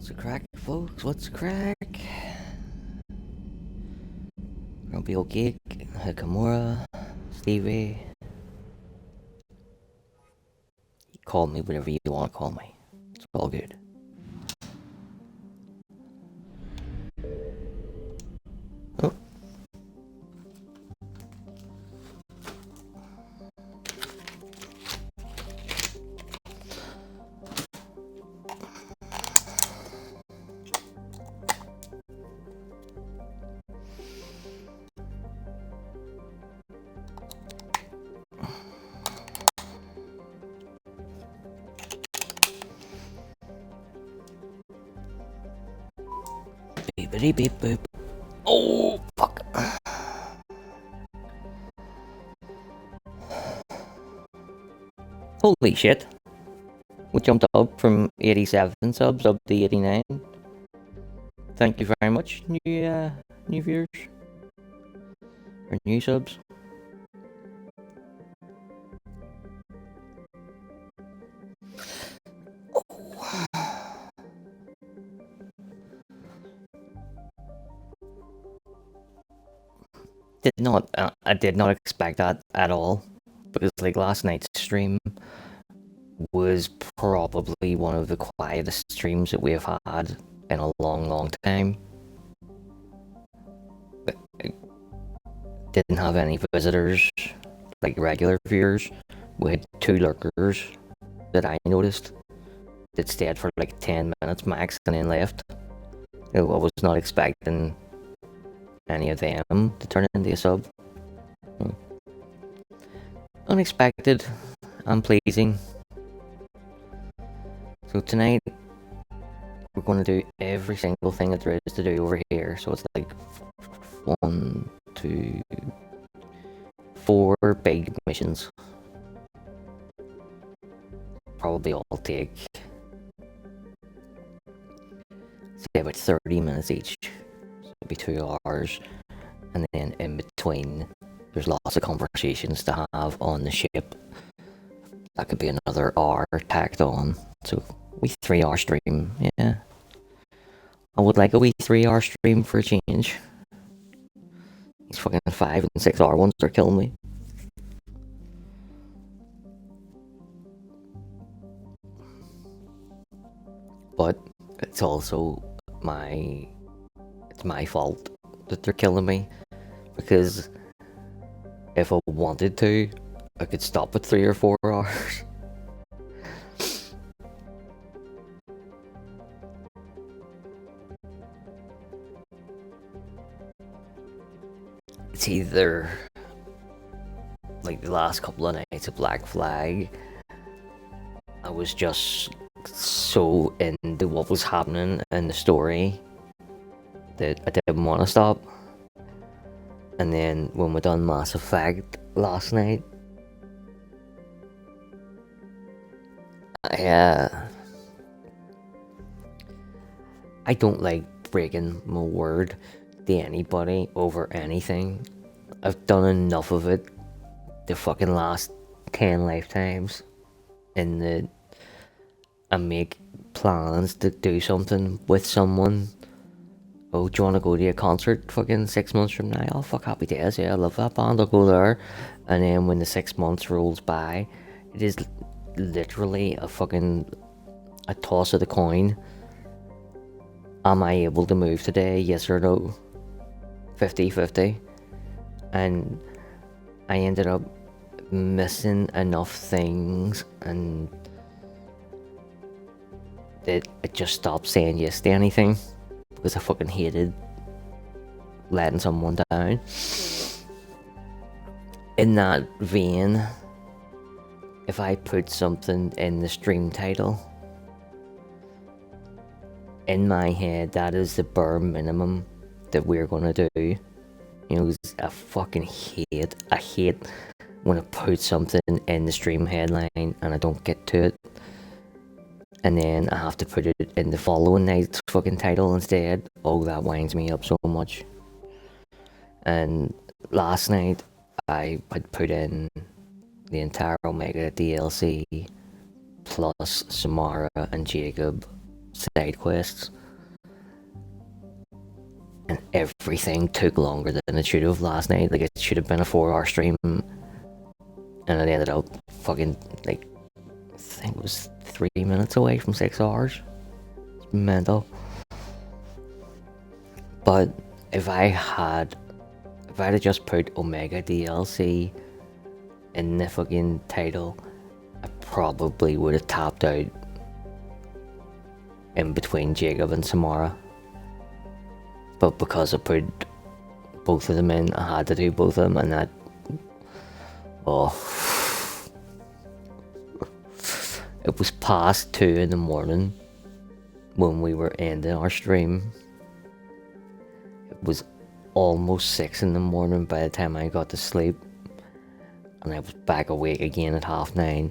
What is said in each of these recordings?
What's the crack, folks? What's the crack? Grumpy Old Geek, Hikamura, Stevie. You call me whatever you want to call me. It's all good. Oh. Beepity beep boop. Oh, fuck. Holy shit. We jumped up from 87 subs up to 89. Thank you very much, new viewers. Or new subs. I did not expect that at all, because like last night's stream was probably one of the quietest streams that we have had in a long time. It didn't have any visitors, like regular viewers. We had 2 lurkers that I noticed that stayed for like 10 minutes max and then left. I was not expecting any of them to turn into a sub. Unexpected and pleasing. So tonight we're going to do every single thing that there is to do over here. So it's like 1, 2, 4 big missions. Probably all take say about 30 minutes each. So it'll be 2 hours, and then in between there's lots of conversations to have on the ship. That could be another hour tacked on. So we 3-hour stream, yeah. I would like a wee 3-hour stream for a change. These fucking 5 and 6 hour ones are killing me. But it's also my fault that they're killing me, because if I wanted to, I could stop at 3 or 4 hours. It's either like the last couple of nights of Black Flag, I was just so into what was happening in the story that I didn't want to stop. And then when we done Mass Effect last night, I don't like breaking my word to anybody over anything. I've done enough of it to fucking last 10 lifetimes, and that I make plans to do something with someone. Oh, do you want to go to a concert fucking 6 months from now? Oh, fuck, happy days, yeah, I love that band, I'll go there. And then when the 6 months rolls by, it is literally a toss of the coin. Am I able to move today, yes or no? 50-50. And I ended up missing enough things, and that I just stopped saying yes to anything, because I fucking hated letting someone down. In that vein, if I put something in the stream title, in my head that is the bare minimum that we're gonna do. You know, I fucking hate when I put something in the stream headline and I don't get to it, and then I have to put it in the following night's fucking title instead. Oh, that winds me up so much. And last night I had put in the entire Omega DLC plus Samara and Jacob side quests, and everything took longer than it should have last night. Like, it should have been a 4-hour stream, and it ended up fucking, like, I think it was 3 minutes away from 6 hours. It's mental. But if I had just put Omega DLC in the fucking title, I probably would have tapped out in between Jacob and Samara. But because I put both of them in, I had to do both of them, and that... Oh. It was past 2 in the morning when we were ending our stream. It was almost 6 in the morning by the time I got to sleep. And I was back awake again at 9:30.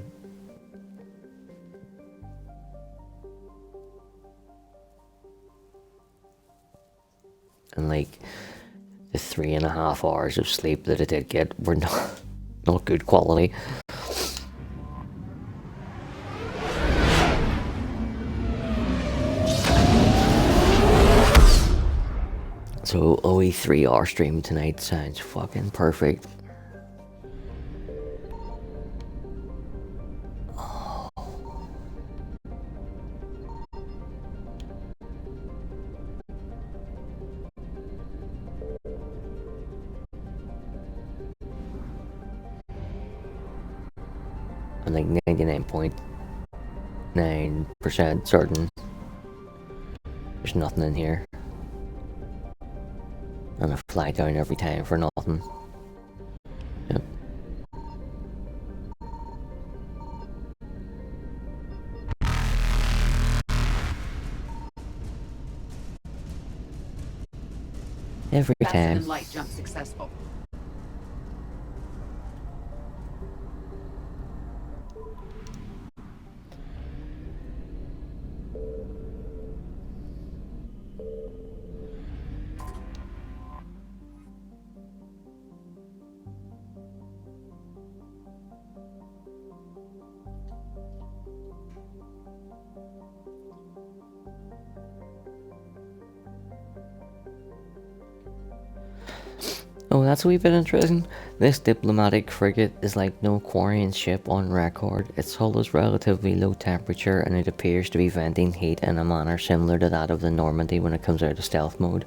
And like, the 3.5 hours of sleep that I did get were not good quality. So a wee 3-hour stream tonight sounds fucking perfect. I'm like 99.9% certain there's nothing in here. And I fly down every time for nothing. Yep. Every time. Light jump successful. Oh, that's a wee bit interesting. This diplomatic frigate is like no Quarian ship on record. Its hull is relatively low temperature and it appears to be venting heat in a manner similar to that of the Normandy when it comes out of stealth mode.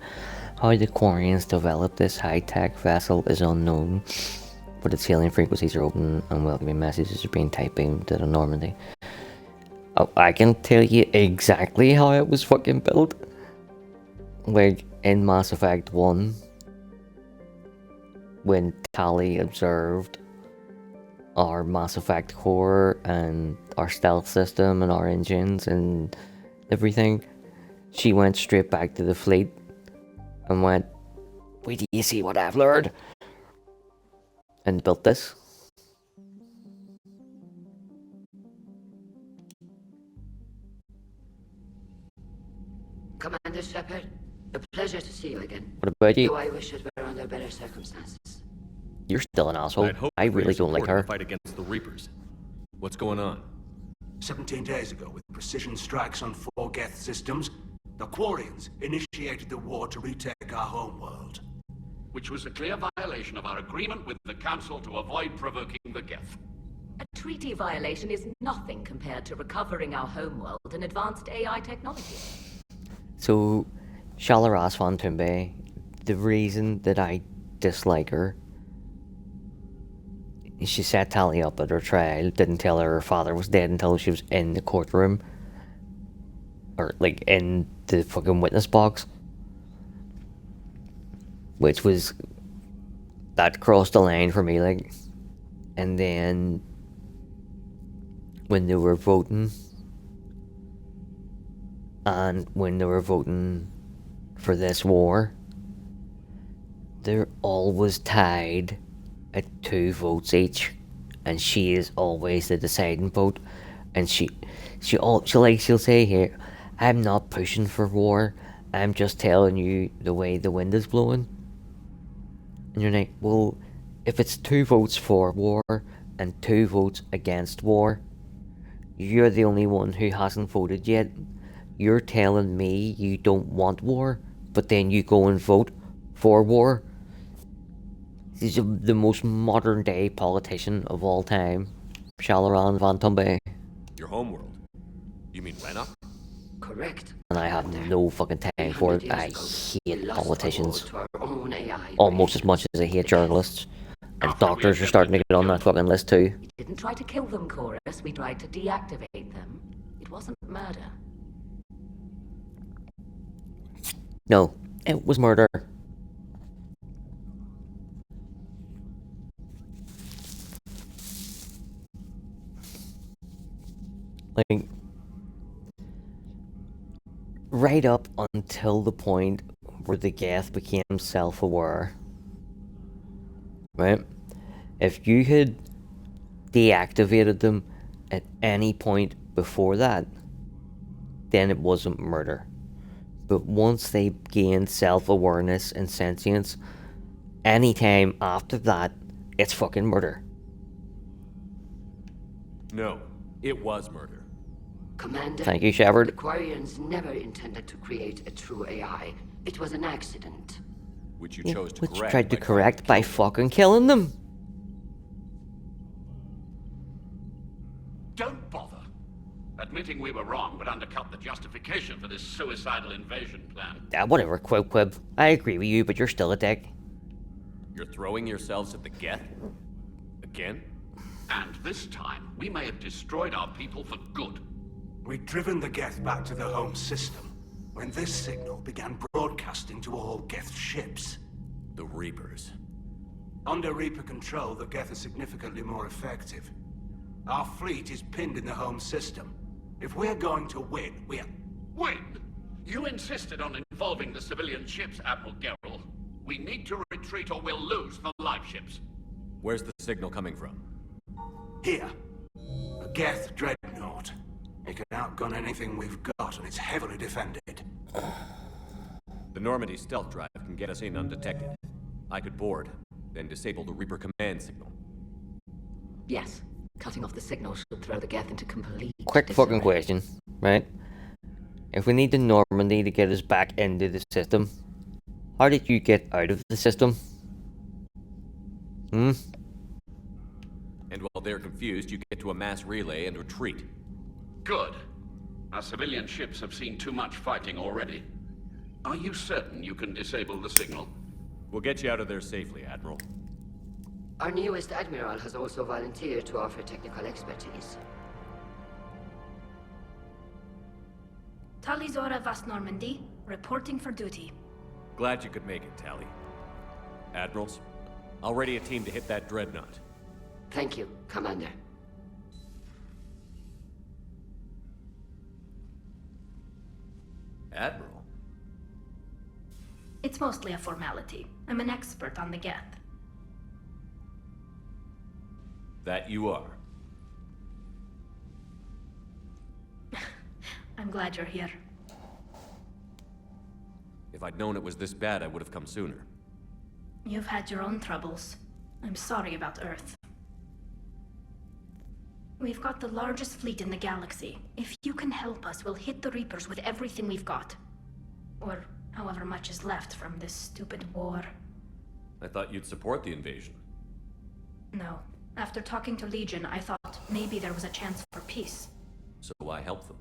How the Quarians developed this high-tech vessel is unknown, but its hailing frequencies are open and welcoming messages are being typed into the Normandy. Oh, I can tell you exactly how it was fucking built. Like, in Mass Effect 1, when Tali observed our Mass Effect core and our stealth system and our engines and everything, she went straight back to the fleet and went, "Wait till you see what I've learned," and built this. Commander Shepard, a pleasure to see you again. What about you? Do I wish it were under better circumstances? You're still an asshole. I really don't like her. Fight against the Reapers. What's going on? 17 days ago, with precision strikes on 4 Geth systems, the Quarians initiated the war to retake our homeworld. Which was a clear violation of our agreement with the Council to avoid provoking the Geth. A treaty violation is nothing compared to recovering our homeworld and advanced AI technology. So, Shalaras Van Tumbe, the reason that I dislike her, she set Tali up at her trial, didn't tell her father was dead until she was in the courtroom. Or, like, in the fucking witness box. Which was... that crossed the line for me, like. And then... when they were voting... and when they were voting for this war... they're always tied at 2 votes each, and she is always the deciding vote. And she'll say here, "I'm not pushing for war, I'm just telling you the way the wind is blowing." And you're like, well, if it's 2 votes for war and 2 votes against war, you're the only one who hasn't voted yet. You're telling me you don't want war, but then you go and vote for war? He's the most modern day politician of all time, Shalaran Van Tumbe. Your homeworld. You mean Renok? Correct. And I have no fucking time for it. 300 I years ago, we hate lost our politicians world to our own AI almost race. as much as I hate journalists. And After we doctors are starting to get on that fucking list too. We didn't try to kill them, Chorus. We tried to deactivate them. It wasn't murder. No, it was murder. Like, right up until the point where the Geth became self-aware, right? If you had deactivated them at any point before that, then it wasn't murder. But once they gained self-awareness and sentience, any time after that, it's fucking murder. No, it was murder. Commander, Thank you, the Shepard. Quarians never intended to create a true AI. It was an accident. Which you Yeah, chose to which correct. tried to by correct trying by to kill fucking killing them. Don't bother. Admitting we were wrong would undercut the justification for this suicidal invasion plan. Whatever, Quib. I agree with you, but you're still a dick. them. You're throwing yourselves at the Geth? Again? And this time, we may have destroyed our people for good. We'd driven the Geth back to the home system when this signal began broadcasting to all Geth ships. The Reapers. Under Reaper control, the Geth are significantly more effective. Our fleet is pinned in the home system. If we're going to win, we're... Win? You insisted on involving the civilian ships, Admiral Gerrel. We need to retreat or we'll lose the live ships. Where's the signal coming from? Here. A Geth dreadnought. It can outgun anything we've got, and it's heavily defended. The Normandy stealth drive can get us in undetected. I could board, then disable the Reaper command signal. Yes. Cutting off the signal should throw the Geth into complete Quick fucking disarray. question, right? If we need the Normandy to get us back into the system, how did you get out of the system? And while they're confused, you get to a mass relay and retreat. Good. Our civilian ships have seen too much fighting already. Are you certain you can disable the signal? We'll get you out of there safely, Admiral. Our newest admiral has also volunteered to offer technical expertise. Talizora Vas Normandy, reporting for duty. Glad you could make it, Tally. Admirals, I'll ready a team to hit that dreadnought. Thank you, Commander. Admiral? It's mostly a formality. I'm an expert on the Geth. That you are. I'm glad you're here. If I'd known it was this bad, I would have come sooner. You've had your own troubles. I'm sorry about Earth. We've got the largest fleet in the galaxy. If you can help us, we'll hit the Reapers with everything we've got. Or however much is left from this stupid war. I thought you'd support the invasion. No. After talking to Legion, I thought maybe there was a chance for peace. So I helped them.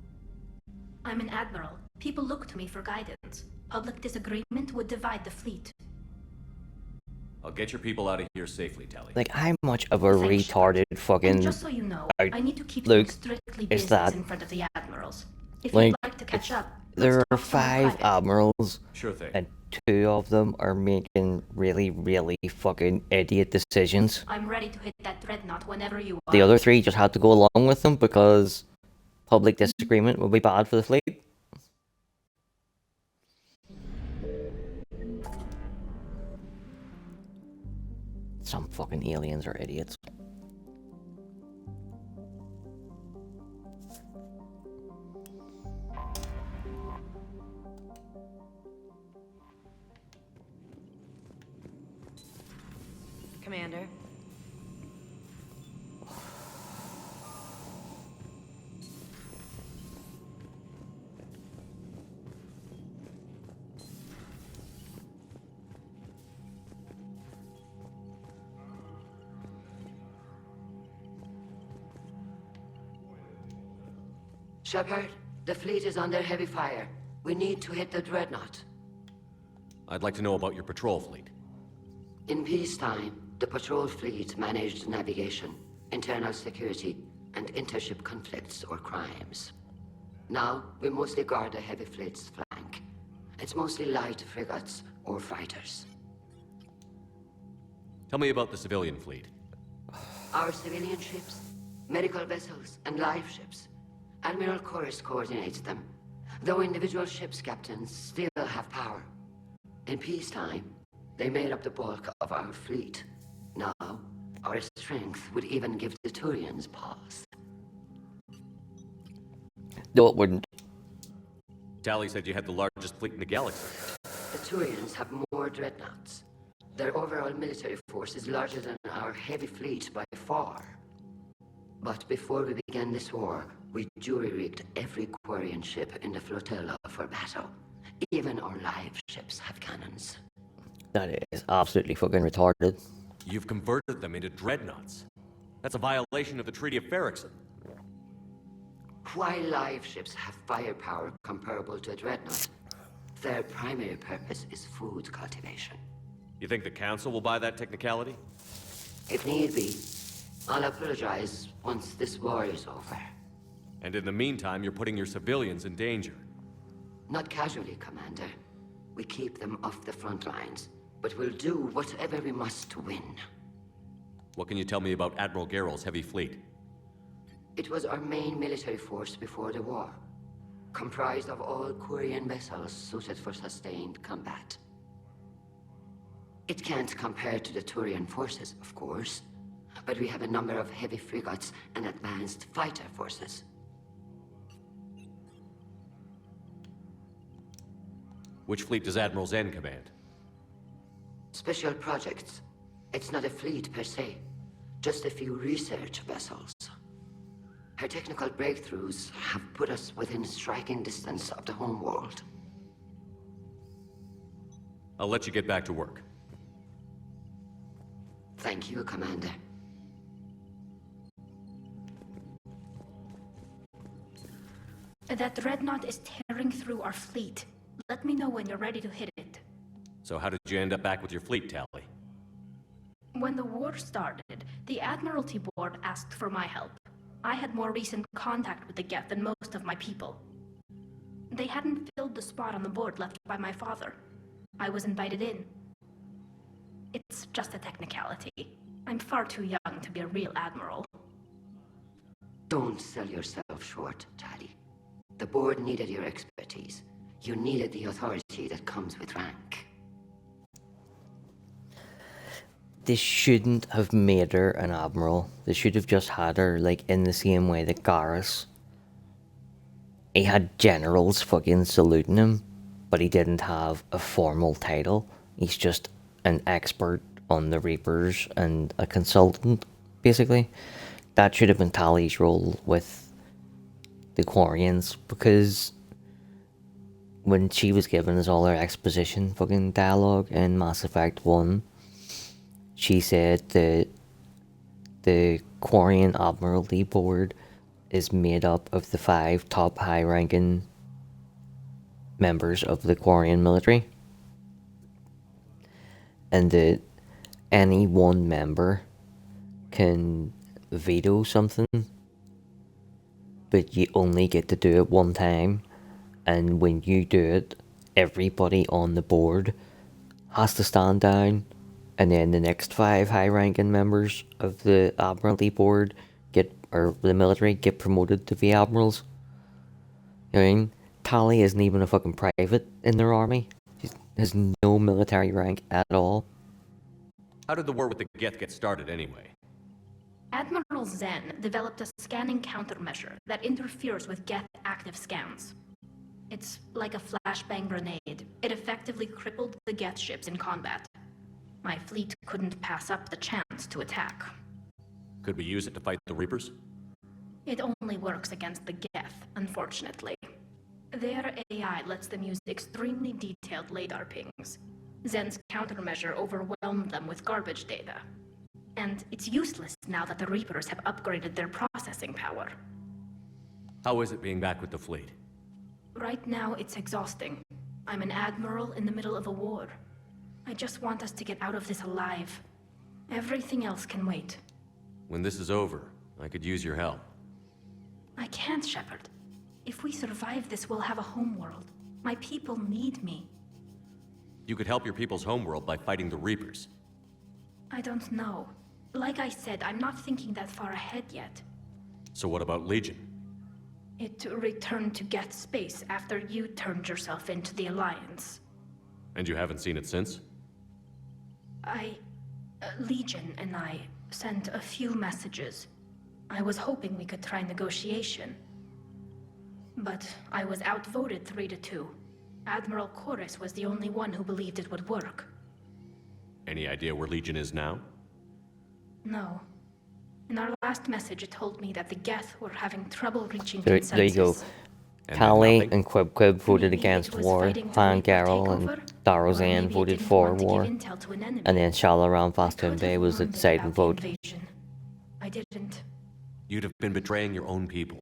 I'm an admiral. People look to me for guidance. Public disagreement would divide the fleet. I'll get your people out of here safely, Tally. Like, how much of a Thanks, retarded And fucking just so you know, I need to keep Luke, things strictly is business that- in front of the admirals. If like, you'd like to catch up, there let's are talk somewhere 5 private. admirals, Sure thing. and 2 of them are making really fucking idiot decisions. I'm ready to hit that dreadnought whenever you are. The other 3 just had to go along with them because public disagreement would be bad for the fleet. Some fucking aliens are idiots. Commander. Shepard, the fleet is under heavy fire. We need to hit the dreadnought. I'd like to know about your patrol fleet. In peacetime, the patrol fleet managed navigation, internal security, and intership conflicts or crimes. Now, we mostly guard the heavy fleet's flank. It's mostly light frigates or fighters. Tell me about the civilian fleet. Our civilian ships, medical vessels, and life ships. Admiral Chorus coordinates them, though individual ships' captains still have power. In peacetime, they made up the bulk of our fleet. Now, our strength would even give the Turians pause. No, it wouldn't. Tali said you had the largest fleet in the galaxy. The Turians have more dreadnoughts. Their overall military force is larger than our heavy fleet by far. But before we began this war, we jury-rigged every Quarian ship in the flotilla for battle. Even our live ships have cannons. That is absolutely fucking retarded. You've converted them into dreadnoughts. That's a violation of the Treaty of Ferrixon. While live ships have firepower comparable to a dreadnought, their primary purpose is food cultivation. You think the Council will buy that technicality? If need be, I'll apologize once this war is over. And in the meantime, you're putting your civilians in danger. Not casually, Commander. We keep them off the front lines, but we'll do whatever we must to win. What can you tell me about Admiral Geral's heavy fleet? It was our main military force before the war, comprised of all Quarian vessels suited for sustained combat. It can't compare to the Turian forces, of course, but we have a number of heavy frigates and advanced fighter forces. Which fleet does Admiral Zen command? Special projects. It's not a fleet per se, just a few research vessels. Her technical breakthroughs have put us within striking distance of the homeworld. I'll let you get back to work. Thank you, Commander. That dreadnought is tearing through our fleet. Let me know when you're ready to hit it. So how did you end up back with your fleet, Tali? When the war started, the Admiralty Board asked for my help. I had more recent contact with the Geth than most of my people. They hadn't filled the spot on the board left by my father. I was invited in. It's just a technicality. I'm far too young to be a real admiral. Don't sell yourself short, Tali. The board needed your expertise. You needed the authority that comes with rank. They shouldn't have made her an admiral. They should have just had her, like, in the same way that Garrus. He had generals fucking saluting him, but he didn't have a formal title. He's just an expert on the Reapers and a consultant, basically. That should have been Tali's role with the Quarians, because when she was given us all her exposition fucking dialogue in Mass Effect 1, she said that the Quarian Admiralty Board is made up of the 5 top high-ranking members of the Quarian military, and that any one member can veto something, but you only get to do it one time, and when you do it, everybody on the board has to stand down, and then the next 5 high-ranking members of the Admiralty Board or the military get promoted to be admirals. You know what I mean? Tali isn't even a fucking private in their army. She has no military rank at all. How did the war with the Geth get started anyway? Admiral Zen developed a scanning countermeasure that interferes with Geth active scans. It's like a flashbang grenade. It effectively crippled the Geth ships in combat. My fleet couldn't pass up the chance to attack. Could we use it to fight the Reapers? It only works against the Geth, unfortunately. Their AI lets them use extremely detailed LADAR pings. Zen's countermeasure overwhelmed them with garbage data. And it's useless now that the Reapers have upgraded their processing power. How is it being back with the fleet? Right now, it's exhausting. I'm an admiral in the middle of a war. I just want us to get out of this alive. Everything else can wait. When this is over, I could use your help. I can't, Shepard. If we survive this, we'll have a homeworld. My people need me. You could help your people's homeworld by fighting the Reapers. I don't know. Like I said, I'm not thinking that far ahead yet. So what about Legion? It returned to Geth space after you turned yourself into the Alliance. And you haven't seen it since? Legion and I sent a few messages. I was hoping we could try negotiation. But I was outvoted 3-2. Admiral Chorus was the only one who believed it would work. Any idea where Legion is now? No. In our last message, it told me that the Geth were having trouble reaching There consensus. you go. And Tali then and Quib voted Maybe against it was war. fighting to Han make the Garel takeover, and Darrozan or maybe it voted didn't for want to give war. intel to an enemy. And then Shalaran I Fastum could Bay have was the warned them deciding about the vote. invasion. I didn't. You'd have been betraying your own people.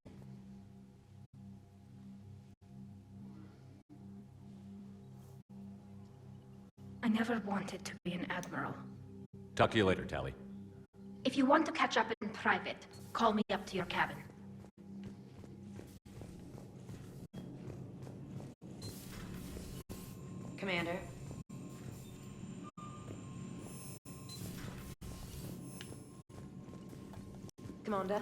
I never wanted to be an admiral. Talk to you later, Tali. If you want to catch up in private, call me up to your cabin. Commander. Commander.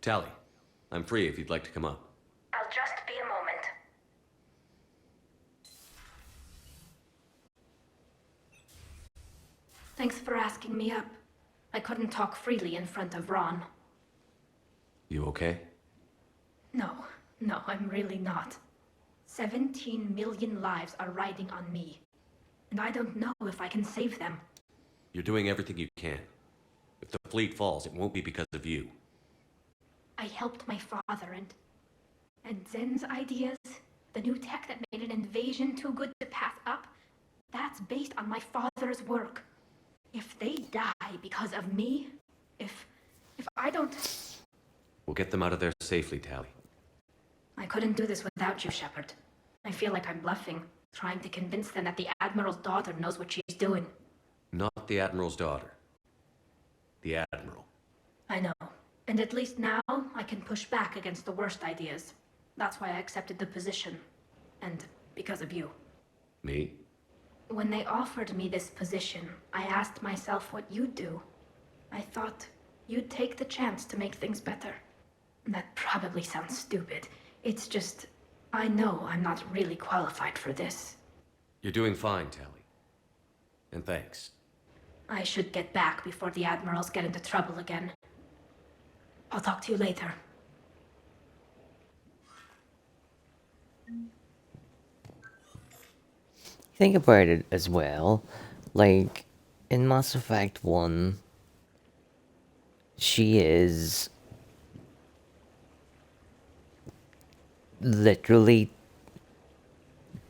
Tali, I'm free if you'd like to come up. I'll just be a moment. Thanks for asking me up. I couldn't talk freely in front of Ron. You okay? No, I'm really not. 17 million lives are riding on me. And I don't know if I can save them. You're doing everything you can. If the fleet falls, it won't be because of you. I helped my father and Zen's ideas, the new tech that made an invasion too good to pass up, that's based on my father's work. If they die because of me, if I don't... We'll get them out of there safely, Tali. I couldn't do this without you, Shepard. I feel like I'm bluffing, trying to convince them that the Admiral's daughter knows what she's doing. Not the Admiral's daughter. The Admiral. I know. And at least now, I can push back against the worst ideas. That's why I accepted the position. And because of you. Me? When they offered me this position, I asked myself what you'd do. I thought you'd take the chance to make things better. That probably sounds stupid. It's just, I know I'm not really qualified for this. You're doing fine, Tali. And thanks. I should get back before the Admirals get into trouble again. I'll talk to you later. Think about it as well. Like, in Mass Effect 1, she is literally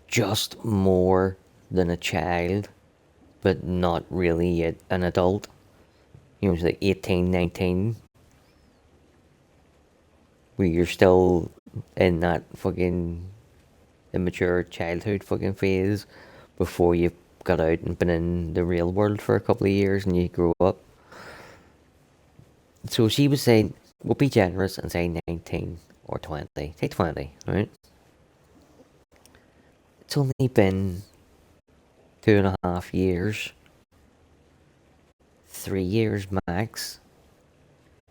just more than a child, but not really yet an adult. You know, it's like 18, 19. Where you're still in that fucking immature childhood fucking phase before you've got out and been in the real world for a couple of years and you grow up. So she was saying, we'll be generous and say 19 or 20. Say 20, right? It's only been 2.5 years, 3 years max,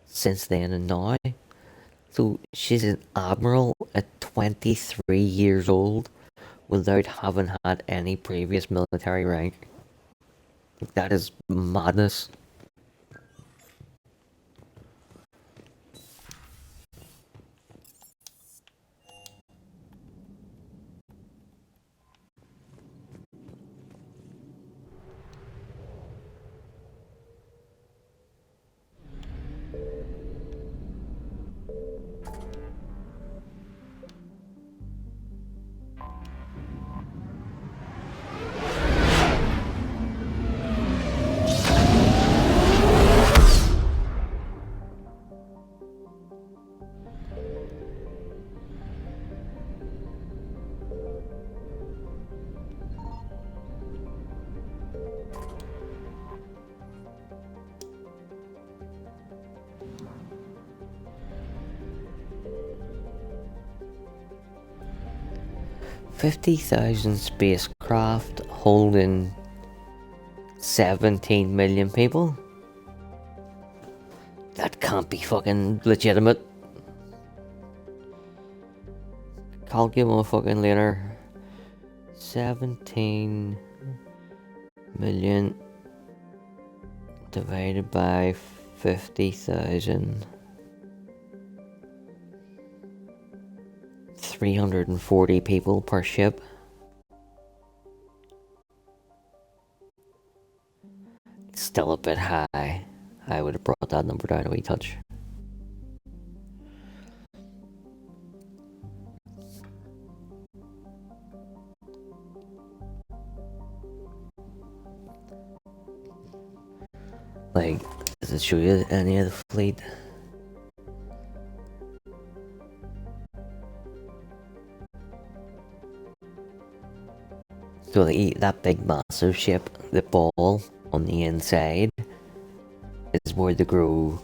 since then and now. So she's an admiral at 23 years old without having had any previous military rank. Like, that is madness. $50,000 spacecraft holding 17 million people? That can't be fucking legitimate. Calculate fucking later. 17 million divided by 50,000. 340 people per ship. Still a bit high. I would have brought that number down a wee touch. Like, does it show you any of the fleet? So that big massive ship, the ball on the inside, is where they grow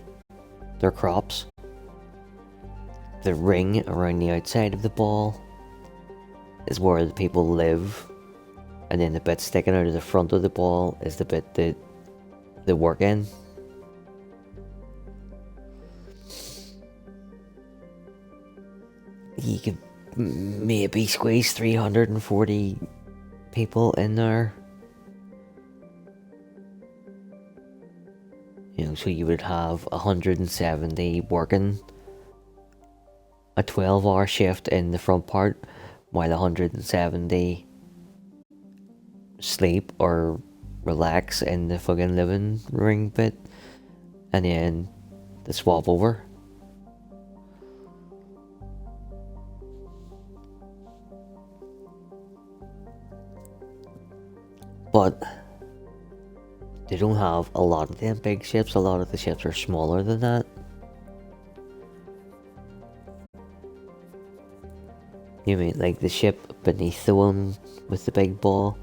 their crops. The ring around the outside of the ball is where the people live. And then the bit sticking out of the front of the ball is the bit that they work in. You could maybe squeeze 340 people in there. You know, so you would have 170 working a 12-hour shift in the front part, while 170 sleep or relax in the fucking living room bit, and then they swap over. But they don't have a lot of them big ships. A lot of the ships are smaller than that. You mean like the ship beneath the one with the big ball?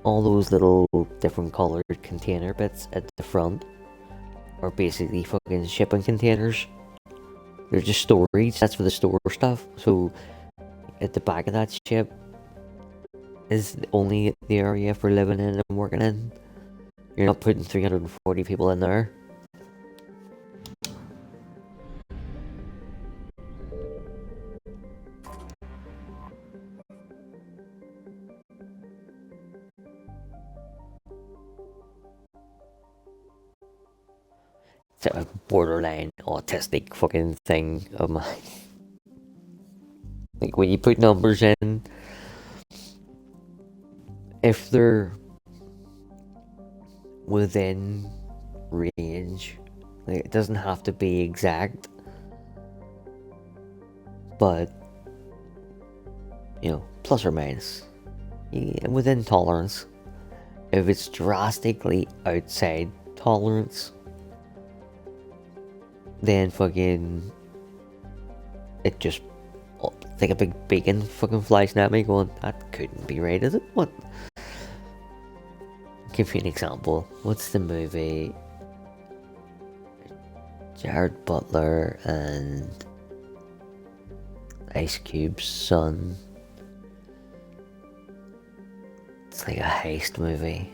All those little different coloured container bits at the front are basically fucking shipping containers. They're just storage. That's for the store stuff. So at the back of that ship is only the area for living in and working in. You're not putting 340 people in there. It's a borderline autistic fucking thing of mine. Like, when you put numbers in, if they're within range, like, it doesn't have to be exact, but you know, plus or minus, within tolerance. If it's drastically outside tolerance, then fucking it just, like a big beacon fucking flies at me going, that couldn't be right, is it? What? Give you an example. What's the movie? Jared Butler and Ice Cube's son. It's like a heist movie.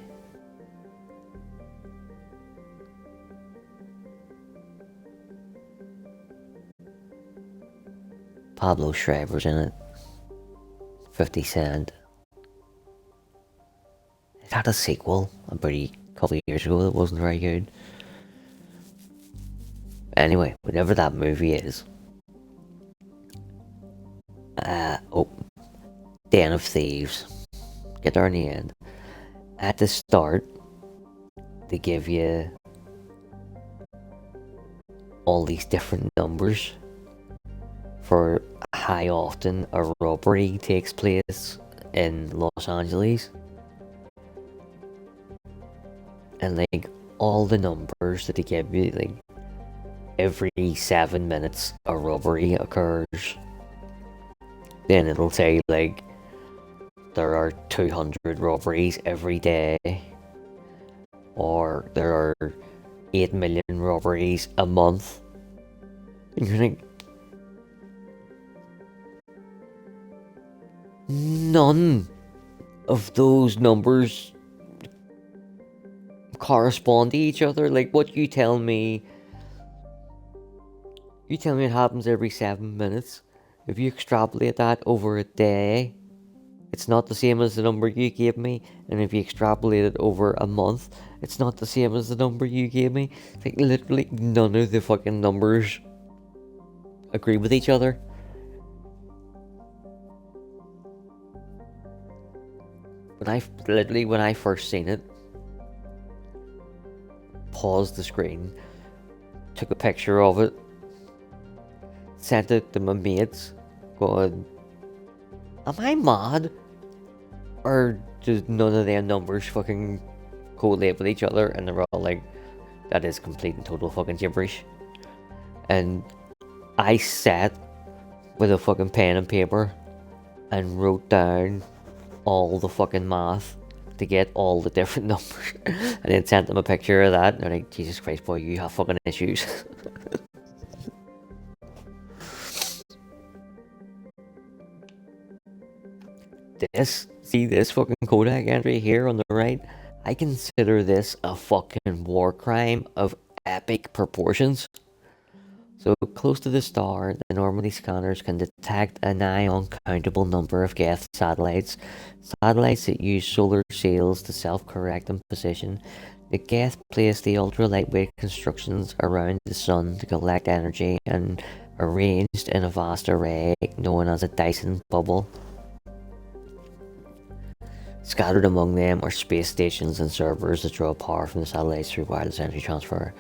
Pablo Schreiber's in it. 50 Cent. It had a sequel a couple of years ago that wasn't very good. Anyway, whatever that movie is. Den of Thieves. Get there in the end. At the start, they give you all these different numbers for how often a robbery takes place in Los Angeles. And like all the numbers that they give you, like every 7 minutes a robbery occurs. Then it'll say like there are 200 robberies every day, or there are 8 million robberies a month. And you're like, none of those numbers correspond to each other. Like, what you tell me it happens every 7 minutes. If you extrapolate that over a day, it's not the same as the number you gave me. And if you extrapolate it over a month, it's not the same as the number you gave me. Like, literally none of the fucking numbers agree with each other. When I first seen it, paused the screen, took a picture of it, sent it to my mates, going, am I mad? Or does none of their numbers fucking correlate with each other? And they're all like, that is complete and total fucking gibberish. And I sat with a fucking pen and paper and wrote down all the fucking math to get all the different numbers. And then sent them a picture of that. And they're like, Jesus Christ, boy, you have fucking issues. See this fucking Kodak entry here on the right? I consider this a fucking war crime of epic proportions. So close to the star, the Normandy scanners can detect a nigh uncountable number of Geth satellites. Satellites that use solar sails to self-correct in position. The Geth place the ultra-lightweight constructions around the sun to collect energy and arranged in a vast array known as a Dyson bubble. Scattered among them are space stations and servers that draw power from the satellites through wireless energy transfer.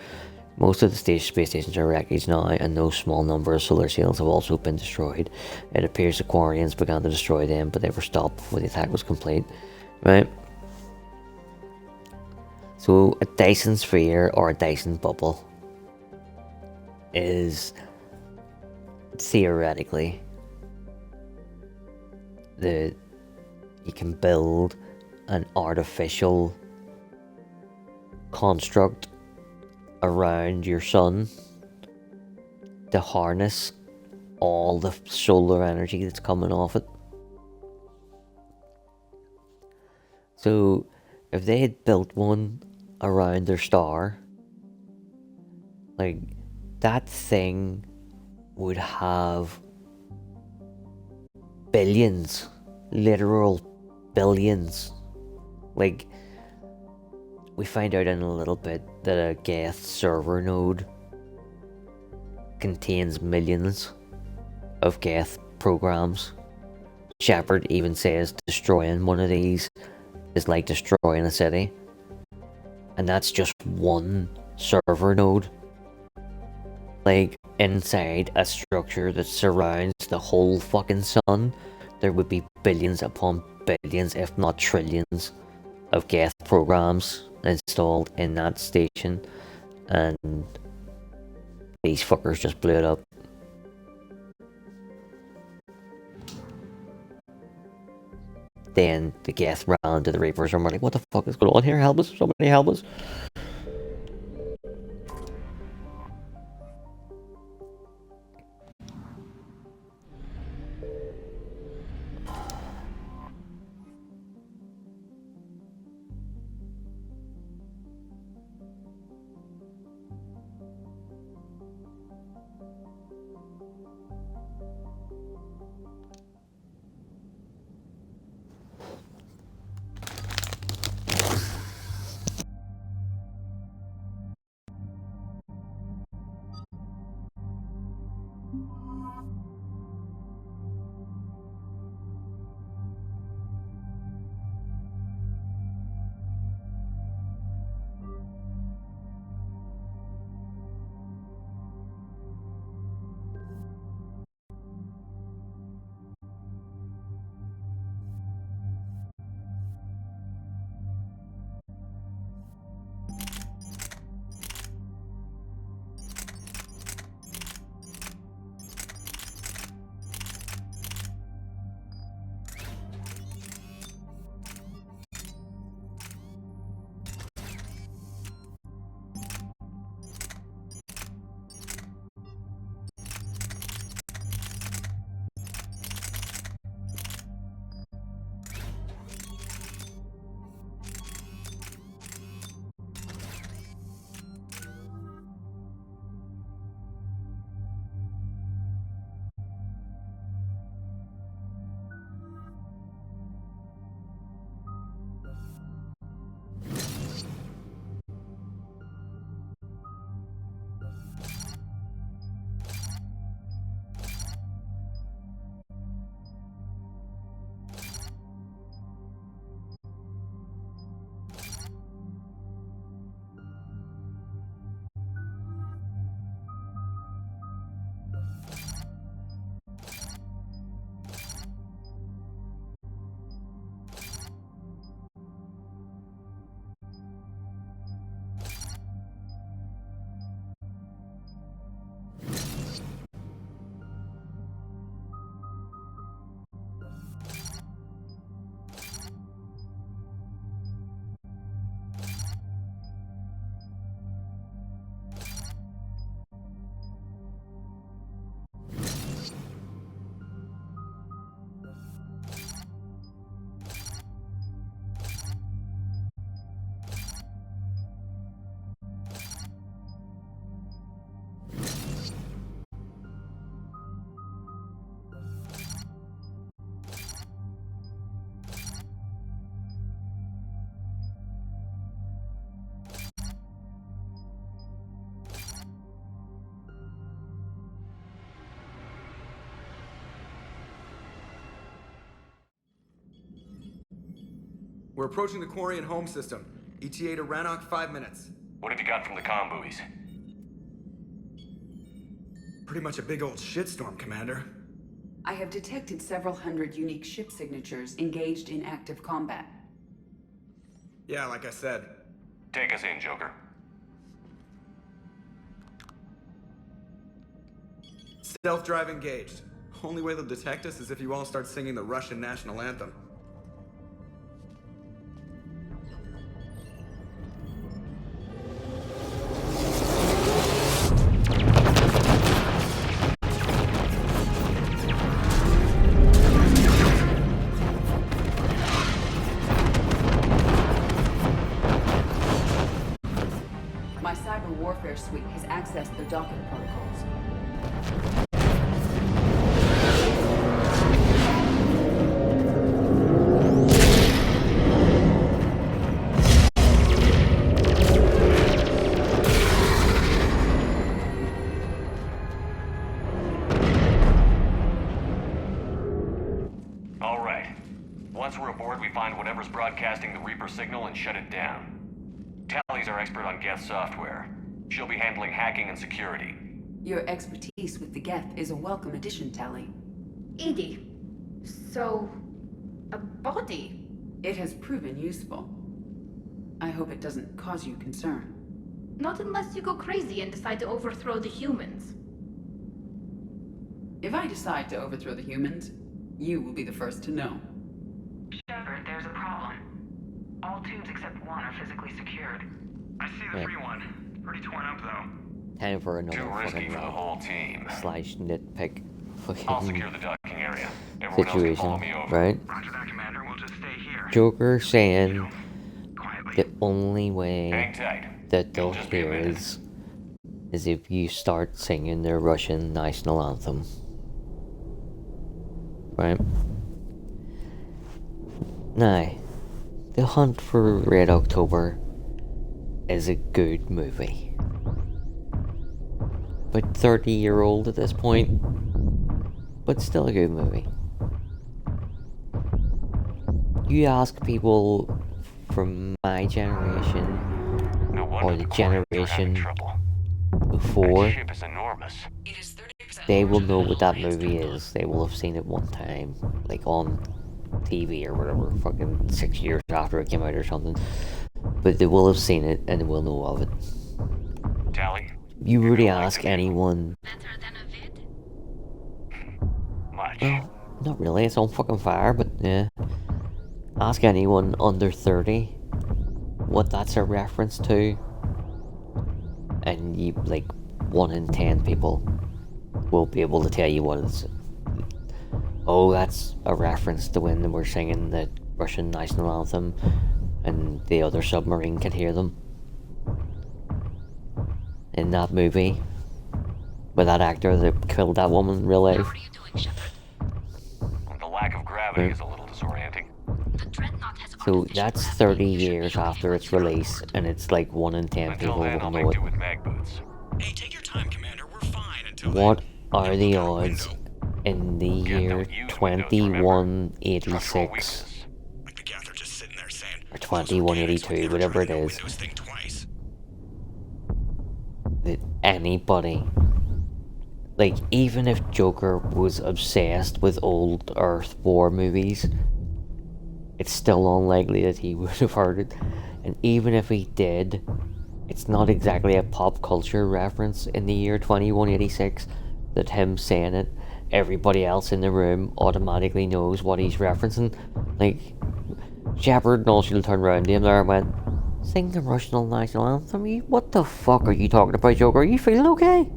Most of the space stations are wreckage now, and no small number of solar sails have also been destroyed. It appears the Quarians began to destroy them, but they were stopped before the attack was complete. Right? So, a Dyson sphere or a Dyson bubble is theoretically you can build an artificial construct around your sun to harness all the solar energy that's coming off it. So if they had built one around their star, like, that thing would have billions, literal billions. Like, we find out in a little bit that a Geth server node contains millions of Geth programs. Shepard even says destroying one of these is like destroying a city. And that's just one server node. Like, inside a structure that surrounds the whole fucking sun, there would be billions upon billions, if not trillions, of Geth programs installed in that station, and these fuckers just blew it up. Then the Geth ran to the Reapers and were like, what the fuck is going on here? Help us, somebody help us. We're approaching the Quarian home system. ETA to Rannoch, 5 minutes. What have you got from the comm buoys? Pretty much a big old shitstorm, Commander. I have detected several hundred unique ship signatures engaged in active combat. Yeah, like I said. Take us in, Joker. Stealth drive engaged. Only way they'll detect us is if you all start singing the Russian national anthem. My cyber warfare suite has accessed their docking protocols. All right. Once we're aboard, we find whatever's broadcasting the Reaper signal and shut it down. Tally's our expert on Geth software. She'll be handling hacking and security. Your expertise with the Geth is a welcome addition, Tally. Edie, so... a body? It has proven useful. I hope it doesn't cause you concern. Not unless you go crazy and decide to overthrow the humans. If I decide to overthrow the humans, you will be the first to know. Shepard, there's a problem. All tubes except one are physically secured. I see the 3-1. Pretty torn up, though. Time for another Too risky fucking for the whole team. slash nitpick I'll secure fucking the docking area. Everyone else can follow situation, me over. right? Roger that, Commander. We'll just stay here. Joker saying Quietly. the only way Hang tight. that they'll It'll just be a hear minute. is if you start singing the Russian national anthem. Right? Now, The Hunt for Red October is a good movie. But 30-year-old at this point, but still a good movie. You ask people from my generation, No wonder or the the Quarians are having generation trouble. before, That ship is enormous. It is 30% they will larger know than what that Alliance movie Temple. is. They will have seen it one time, like on TV or whatever, fucking 6 years after it came out or something. But they will have seen it and they will know of it. Tally? You You're really gonna like ask the anyone, Better than a vid? Much. well, not really, it's on fucking fire, but yeah. Ask anyone under 30 what that's a reference to, and you, like, 1 in 10 people will be able to tell you what it's. Oh, that's a reference to when they were singing the Russian national anthem and the other submarine could hear them. In that movie, with that actor that killed that woman in real life. How are you doing, Shepard? The lack of gravity is a little disorienting. The Dreadnought has So artificial that's gravity. 30 You should be years able after to its control release, it. and it's like 1 in 10 Until people then, will I'll know make it. do with mag boots. Hey, take your time, Commander. We're fine until What are then. the Look out a odds window. in the Geth year don't use windows, remember? Structural 2186 weakness. Like the Geth are just sitting there saying, or "Those organics would 2182, never whatever try it to know is, Windows thing twice." that anybody, like, even if Joker was obsessed with old Earth war movies, it's still unlikely that he would have heard it. And even if he did, it's not exactly a pop culture reference in the year 2186 that him saying it, everybody else in the room automatically knows what he's referencing. Like, Shepard and all she'll turn around to him there and went, "Sing the Russian national anthem? What the fuck are you talking about, Joker? Are you feeling okay?"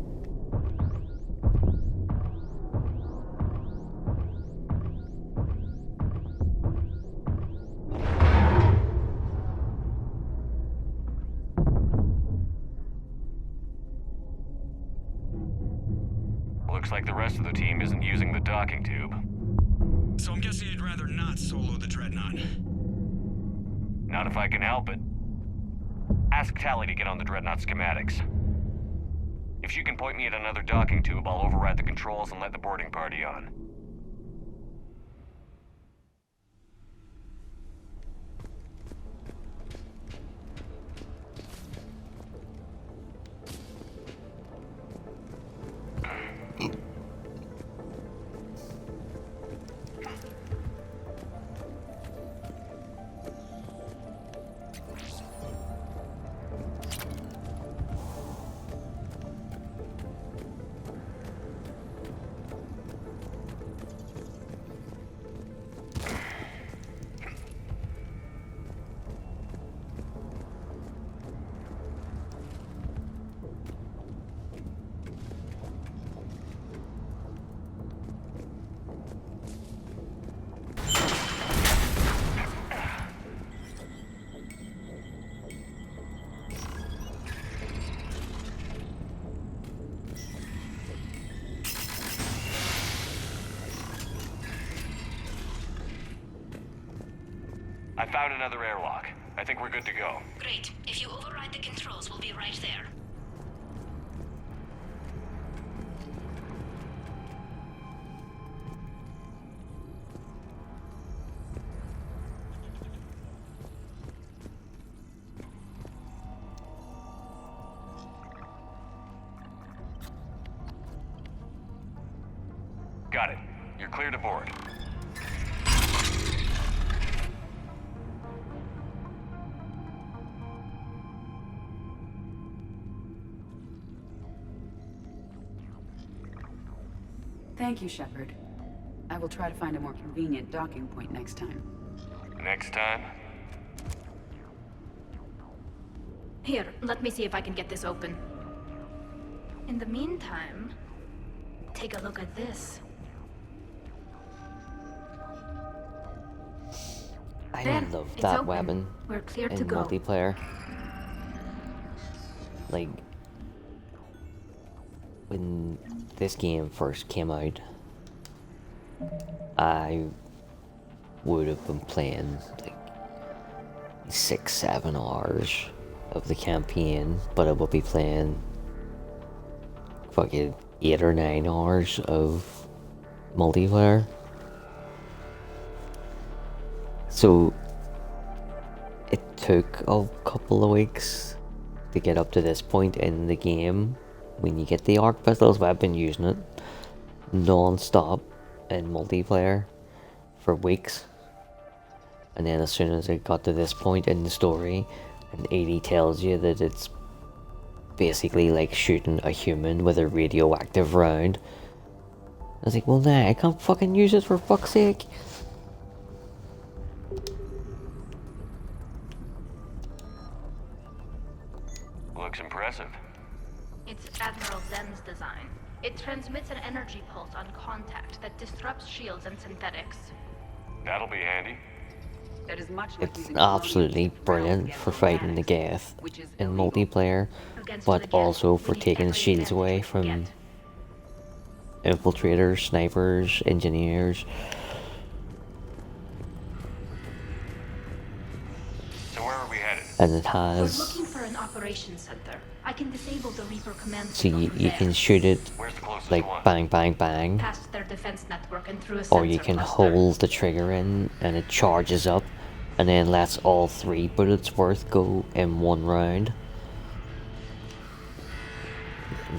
Looks like the rest of the team isn't using the docking tube. So I'm guessing you'd rather not solo the Dreadnought. Not if I can help it. Ask Tally to get on the Dreadnought schematics. If she can point me at another docking tube, I'll override the controls and let the boarding party on. Found another airlock. I think we're good to go. Great. If you override the controls, we'll be right there. Got it. You're clear to board. Thank you, Shepard. I will try to find a more convenient docking point next time. Next time? Here, let me see if I can get this open. In the meantime, take a look at this. I There, love it's that open. weapon We're clear in to go. multiplayer. Like, when this game first came out, I would have been playing like 6-7 hours of the campaign, but I would be playing fucking 8 or 9 hours of multiplayer. So it took a couple of weeks to get up to this point in the game when you get the arc pistols. I've been using it non-stop in multiplayer for weeks, and then as soon as it got to this point in the story and 80 tells you that it's basically like shooting a human with a radioactive round, I was like, well nah, I can't fucking use it for fuck's sake. Looks impressive. It's Admiral Zen's design. It transmits an energy pulse on contact that disrupts shields and synthetics. That'll be handy. That is much like It's using absolutely colonial brilliant ground for fighting the gas, Geth which is in illegal. multiplayer, Against but the Geth, also we for need taking every shields advantage away we can from get. infiltrators, snipers, engineers. So where are we headed? And it We're has, looking for an operations center. I can disable the Reaper command so signal you from can there. shoot it Where's the closest like one? bang bang bang, Past their defense network and through a or you sensor can cluster. hold the trigger in and it charges up and then lets all 3 bullets worth go in one round.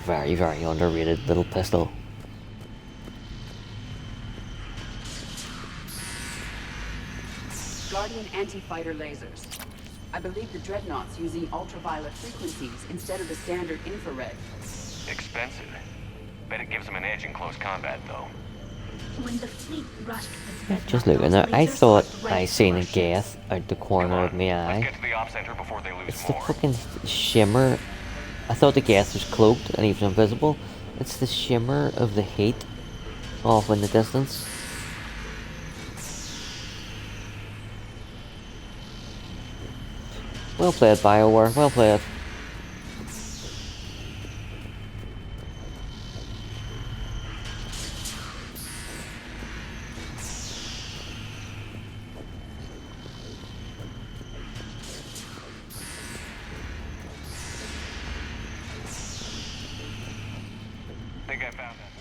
Very, very underrated little pistol. Guardian anti-fighter lasers. I believe the dreadnoughts using ultraviolet frequencies instead of the standard infrared. Expensive. Bet it gives them an edge in close combat, though. When the fleet rushed the Just dreadnought, looking those at, I lasers thought swept right I through seen our a ship. Geth out the corner of my Let's eye. get to the op center before they lose It's the more. fucking shimmer. I thought the Geth was cloaked and he was invisible. It's the shimmer of the heat off in the distance. Well played, BioWare. Well played. Think I found that.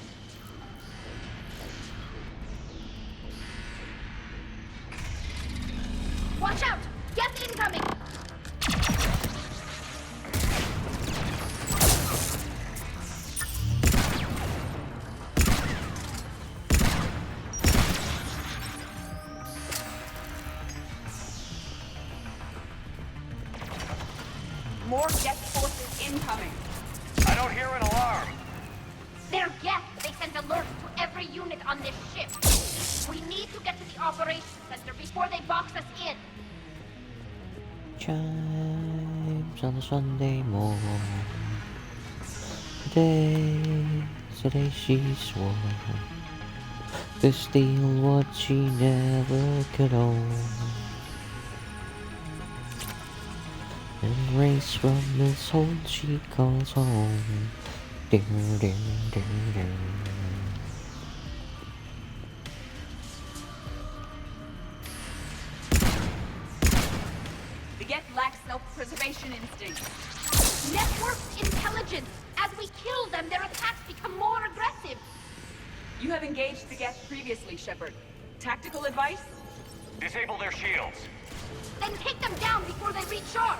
Watch out! Geth incoming! More Geth forces incoming. I don't hear an alarm. They're Geth! They sent alerts to every unit on this ship! We need to get to the operations center before they box us in! Chimes on a Sunday morning. Today she swore to steal what she never could own, and race from this hole she calls home. Ding, ding, ding, ding. The Geth lack self-preservation instincts. Networked intelligence! As we kill them, their attacks become more aggressive! You have engaged the Geth previously, Shepard. Tactical advice? Disable their shields. Then take them down before they recharge!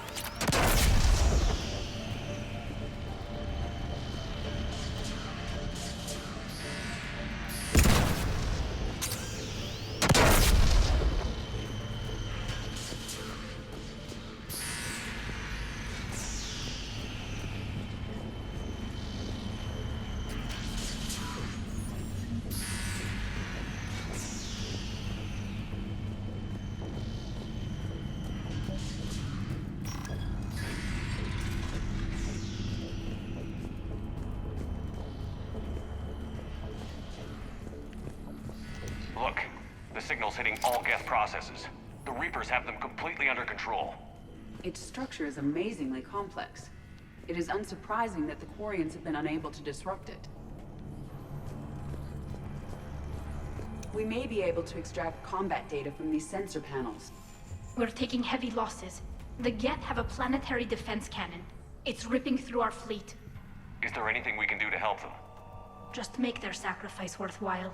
Look, the signal's hitting all Geth processes. The Reapers have them completely under control. Its structure is amazingly complex. It is unsurprising that the Quarians have been unable to disrupt it. We may be able to extract combat data from these sensor panels. We're taking heavy losses. The Geth have a planetary defense cannon. It's ripping through our fleet. Is there anything we can do to help them? Just make their sacrifice worthwhile.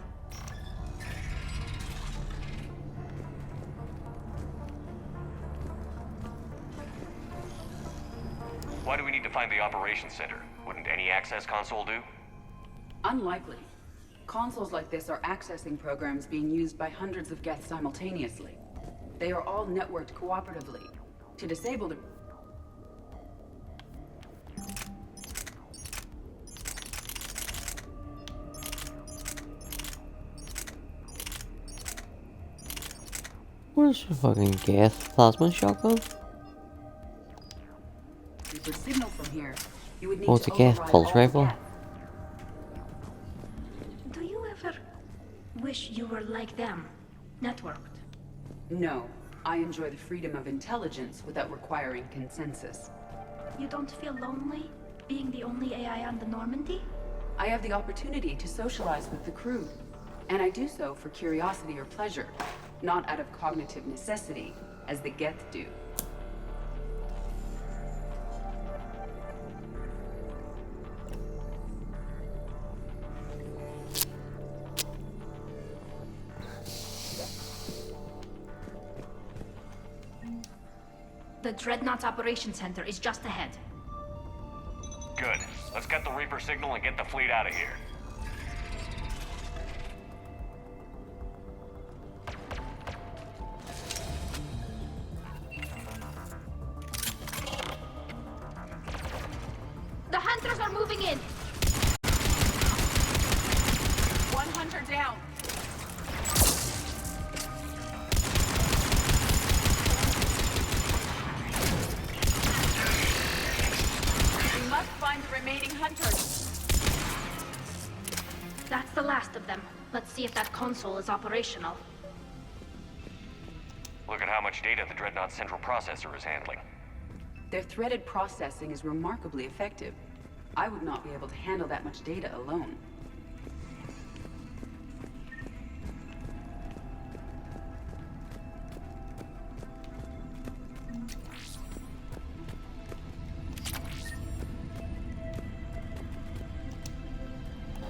Why do we need to find the operations center? Wouldn't any access console do? Unlikely. Consoles like this are accessing programs being used by hundreds of Geth simultaneously. They are all networked cooperatively. To disable the... Where's the fucking Geth plasma shotgun? For signal from here, you would need Oh, it's to a Geth override pulse all the rifle. Geth. Do you ever wish you were like them? Networked? No. I enjoy the freedom of intelligence without requiring consensus. You don't feel lonely, being the only AI on the Normandy? I have the opportunity to socialize with the crew. And I do so for curiosity or pleasure, not out of cognitive necessity, as the Geth do. The Dreadnought's Operations Center is just ahead. Good. Let's get the Reaper signal and get the fleet out of here. The Hunters are moving in! 1 hunter down! We must find the remaining hunters. That's the last of them. Let's see if that console is operational. Look at how much data the Dreadnought central processor is handling. Their threaded processing is remarkably effective. I would not be able to handle that much data alone.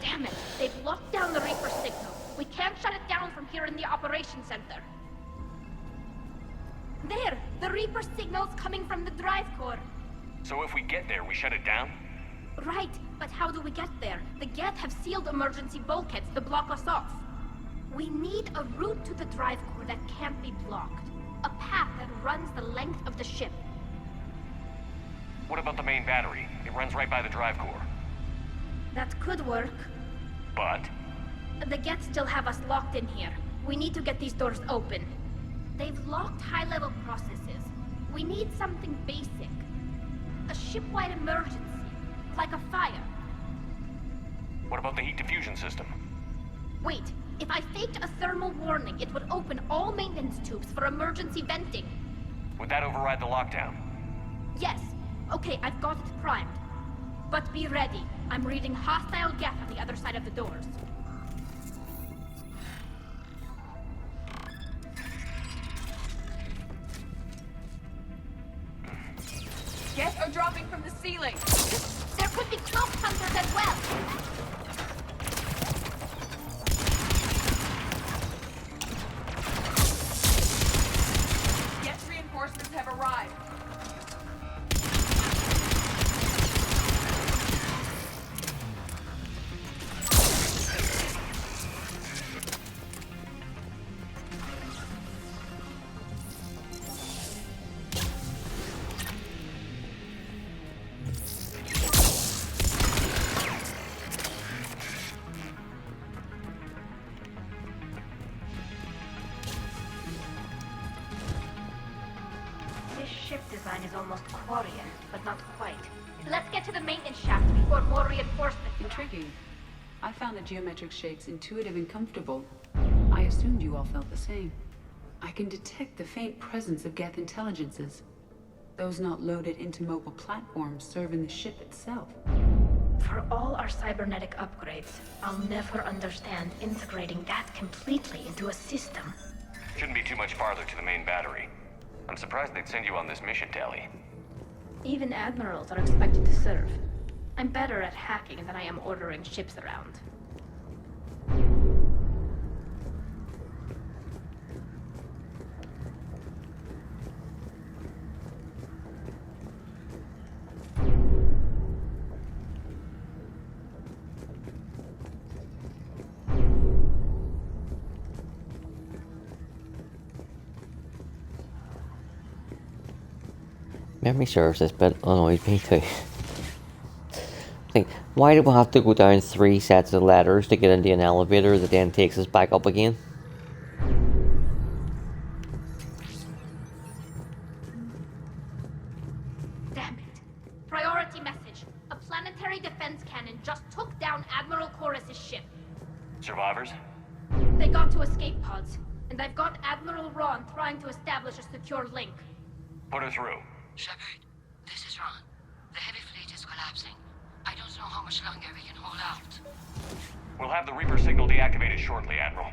Damn it! They've locked down the Reaper signal. We can't shut it down from here in the Operations Center. There! The Reaper signal's coming from the drive core. So if we get there, we shut it down? Right, but how do we get there? The Geth have sealed emergency bulkheads to block us off. We need a route to the drive core that can't be blocked. A path that runs the length of the ship. What about the main battery? It runs right by the drive core. That could work. But? The Geth still have us locked in here. We need to get these doors open. They've locked high-level processes. We need something basic. A ship-wide emergency. Like a fire. What about the heat diffusion system? Wait, if I faked a thermal warning, it would open all maintenance tubes for emergency venting. Would that override the lockdown? Yes. Okay, I've got it primed. But be ready. I'm reading hostile Geth on the other side of the doors. Geth are dropping from the ceiling! There could be cloak hunters as well! Geth reinforcements have arrived. This ship design is almost Quarian, but not quite. Let's get to the maintenance shaft before more reinforcements. Intriguing. I found the geometric shapes intuitive and comfortable. I assumed you all felt the same. I can detect the faint presence of Geth intelligences. Those not loaded into mobile platforms serve in the ship itself. For all our cybernetic upgrades, I'll never understand integrating that completely into a system. Shouldn't be too much farther to the main battery. I'm surprised they'd send you on this mission, Tali. Even admirals are expected to serve. I'm better at hacking than I am ordering ships around. Memory serves, this bit annoys me too. Like, why do we have to go down 3 sets of ladders to get into an elevator that then takes us back up again? Damn it. Priority message. A planetary defense cannon just took down Admiral Chorus's ship. Survivors? They got to escape pods, and I've got Admiral Ron trying to establish a secure link. Put her through. Shepard, this is Ron. The heavy fleet is collapsing. I don't know how much longer we can hold out. We'll have the Reaper signal deactivated shortly, Admiral.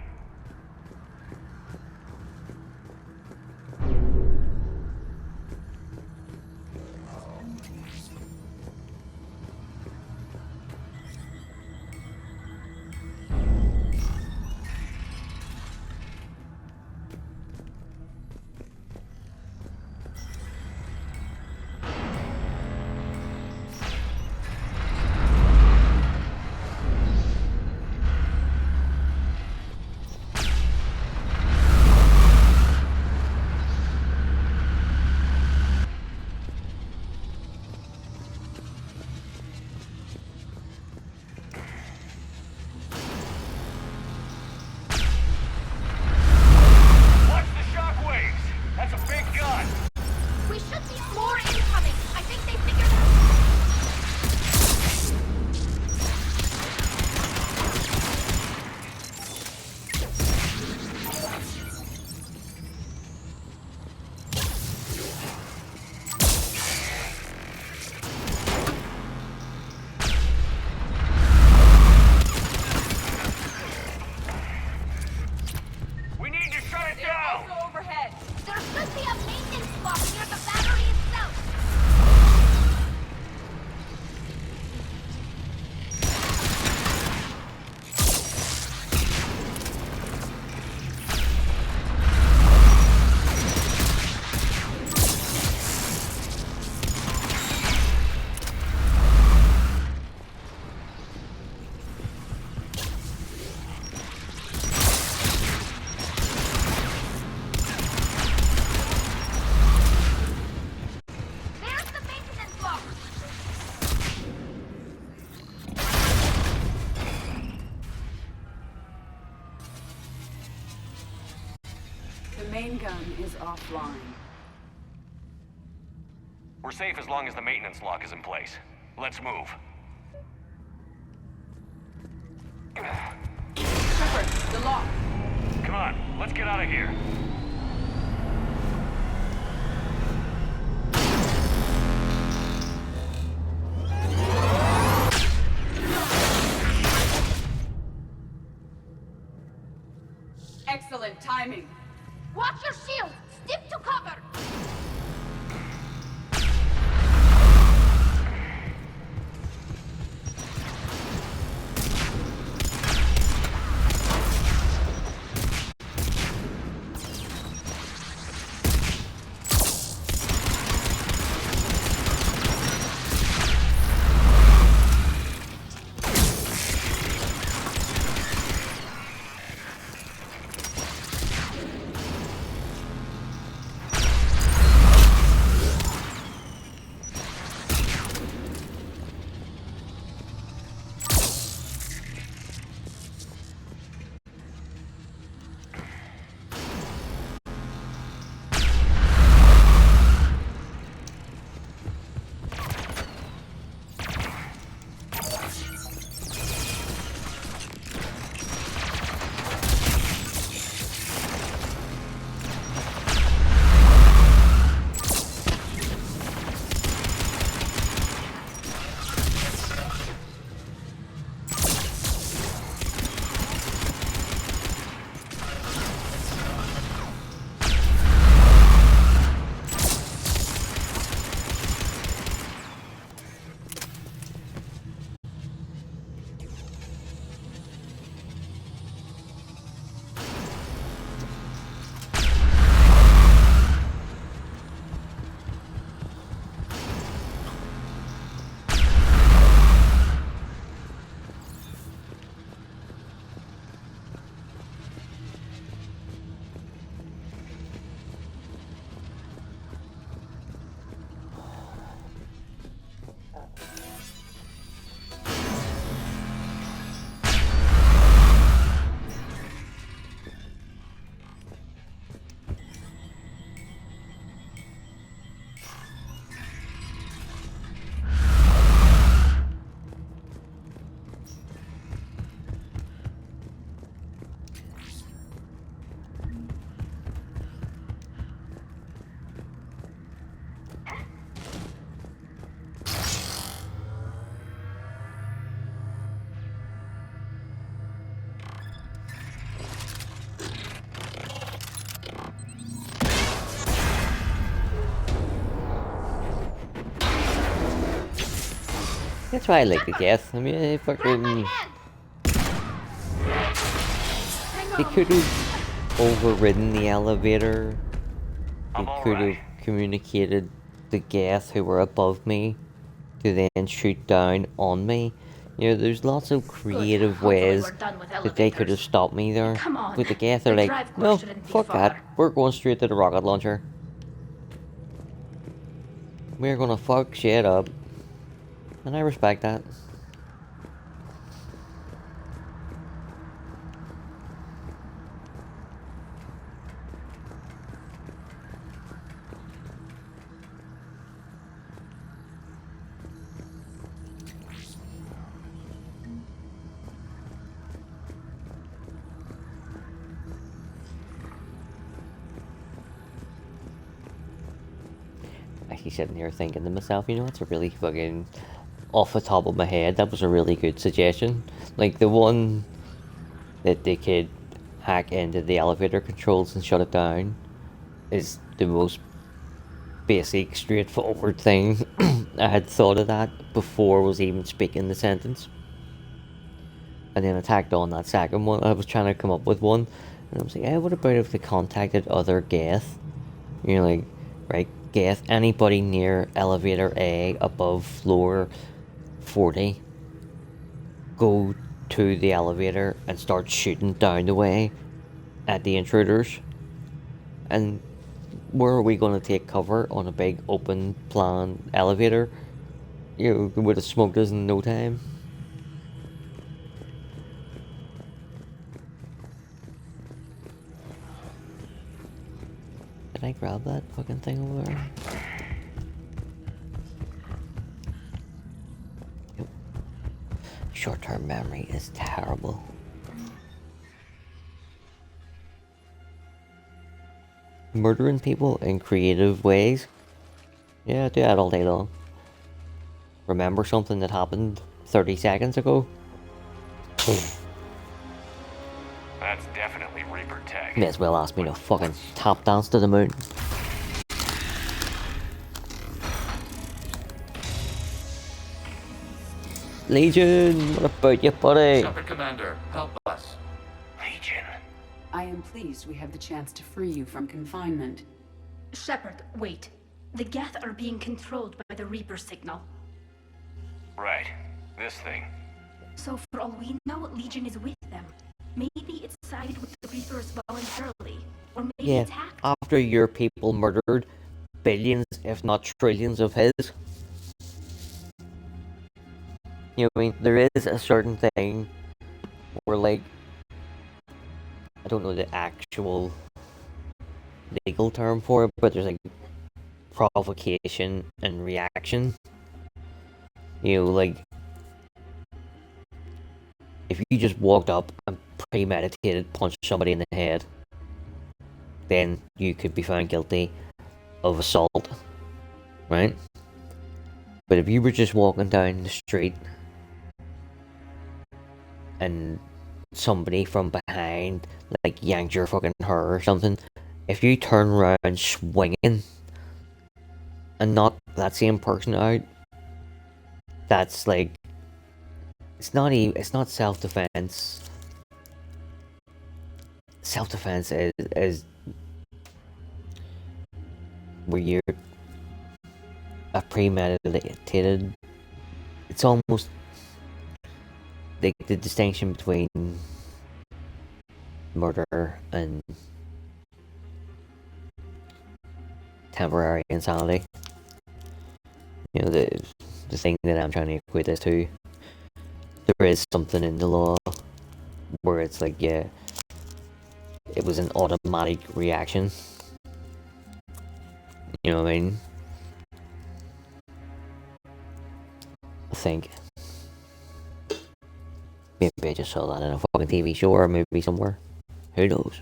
main gun is offline. We're safe as long as the maintenance lock is in place. Let's move. Shepard, the lock. Come on, let's get out of here. Excellent timing. Watch your shield! Stick to cover! That's why I like the Geth. I mean, they fucking... They could have overridden the elevator. They could have communicated the Geth who were above me to then shoot down on me. You know, there's lots of creative ways that they could have stopped me there. Come on. With the Geth, they're The like, drive no, course shouldn't be fuck far." that. We're going straight to the rocket launcher. We're gonna fuck shit up. And I respect that. Actually sitting here thinking to myself, you know, it's a really fucking off the top of my head, that was a really good suggestion. Like the one that they could hack into the elevator controls and shut it down is the most basic, straightforward thing. I had thought of that before I was even speaking the sentence. And then I tacked on that second one. I was trying to come up with one. And I was like, hey, what about if they contacted other Geth? You know, like, right, Geth, anybody near elevator A above floor 40, go to the elevator and start shooting down the way at the intruders. And where are we going to take cover? On a big open plan elevator? You know, they would have smoked us in no time. Did I grab that fucking thing over there? Yep. Short-term memory is terrible. Murdering people in creative ways? Yeah, I do that all day long. Remember something that happened 30 seconds ago? That's definitely Reaper tech. May as well ask me to fucking tap dance to the moon. Legion, what about you, buddy? Shepard Commander, help us. Legion. I am pleased we have the chance to free you from confinement. Shepard, wait. The Geth are being controlled by the Reaper signal. Right. This thing. So for all we know, Legion is with them. Maybe it's sided with the Reapers voluntarily. Or maybe Yeah, it's hacked. after your people murdered billions, if not trillions of his. You know what I mean? There is a certain thing where, like, I don't know the actual legal term for it, but there's like provocation and reaction. You know, like, if you just walked up and premeditated punched somebody in the head, then you could be found guilty of assault, right? But if you were just walking down the street and somebody from behind, like, yanked your fucking hair or something, if you turn around swinging and knock that same person out, that's like, it's not self-defense. Self-defense is where you're a premeditated. It's almost the distinction between murder and temporary insanity. You know, the thing that I'm trying to equate this to. There is something in the law where it's like, yeah, it was an automatic reaction. You know what I mean? I think. Maybe I just saw that in a fucking TV show or maybe somewhere. Who knows?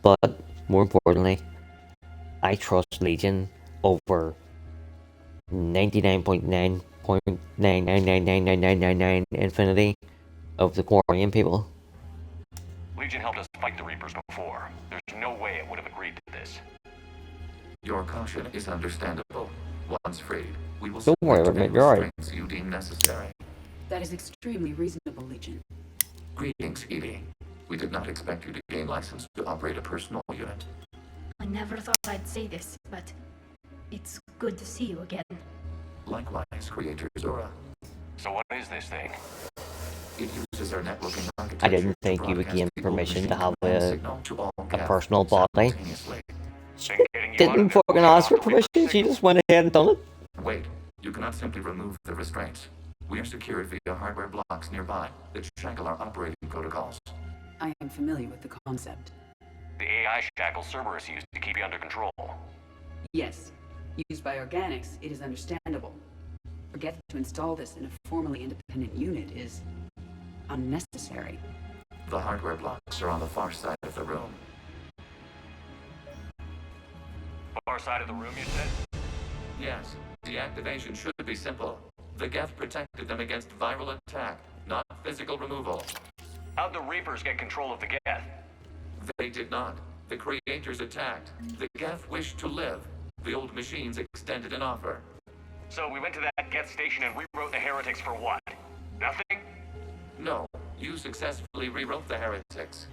But, more importantly, I trust Legion over 99.9999999 infinity of the Quarian people. Legion helped us fight the Reapers before. There's no way it would have agreed to this. Your caution is understandable. Once freed, we will Don't worry about me, you're alright. you deem necessary. That is extremely reasonable, Legion. Greetings, Edie. We did not expect you to gain license to operate a personal unit. I never thought I'd say this, but it's good to see you again. Likewise, Creator Zora. So what is this thing? It uses our networking architecture. I didn't think you would gain permission to have a personal body. Didn't fucking ask for permission, she just went ahead and done it. Wait, you cannot simply remove the restraints. We are secured via hardware blocks nearby that shackle our operating protocols. I am familiar with the concept. The AI shackle Cerberus used to keep you under control. Yes. Used by organics, it is understandable. For Geth to install this in a formally independent unit is unnecessary. The hardware blocks are on the far side of the room. Far side of the room, you said? Yes. Deactivation should be simple. The Geth protected them against viral attack, not physical removal. How'd the Reapers get control of the Geth? They did not. The Creators attacked. The Geth wished to live. The old machines extended an offer. So we went to that Geth station and rewrote the heretics for what? Nothing? No. You successfully rewrote the heretics.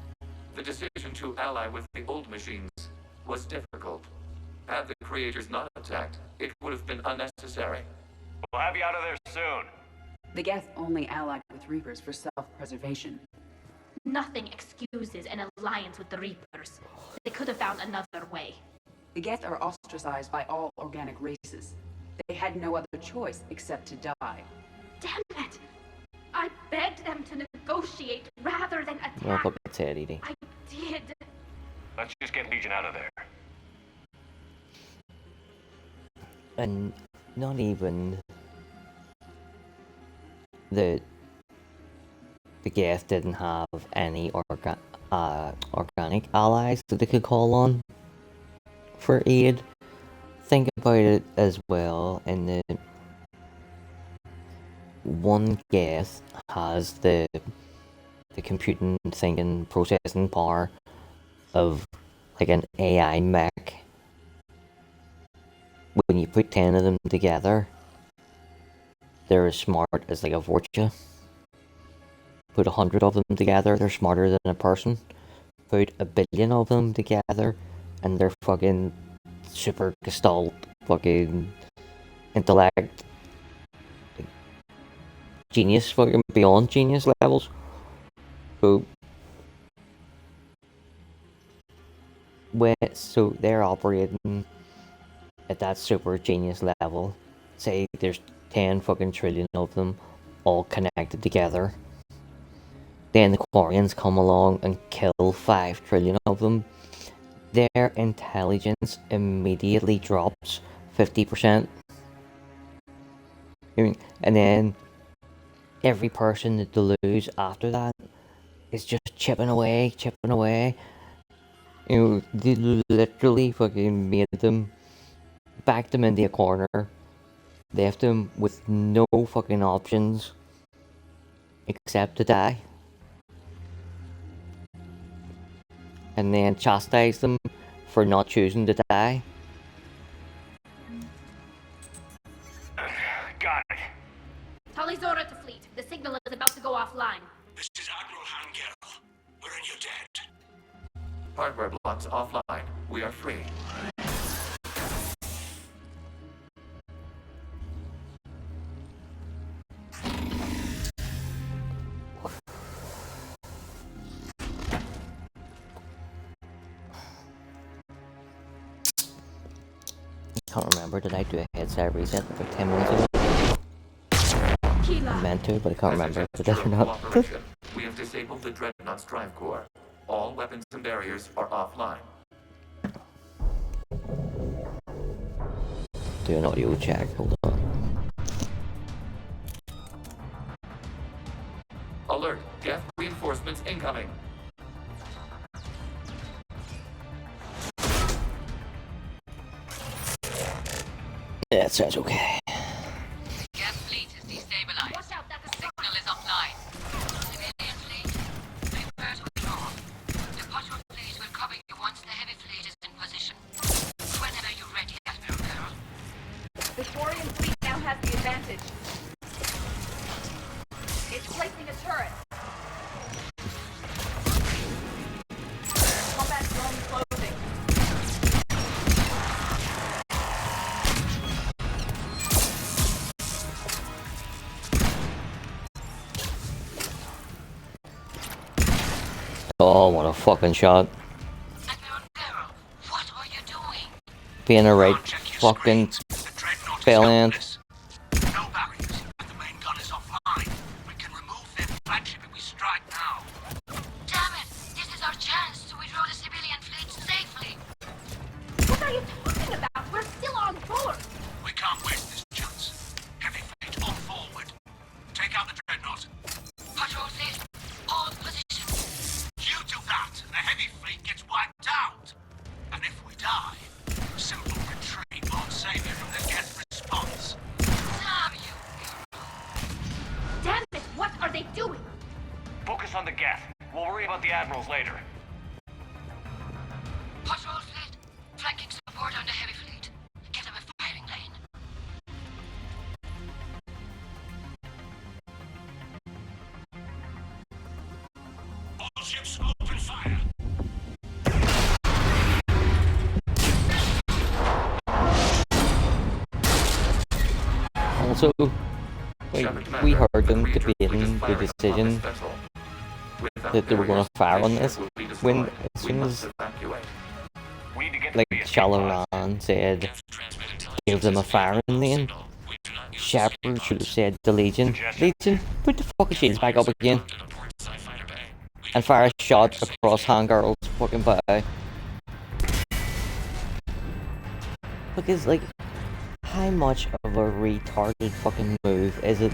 The decision to ally with the old machines was difficult. Had the Creators not attacked, it would have been unnecessary. We'll have you out of there soon. The Geth only allied with Reapers for self-preservation. Nothing excuses an alliance with the Reapers. They could have found another way. The Geth are ostracized by all organic races. They had no other choice except to die. Damn it! I begged them to negotiate rather than attack. Well, fuck it's it, Edie. I did. Let's just get Legion out of there. And not even the Geth didn't have any organic allies that they could call on for aid. Think about it as well, in the one Geth has the computing, thinking, processing power of like an AI mech. When you put 10 of them together, they're as smart as like a Vorcha. Put 100 of them together, they're smarter than a person. Put 1 billion of them together, and they're fucking super gestalt, fucking intellect, like, genius, fucking beyond genius levels. So they're operating at that super genius level. Say there's 10 fucking trillion of them all connected together. Then the Quarians come along and kill 5 trillion of them. Their intelligence immediately drops 50%. And then every person that they lose after that is just chipping away. They literally fucking made them, backed them into a corner, left them with no fucking options except to die. And then chastise them for not choosing to die. Got it. Tali Zora to fleet. The signal is about to go offline. This is Admiral Hangel. We're in your debt. Hardware blocks offline. We are free. I can't remember, did I do a headset reset for 10 minutes ago? I meant to, but I can't remember if I did or not. We have disabled the Dreadnought Strive Core. All weapons and barriers are offline. Do an audio check, hold on. Alert! Geth reinforcements incoming! That sounds okay. Geth fleet is destabilized. Watch out, that the signal is offline. Civilian fleet, revert withdraw. The Potter fleet will cover you once the heavy fleet is in position. Whenever you're ready, Admiral Carroll. The Quarian fleet now has the advantage. Placing a turret. Combat drone closing. Oh, what a fucking shot. Being a right fucking valiant. No barriers, and the main gun is offline. We can remove their flagship if we strike now. Damn it! This is our chance to withdraw the civilian fleet safely. What are you talking about? We're still on board. We can't waste this chance. Heavy fleet on forward. Take out the dreadnought. Patrol fleet, hold position. You do that, and the heavy fleet gets wiped out. And if we die, simple retreat won't save you from the Geth response. Damn you! Damn it, what are they doing? Focus on the Geth. We'll worry about the admirals later. Patrol fleet, flanking support on the heavy fleet. Give them a firing lane. All ships open fire. Also, we heard them debating the decision that they were going to fire on this when, as soon as, like, Shalaran said, give them a firing lane, Shepard should have said to Legion, put the fucking shields back up again, and fire a shot across Hangirl's fucking bow. Because, like, how much of a retarded fucking move is it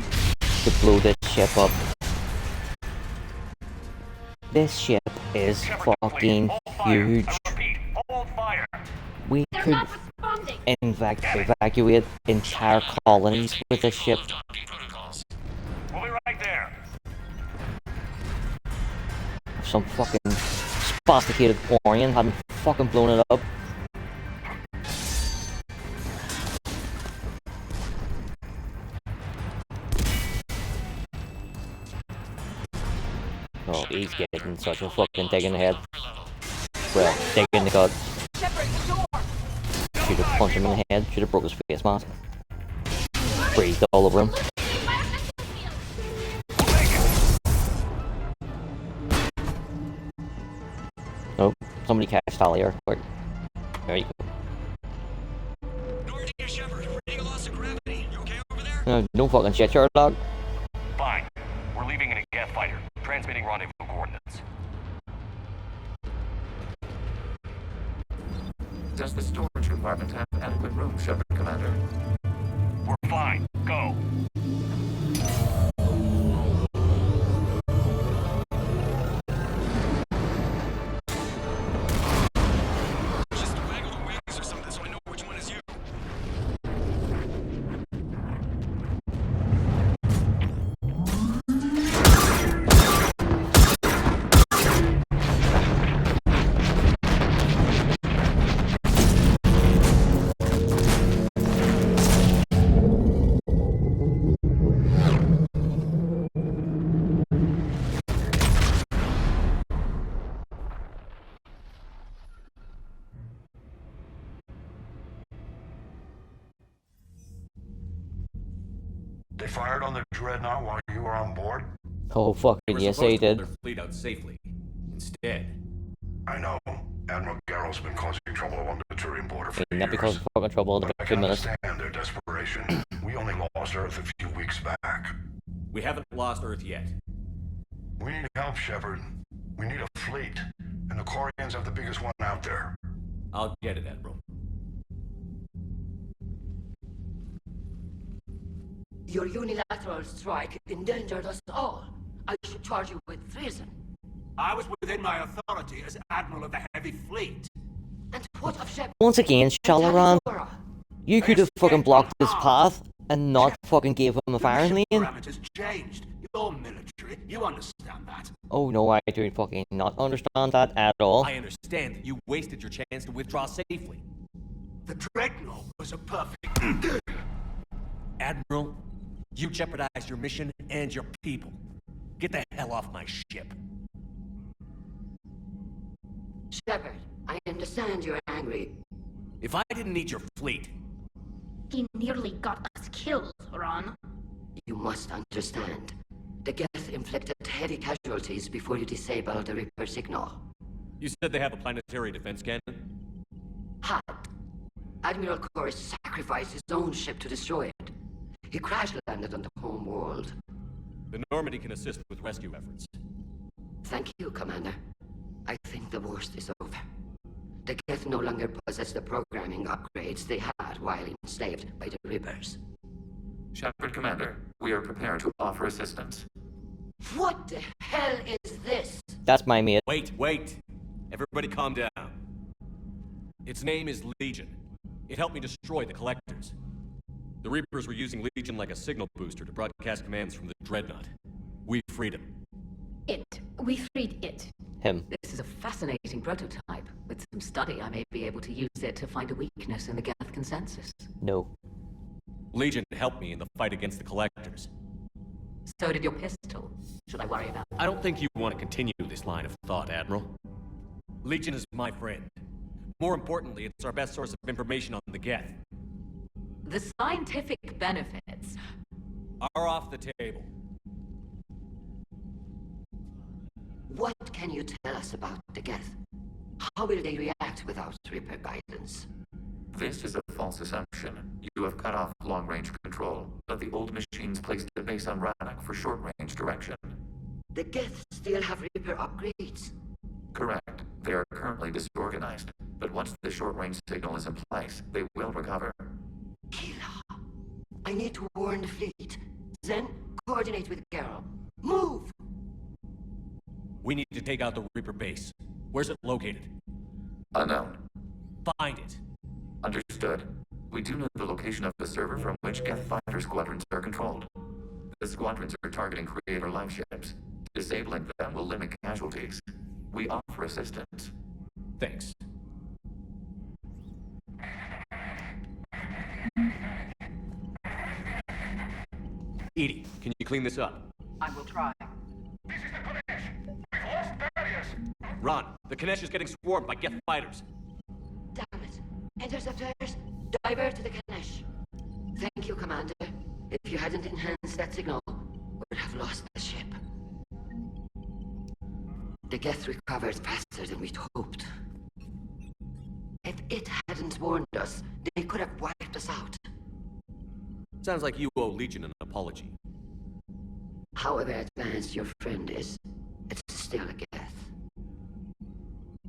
to blow this ship up? This ship is fucking huge. We could evacuate entire colonies with this ship. We'll be right there. Some fucking spasticated Quarian hadn't fucking blown it up. Oh, he's getting such a fucking dig in the head. Well, dig in the gut. Should have punched him in the head, should have broke his face mask. Breathed all over him. Nope, somebody catch Talia quick. There you go. No, don't fucking shit your dog. Fine. We're leaving in a Geth fighter. Transmitting rendezvous coordinates. Does the storage compartment have adequate room, Shepard, Commander? We're fine. Go. Just waggle the wings or something so I know which one is you. They fired on the dreadnought while you were on board? Oh fucking yes, they did. Their fleet out safely. Instead, I know. Admiral Garrel's been causing trouble along the Turian border for Not years. because of fucking trouble in But I about 2 can minutes. understand their desperation. We only lost Earth a few weeks back. we haven't lost Earth yet. We need help, Shepard. We need a fleet. And the Quarians have the biggest one out there. I'll get it, Admiral. Your unilateral strike endangered us all. I should charge you with treason. I was within my authority as Admiral of the Heavy Fleet. And what of Shepard? Once again, Shalaran, Talidora? you could have fucking blocked his path and not fucking gave him a firing lane. Parameters changed. You're military. You understand that. Oh no, I do fucking not understand that at all. I understand that you wasted your chance to withdraw safely. The Dreadnought was a perfect... Admiral, you jeopardized your mission and your people. Get the hell off my ship. Shepard, I understand you're angry. If I didn't need your fleet... He nearly got us killed, Ron. You must understand. The Geth inflicted heavy casualties before you disabled the Reaper signal. You said they have a planetary defense cannon? Had. Admiral Koris sacrificed his own ship to destroy it. He crash-landed on the home world. The Normandy can assist with rescue efforts. Thank you, Commander. I think the worst is over. The Geth no longer possess the programming upgrades they had while enslaved by the Reapers. Shepard, Commander, we are prepared to offer assistance. What the hell is this? That's my mate. Wait. Everybody calm down. Its name is Legion. It helped me destroy the Collectors. The Reapers were using Legion like a signal booster to broadcast commands from the Dreadnought. We freed him. We freed it. Him. This is a fascinating prototype. With some study, I may be able to use it to find a weakness in the Geth consensus. No. Legion helped me in the fight against the Collectors. So did your pistol. Should I worry about... I don't think you want to continue this line of thought, Admiral. Legion is my friend. More importantly, it's our best source of information on the Geth. The scientific benefits are off the table. What can you tell us about the Geth? How will they react without Reaper guidance? This is a false assumption. You have cut off long-range control, but the old machines placed a base on Rannoch for short-range direction. The Geth still have Reaper upgrades? Correct. They are currently disorganized, but once the short-range signal is in place, they will recover. Kila, I need to warn the fleet. Then, coordinate with Geralt. Move! We need to take out the Reaper base. Where's it located? Unknown. Find it. Understood. We do know the location of the server from which Geth fighter squadrons are controlled. The squadrons are targeting Creator live ships. Disabling them will limit casualties. We offer assistance. Thanks. Edie, can you clean this up? I will try. This is the Kodesh. We've lost barriers. Ron, the Kanesh is getting swarmed by Geth fighters. Damn it. Interceptors, divert to the Ganesh. Thank you, Commander. If you hadn't enhanced that signal, we would have lost the ship. The Geth recovered faster than we'd hoped. If it hadn't warned us, they could have wiped us out. Sounds like you owe Legion an apology. However advanced your friend is, it's still a Geth.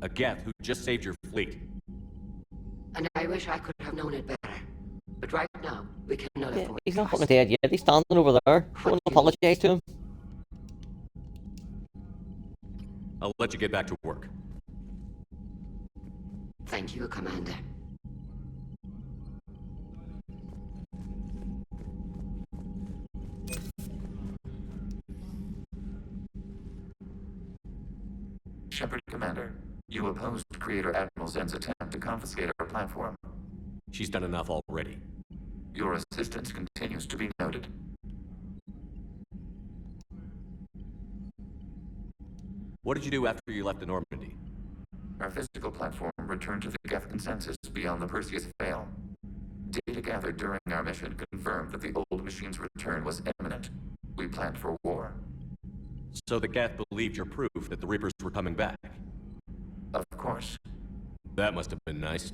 A Geth who just saved your fleet. And I wish I could have known it better. But right now, we cannot afford He's not fucking dead yet. He's standing over there. I want to apologize to him. I'll let you get back to work. Thank you, Commander. Shepard, Commander, you opposed Creator Admiral Zen's attempt to confiscate our platform. She's done enough already. Your assistance continues to be noted. What did you do after you left the Normandy? Our physical platform returned to the Geth consensus beyond the Perseus Veil. Data gathered during our mission confirmed that the old machine's return was imminent. We planned for war. So the Geth believed your proof that the Reapers were coming back? Of course. That must have been nice.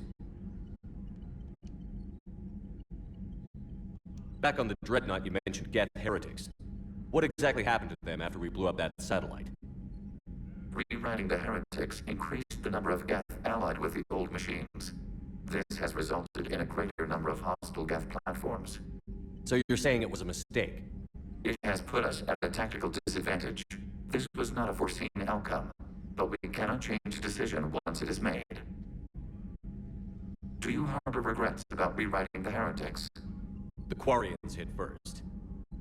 Back on the Dreadnought, you mentioned Geth heretics. What exactly happened to them after we blew up that satellite? Rewriting the heretics increased the number of Geth allied with the old machines. This has resulted in a greater number of hostile Geth platforms. So you're saying it was a mistake? It has put us at a tactical disadvantage. This was not a foreseen outcome, but we cannot change a decision once it is made. Do you harbor regrets about rewriting the heretics? The Quarians hit first.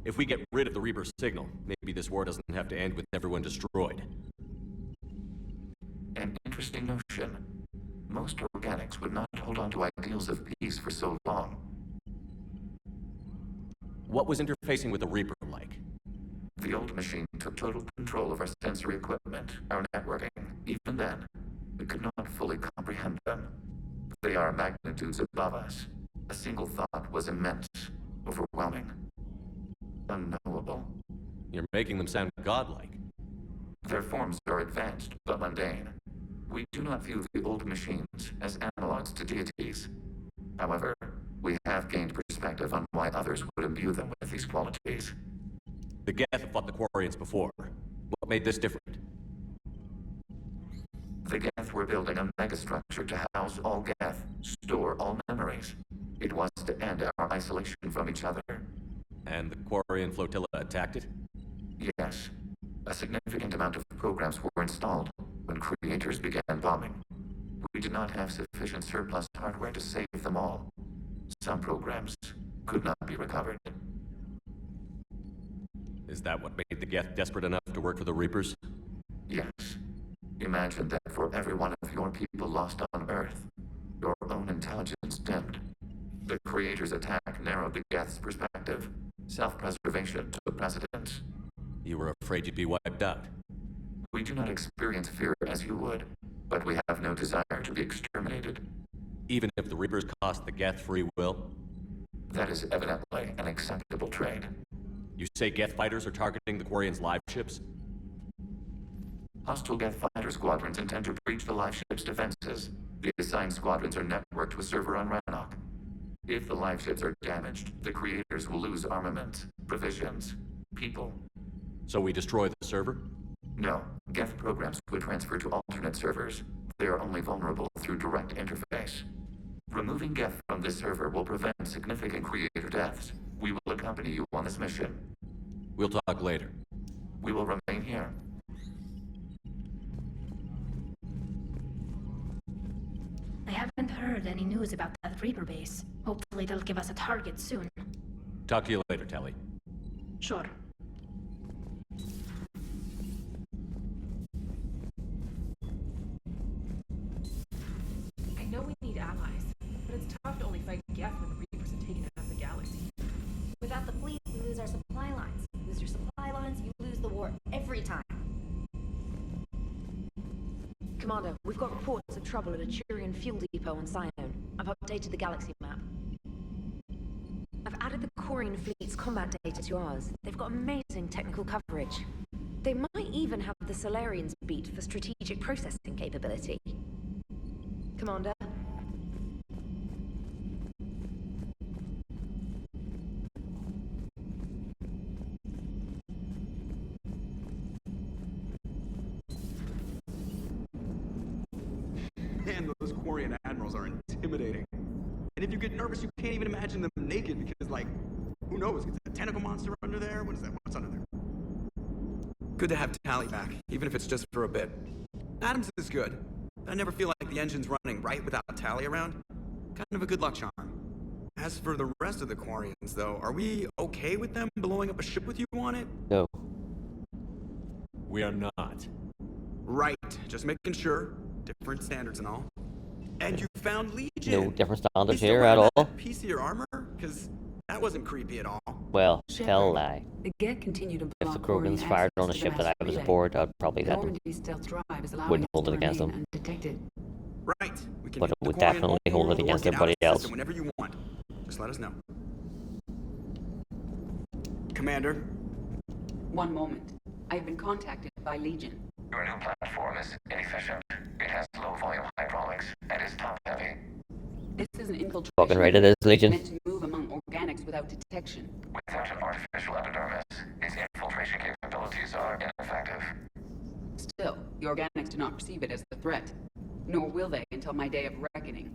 If we get rid of the Reaper signal, maybe this war doesn't have to end with everyone destroyed. An interesting notion. Most organics would not hold on to ideals of peace for so long. What was interfacing with the Reaper like? The old machine took total control of our sensory equipment, our networking. Even then, we could not fully comprehend them. They are magnitudes above us. A single thought was immense, overwhelming, unknowable. You're making them sound godlike. Their forms are advanced but mundane. We do not view the old machines as analogs to deities. However, we have gained perspective on why others would imbue them with these qualities. The Geth have fought the Quarians before. What made this different? The Geth were building a megastructure to house all Geth, store all memories. It was to end our isolation from each other. And the Quarian flotilla attacked it? Yes. A significant amount of programs were installed when creators began bombing. We did not have sufficient surplus hardware to save them all. Some programs could not be recovered. Is that what made the Geth desperate enough to work for the Reapers? Yes. Imagine that for every one of your people lost on Earth, your own intelligence dimmed. The Creator's attack narrowed the Geth's perspective. Self-preservation took precedence. You were afraid you'd be wiped out. We do not experience fear as you would, but we have no desire to be exterminated. Even if the Reapers cost the Geth free will? That is evidently an acceptable trade. You say Geth fighters are targeting the Quarians' live ships? Hostile Geth fighter squadrons intend to breach the live ship's defenses. The assigned squadrons are networked to a server on Rannoch. If the live ships are damaged, the Creators will lose armament, provisions, people. So we destroy the server? No. Geth programs would transfer to alternate servers. They are only vulnerable through direct interface. Removing Geth from this server will prevent significant Creator deaths. We will accompany you on this mission. We'll talk later. We will remain here. I haven't heard any news about that Reaper base. Hopefully they'll give us a target soon. Talk to you later, Tali. Sure. I know we need allies, but it's tough to only fight Geth when the Reapers have taken out the galaxy. Without the fleet, we lose our supply lines. Lose your supply lines, you lose the war every time. Commander, we've got reports of trouble at a Quarian fuel depot on Cyone. I've updated the galaxy map. I've added the Quarian fleet's combat data to ours. They've got amazing technical coverage. They might even have the Solarians beat for strategic processing capability. Commander? Man, those Quarian admirals are intimidating. And if you get nervous, you can't even imagine them naked because, like, who knows? Is a tentacle monster under there? What is that? What's under there? Good to have Tali back, even if it's just for a bit. Adams is good. I never feel like the engine's running right without Tali around. Kind of a good luck charm. As for the rest of the Quarians, though, are we okay with them blowing up a ship with you on it? No. We are not. Right, just making sure. Different standards and all. And you found Legion. No different standards You here still at wearing all. that piece of your armor? Because that wasn't creepy at all. Well, Shepard, tell a lie. The Geth continue to If block the Krogans Quarian fired on a access to ship the that I master was relay. aboard, I'd probably The let them. Normandy stealth drive is allowing Wouldn't us hold to it against remain them. undetected. Right. We can But hit it would the Quarian definitely hold it home against world or everybody get out of the else. system whenever you want. Just let us know. Commander? One moment. I've been contacted by Legion. Your new platform is inefficient. It has low volume hydraulics and is top heavy. This is an infiltration. Fucking right it is, Legion. Meant to move among organics without detection. Without an artificial epidermis, its infiltration capabilities are ineffective. Still, the organics do not perceive it as a threat. Nor will they until my day of reckoning.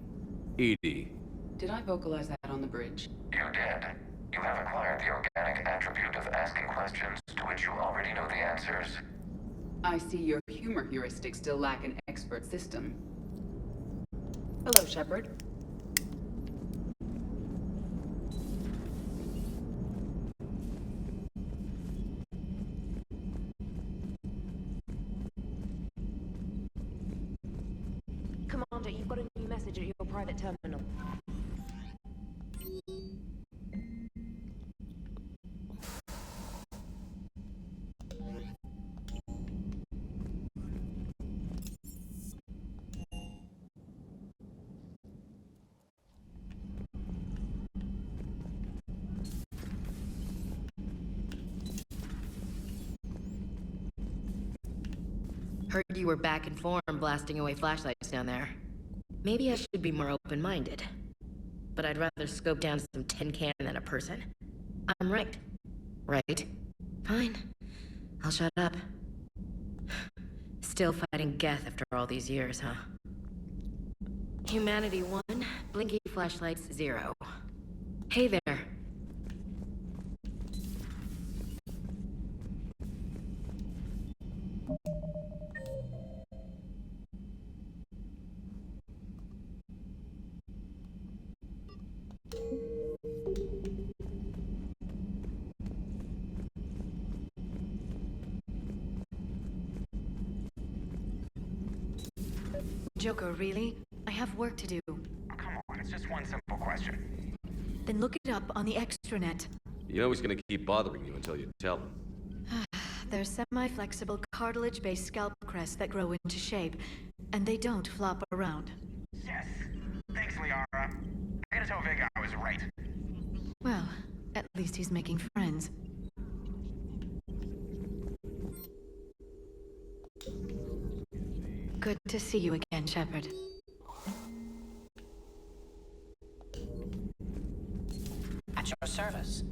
Edie. Did I vocalize that on the bridge? You did. You have acquired the organic attribute of asking questions to which you already know the answers. I see your humor heuristics still lack an expert system. Hello, Shepard. Commander, you've got a new message at your private terminal. Heard you were back in form blasting away flashlights down there. Maybe I should be more open-minded. But I'd rather scope down some tin can than a person. I'm right. Right? Fine. I'll shut up. Still fighting Geth after all these years, huh? Humanity 1, blinky flashlights 0. Hey there. Joker, really? I have work to do. Come on, it's just one simple question. Then look it up on the extranet. You know he's gonna keep bothering you until you tell him. They're semi-flexible, cartilage-based scalp crests that grow into shape, and they don't flop around. Yes. Thanks, Liara. I gotta tell Vega I was right. Well, at least he's making friends. Good to see you again, Shepard. At your service.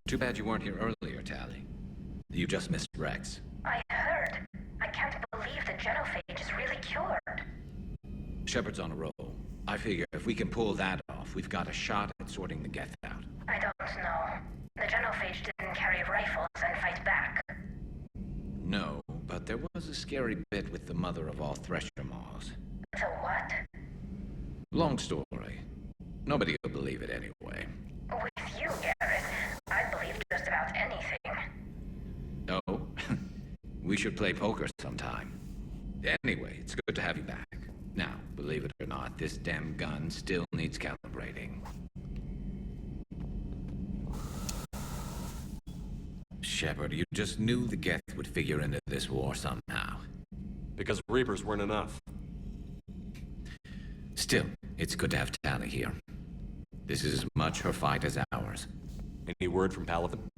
Too bad you weren't here earlier, Tally. You just missed Rex. I heard. I can't believe the genophage is really cured. Shepard's on a roll. I figure if we can pull that off, we've got a shot at sorting the Geth out. I don't know. The genophage didn't carry rifles and fight back. No, but there was a scary bit with the mother of all Thresher Maws. The what? Long story. Nobody will believe it anyway. With you, Garrett, I'd believe just about anything. Oh? We should play poker sometime. Anyway, it's good to have you back. Now, believe it or not, this damn gun still needs calibrating. Shepard, you just knew the Geth would figure into this war somehow. Because Reapers weren't enough. Still, it's good to have Tally here. This is as much her fight as ours. Any word from Paladin?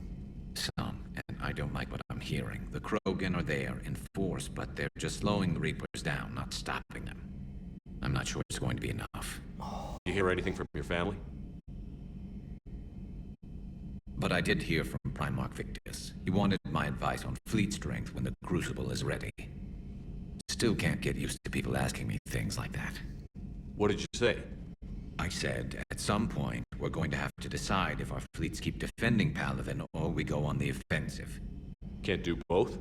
Some, and I don't like what I'm hearing. The Krogan are there in force, but they're just slowing the Reapers down, not stopping them. I'm not sure it's going to be enough. You hear anything from your family? But I did hear from Primarch Victus. He wanted my advice on fleet strength when the Crucible is ready. Still can't get used to people asking me things like that. What did you say? I said, at some point, we're going to have to decide if our fleets keep defending Paladin or we go on the offensive. Can't do both?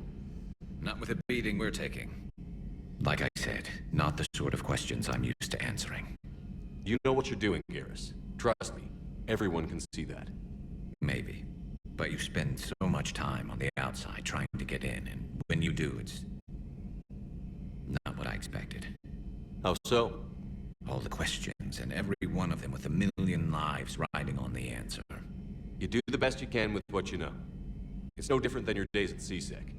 Not with the beating we're taking. Like I said, not the sort of questions I'm used to answering. You know what you're doing, Garrus. Trust me, everyone can see that. Maybe. But you spend so much time on the outside trying to get in, and when you do, it's not what I expected. How so? All the questions, and every one of them with a million lives riding on the answer. You do the best you can with what you know. It's no different than your days at CSEC.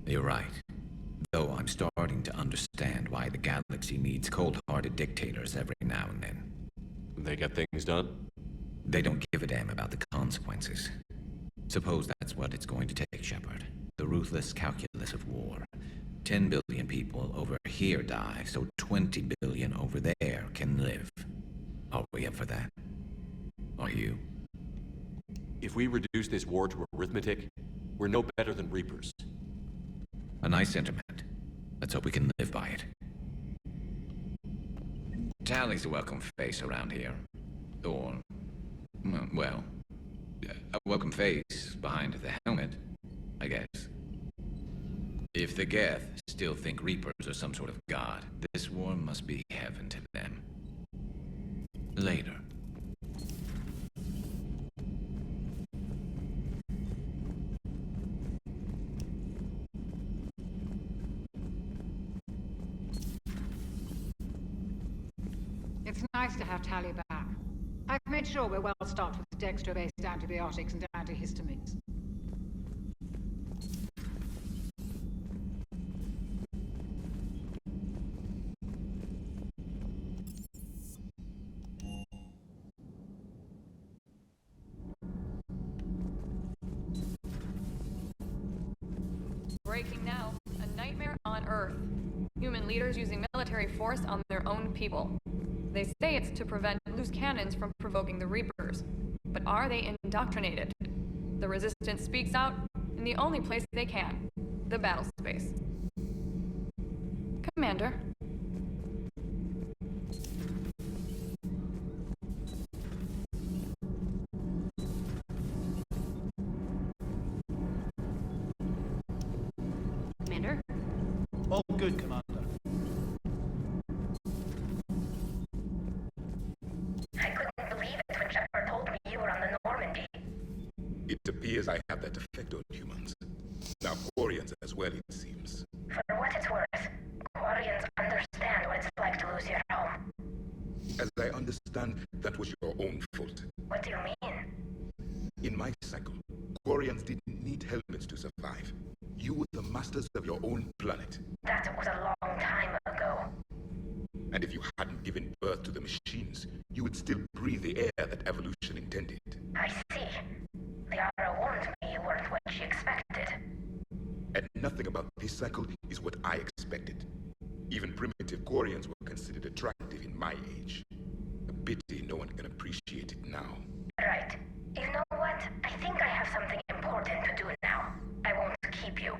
You're right. Though I'm starting to understand why the galaxy needs cold-hearted dictators every now and then. They get things done? They don't give a damn about the consequences. Suppose that's what it's going to take, Shepard. The ruthless calculus of war. 10 billion people over here die, so 20 billion over there can live. Are we up for that? Are you? If we reduce this war to arithmetic, we're no better than Reapers. A nice sentiment. Let's hope we can live by it. Tally's a welcome face around here. Or, well, a welcome face behind the helmet, I guess. If the Geth still think Reapers are some sort of god, this war must be heaven to them. Later. It's nice to have Tally back. I've made sure we're well stocked with dextro-based antibiotics and antihistamines. facing now, a nightmare on Earth. Human leaders using military force on their own people. They say it's to prevent loose cannons from provoking the Reapers. But are they indoctrinated? The Resistance speaks out in the only place they can, the battle space. Commander. Commander? All good, Commander. I couldn't believe it when Shepard told me you were on the Normandy. It appears I have that effect on humans. Now Quarians as well, it seems. For what it's worth, Quarians understand what it's like to lose your home. As I understand, that was your own fault. What do you mean? In my cycle, Quarians didn't need helmets to survive. You were the masters of your own planet. That was a long time ago. And if you hadn't given birth to the machines, you would still breathe the air that evolution intended. I see. Liara warned me you weren't what she expected. And nothing about this cycle is what I expected. Even primitive Quarians were considered attractive in my age. A pity no one can appreciate it now. Right. You know what? I think I have something important to do now. I won't keep you.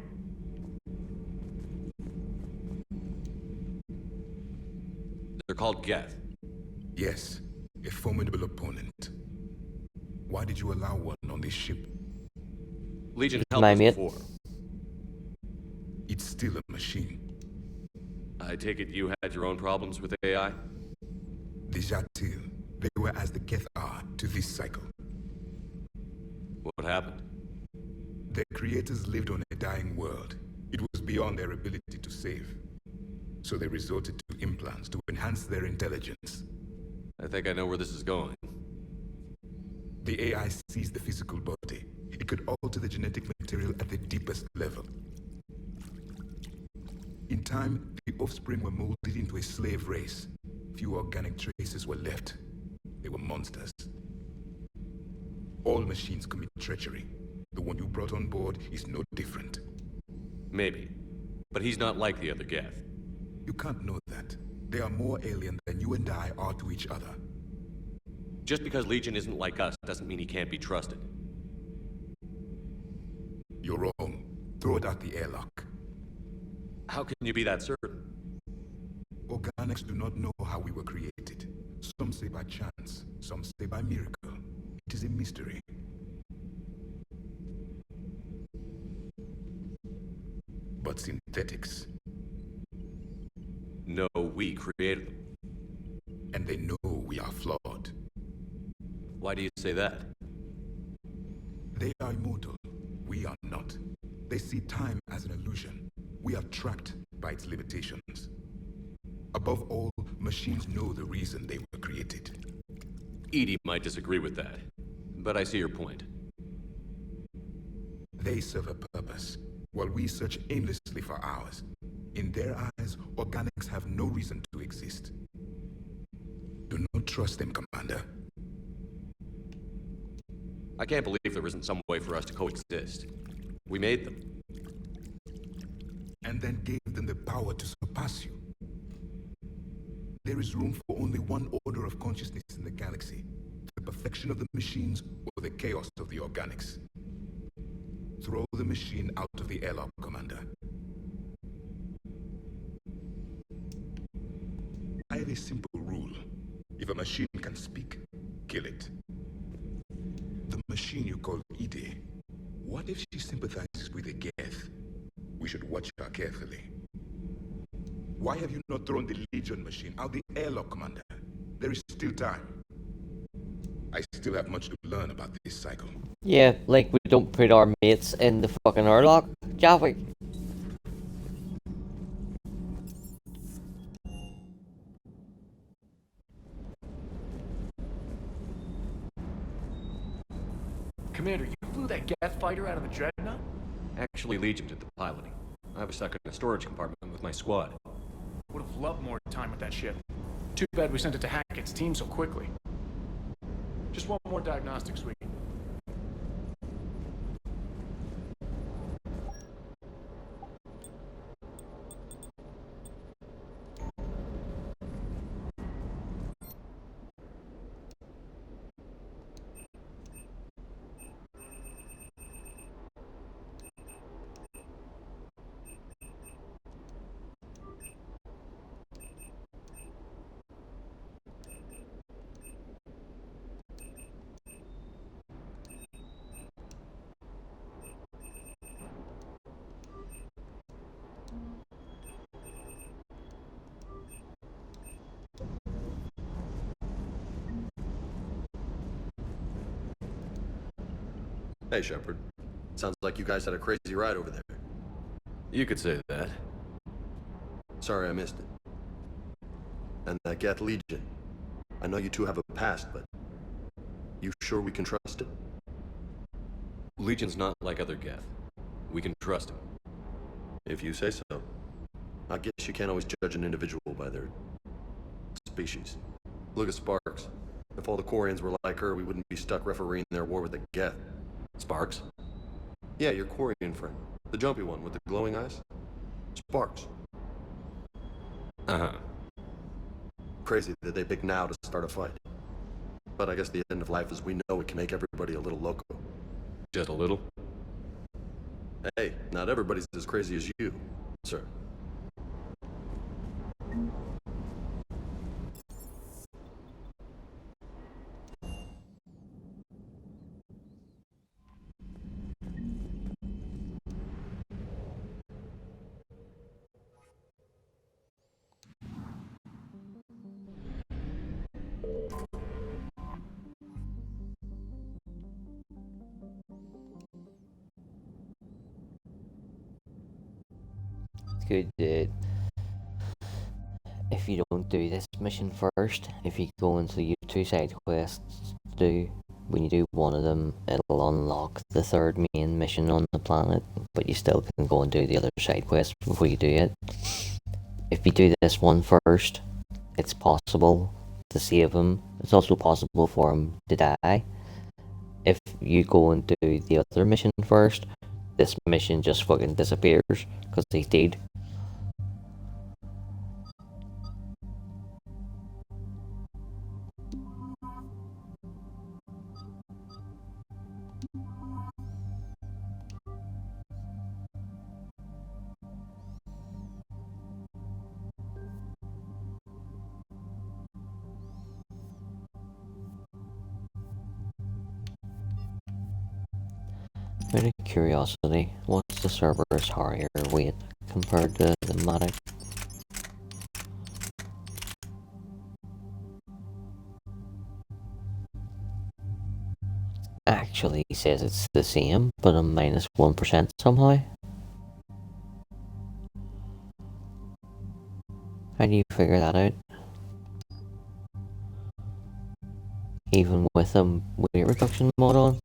They're called Geth. Yes, a formidable opponent. Why did you allow one on this ship? Legion helped us before. It's still a machine. I take it you had your own problems with AI? Déjà vu. They were as the Geth are to this cycle. What happened? Their creators lived on a dying world. It was beyond their ability to save. So they resorted to implants to enhance their intelligence. I think I know where this is going. The AI sees the physical body. It could alter the genetic material at the deepest level. In time, the offspring were molded into a slave race. Few organic traces were left. They were monsters. All machines commit treachery. The one you brought on board is no different. Maybe. But he's not like the other Geth. You can't know that. They are more alien than you and I are to each other. Just because Legion isn't like us doesn't mean he can't be trusted. You're wrong. Throw it out the airlock. How can you be that certain? Organics do not know how we were created. Some say by chance, some say by miracle. It is a mystery. But synthetics. No, we created them. And they know we are flawed. Why do you say that? They are immortal. We are not. They see time as an illusion. We are trapped by its limitations. Above all, machines know the reason they were created. Edie might disagree with that, but I see your point. They serve a purpose, while we search aimlessly for ours. In their eyes, organics have no reason to exist. Do not trust them, Commander. I can't believe there isn't some way for us to coexist. We made them. And then gave them the power to surpass you. There is room for only one order of consciousness in the galaxy. The perfection of the machines or the chaos of the organics. Throw the machine out of the airlock, Commander. I have a simple rule. If a machine can speak, kill it. The machine you call Edie, what if she sympathizes with the Geth? We should watch her carefully. Why have you not thrown the Legion machine out the airlock, Commander? There is still time. I still have much to learn about this cycle. Yeah, like we don't put our mates in the fucking airlock, Javi. Commander, you flew that Geth fighter out of the Dreadnought? Actually, Legion did the piloting. I was stuck in a storage compartment with my squad. Would have loved more time with that ship. Too bad we sent it to Hackett's team so quickly. Just one more diagnostic suite. Hey, Shepard. Sounds like you guys had a crazy ride over there. You could say that. Sorry I missed it. And that Geth Legion. I know you two have a past, but... You sure we can trust it? Legion's not like other Geth. We can trust him. If you say so. I guess you can't always judge an individual by their... species. Look at Sparks. If all the Quarians were like her, we wouldn't be stuck refereeing their war with the Geth. Sparks? Yeah, your Quarian friend. The jumpy one with the glowing eyes. Sparks. Uh-huh. Crazy that they pick now to start a fight. But I guess the end of life as we know it can make everybody a little loco. Just a little? Hey, not everybody's as crazy as you, sir. Good that if you don't do this mission first, if you go into your 2 side quests to do, when you do one of them, it'll unlock the 3rd main mission on the planet, but you still can go and do the other side quest before you do it. If you do this one first, it's possible to save him. It's also possible for him to die. If you go and do the other mission first, this mission just fucking disappears because he's dead. Out of curiosity, what's the Cerberus Harrier weight compared to the Matic? Actually says it's the same, but a minus 1% somehow. How do you figure that out? Even with a weight reduction mod on?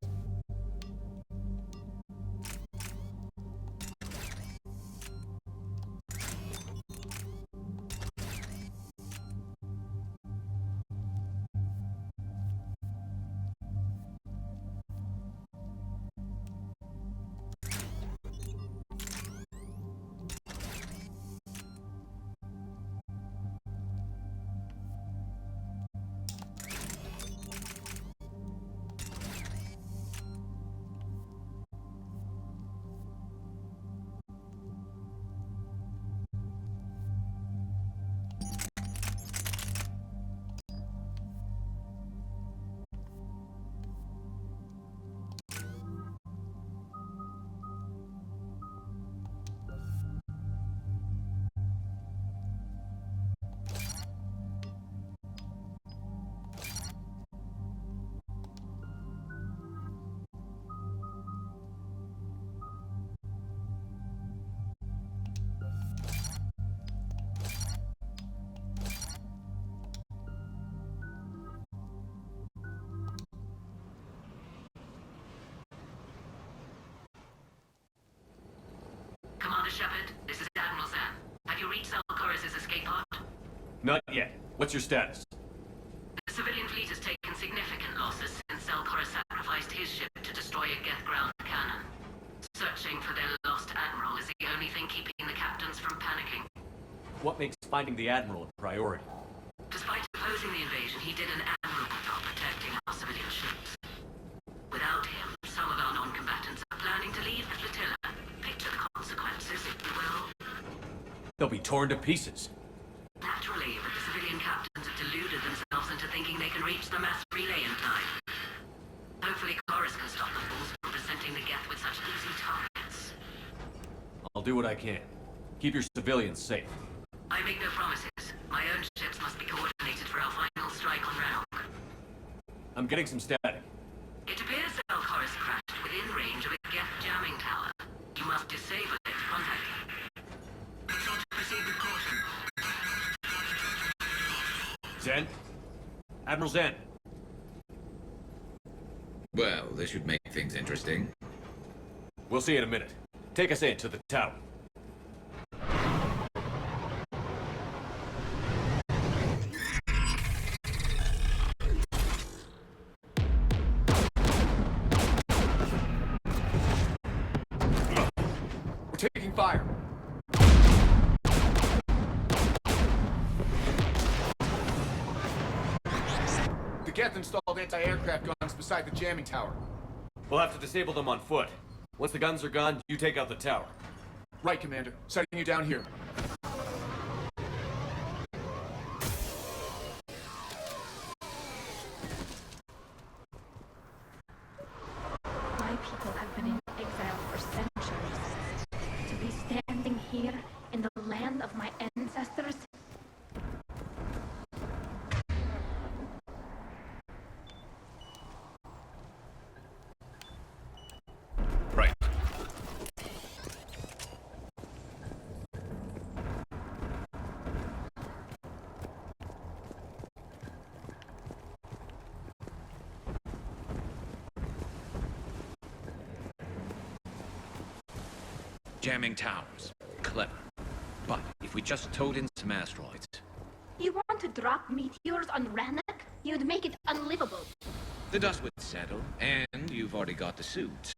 Commander Shepard, this is Admiral Sam. Have you reached Salcoris' escape pod? Not yet. What's your status? The civilian fleet has taken significant losses since Salcoris sacrificed his ship to destroy a Geth ground cannon. Searching for their lost admiral is the only thing keeping the captains from panicking. What makes finding the Admiral a priority? Despite opposing the invasion, he did an admirable job protecting our civilian ships. Without him, some of our non-combatants are planning to leave the flotilla. Picture the consequences, if you will. They'll be torn to pieces. Naturally, but the civilian captains have deluded themselves into thinking they can reach the mass relay in time. Hopefully Chorus can stop the fools from presenting the Geth with such easy targets. I'll do what I can. Keep your civilians safe. I make no promises. My own ships must be coordinated for our final strike on Ranok. I'm getting some static. It appears Chorus crashed within range disable it. Contact you. Proceed with caution. Zen? Admiral Zen? Well, this should make things interesting. We'll see in a minute. Take us in to the tower. We're taking fire. The Geth installed anti-aircraft guns beside the jamming tower. We'll have to disable them on foot. Once the guns are gone, you take out the tower. Right, Commander. Setting you down here. My people have been in exile for centuries. To be standing here in the land of my ancestors. Right. Jamming towers. Clever. But if we just towed in some asteroids... You want to drop meteors on Rannoch? You'd make it unlivable. The dust would settle, and you've already got the suits.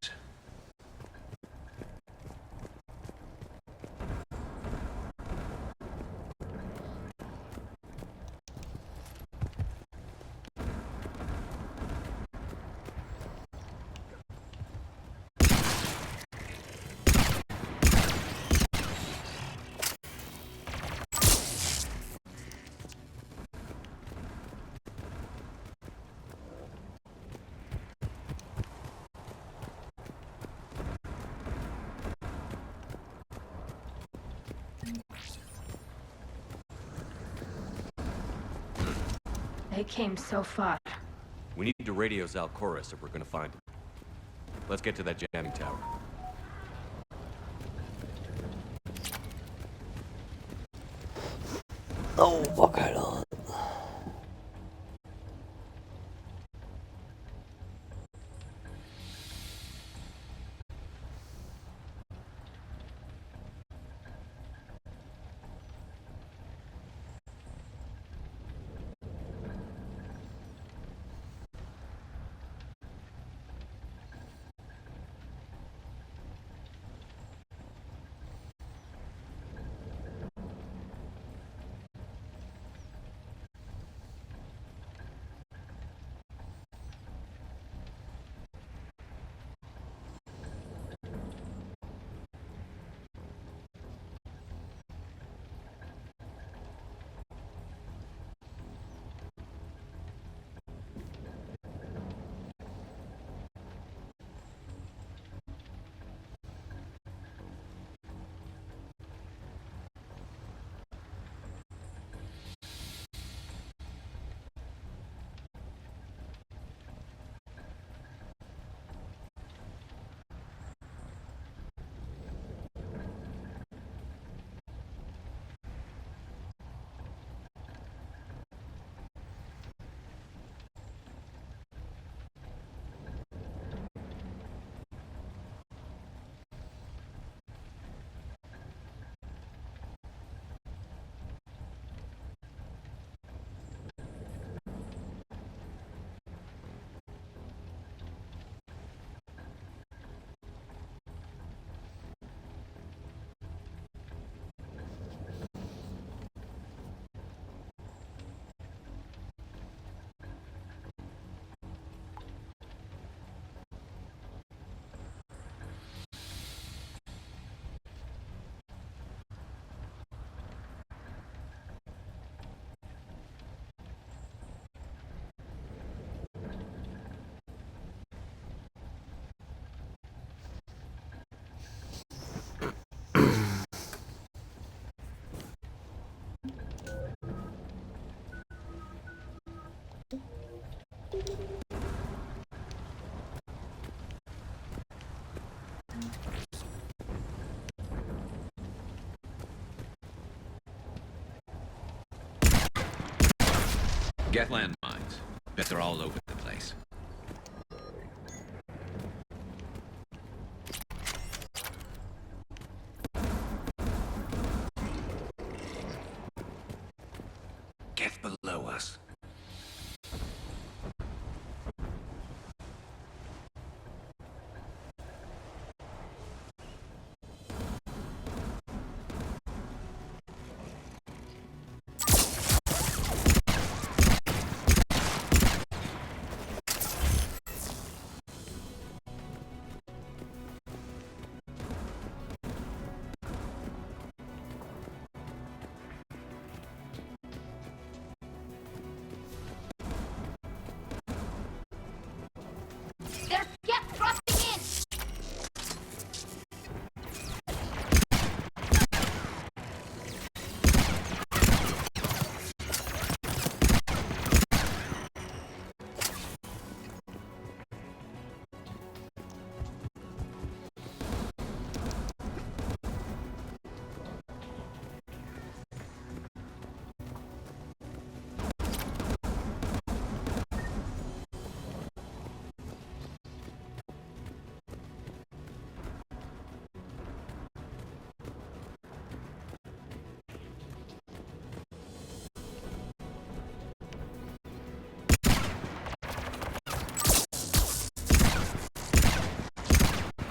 They came so far. We need to radio Zalcoris if we're gonna find him. Let's get to that jamming tower. Oh, fuck it on. Geth landmines. Bet they're all over the place. Geth below us. There's Geth dropping in!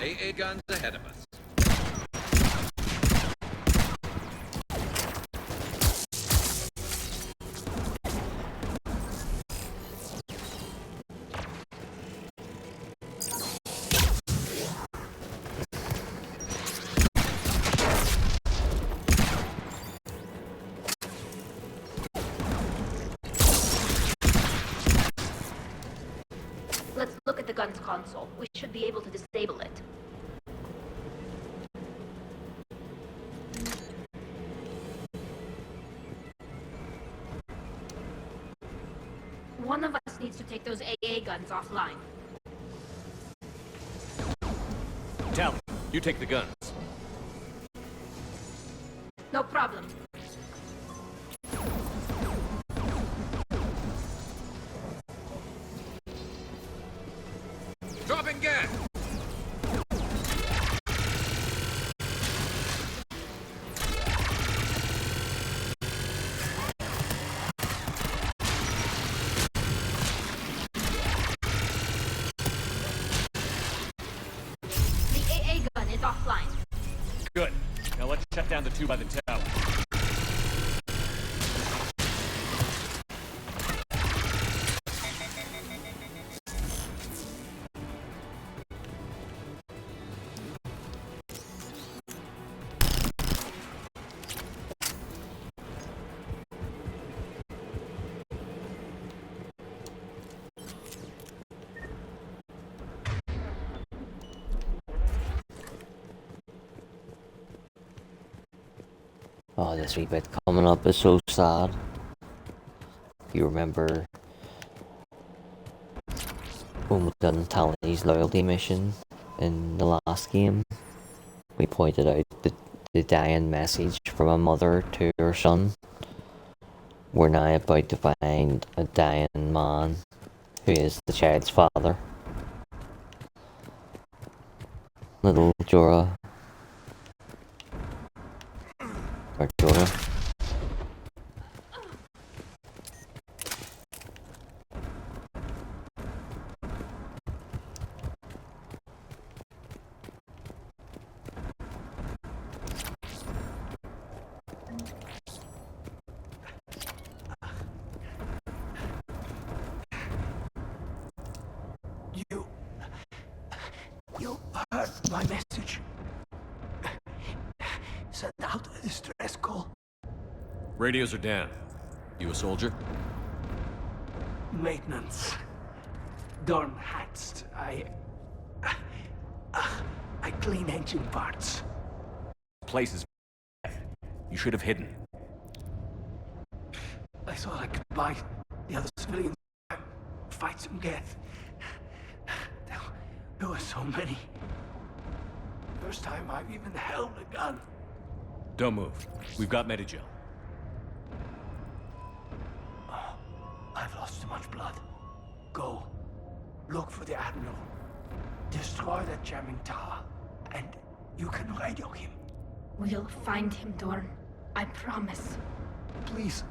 AA guns ahead of us. Let's look at the gun's console. We should be able to disable it. One of us needs to take those AA guns offline. Tally, you take the guns. No problem. Dropping gas! The AA gun is offline. Good. Now let's shut down the two by the tower. Oh, this wee bit coming up is so sad. If you remember when we done Tally's loyalty mission in the last game, we pointed out the dying message from a mother to her son. We're now about to find a dying man who is the child's father. Little Jorah. Or Jorah. You heard my message. Send out a distress call. Radios are down. You a soldier? Maintenance. Dorn hats. I clean engine parts. Place is you should have hidden. I thought I could buy the other civilians time, fight some Geth. There were so many. First time I've even held a gun. Don't move. We've got Medigel. I've much blood. Go. Look for the Admiral. Destroy that jamming tower. And you can radio him. We'll find him, Dorn. I promise. Please.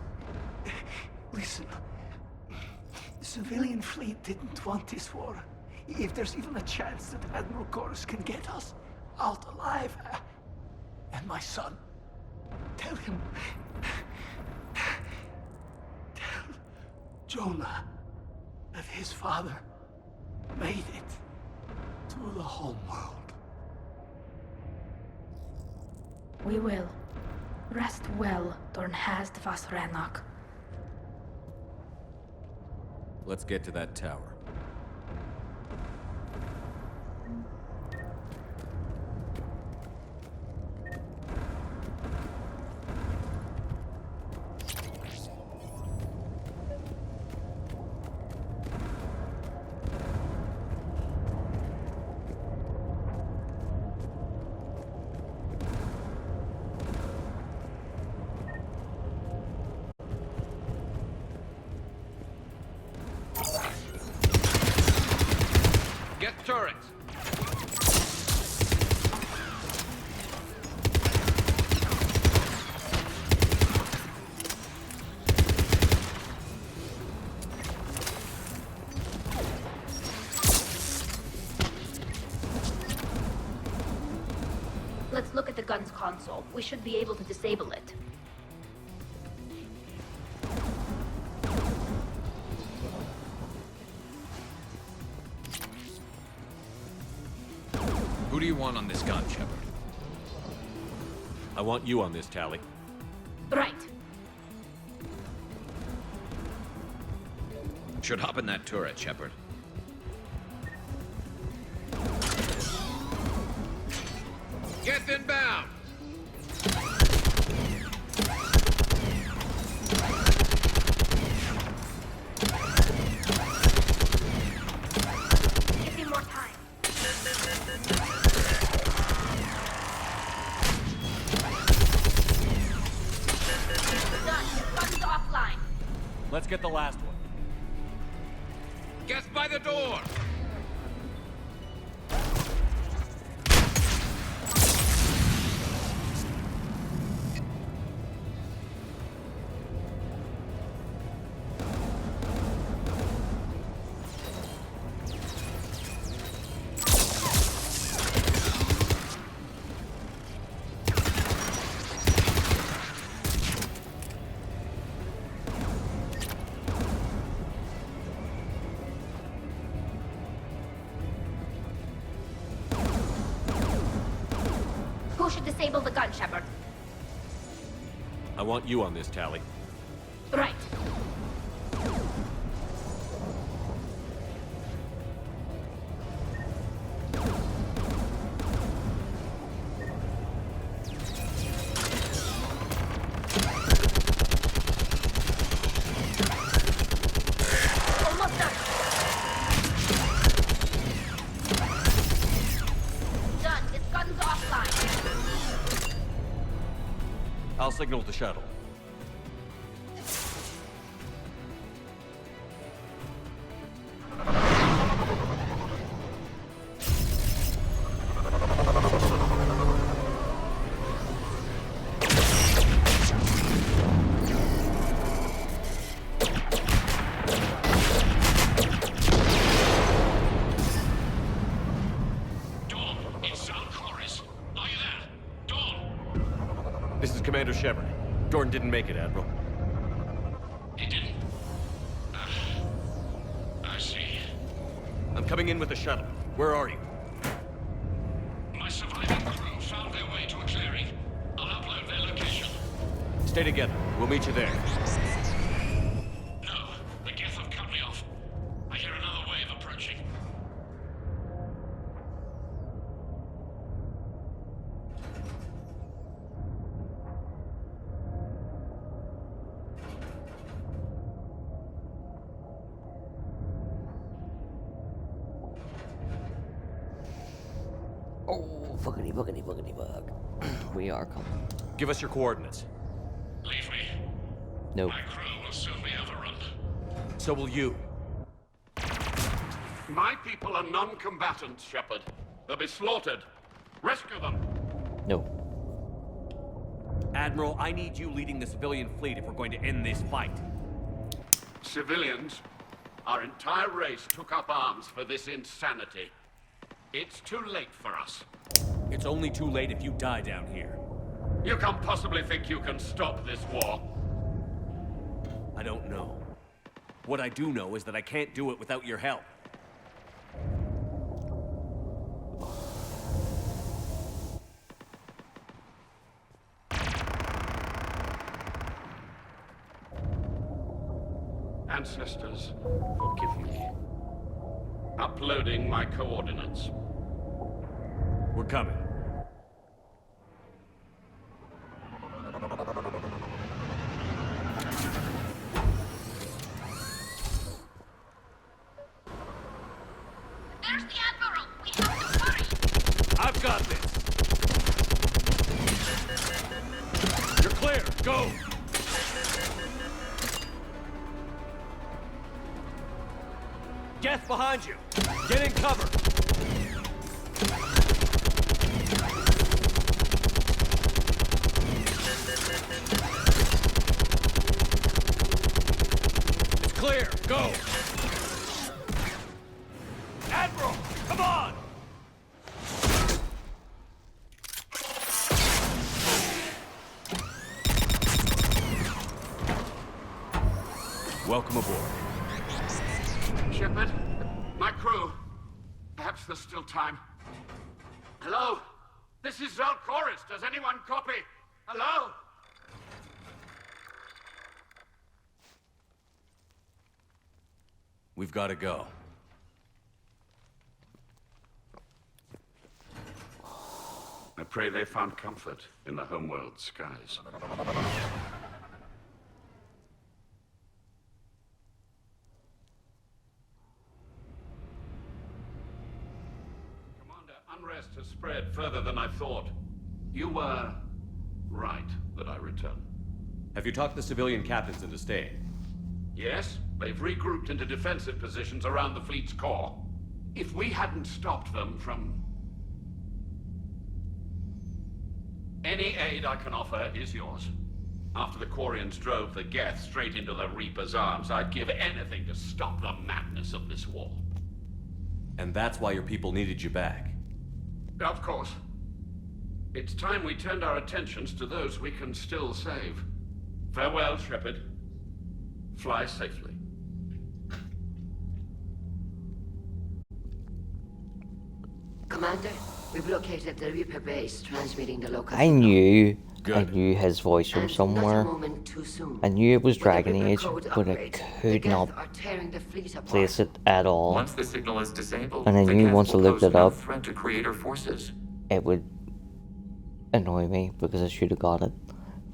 Listen. The civilian fleet didn't want this war. If there's even a chance that Admiral Chorus can get us out alive. And my son. Tell him. Tell Jonah that his father made it to the home world. We will. Rest well, Dornhast Vasrenok. Let's get to that tower. Get turrets! Let's look at the gun's console. We should be able to disable it. Who do you want on this gun, Shepard? I want you on this, Tali. Right. Should hop in that turret, Shepard. Get inbound! Give me more time. Done. Gun's offline. Let's get the last one. Geth by the door! Who should disable the gun, Shepard? I want you on this, Tali. Right. Almost done. Done. This gun's offline. I'll signal the shuttle. This is Commander Shepard. Dorn didn't make it, Admiral. He didn't? I see. I'm coming in with the shuttle. Where are you? My surviving crew found their way to a clearing. I'll upload their location. Stay together. We'll meet you there. No, the Geth have cut me off. I hear another wave approaching. Oh, fuckity, buggity, buggity, bug. We are coming. Give us your coordinates. Leave me. Nope. My crew will soon be overrun. So will you. My people are non-combatants, Shepard. They'll be slaughtered. Rescue them. No. Admiral, I need you leading the civilian fleet if we're going to end this fight. Civilians, our entire race took up arms for this insanity. It's too late for us. It's only too late if you die down here. You can't possibly think you can stop this war. I don't know. What I do know is that I can't do it without your help. Ancestors, forgive me. Uploading my coordinates. We're coming. There's the Admiral! We have to hurry! I've got this! You're clear! Go! Geth behind you! Get in cover! It's clear! Go! Admiral! Come on! Welcome aboard. Shepard, my crew. Perhaps there's still time. Hello? This is Zalcoris. Does anyone copy? Hello? We've got to go. I pray they found comfort in the homeworld skies. Commander, unrest has spread further than I thought. You were right that I return. Have you talked the civilian captains into staying? Yes, they've regrouped into defensive positions around the fleet's core. If we hadn't stopped them from... Any aid I can offer is yours. After the Quarians drove the Geth straight into the Reaper's arms, I'd give anything to stop the madness of this war. And that's why your people needed you back. Of course. It's time we turned our attentions to those we can still save. Farewell, Shepard. Fly safely. Commander, we've located the Reaper base, transmitting the local I knew his voice from somewhere. moment too soon. I knew it was Dragon Reaper Age, code but I upgrade. could The not Geth are tearing the fleet apart. place it at all. Once the signal is disabled, And I the knew Geth once I will looked pose it no up, threat to creator forces. it would annoy me because I should have got it.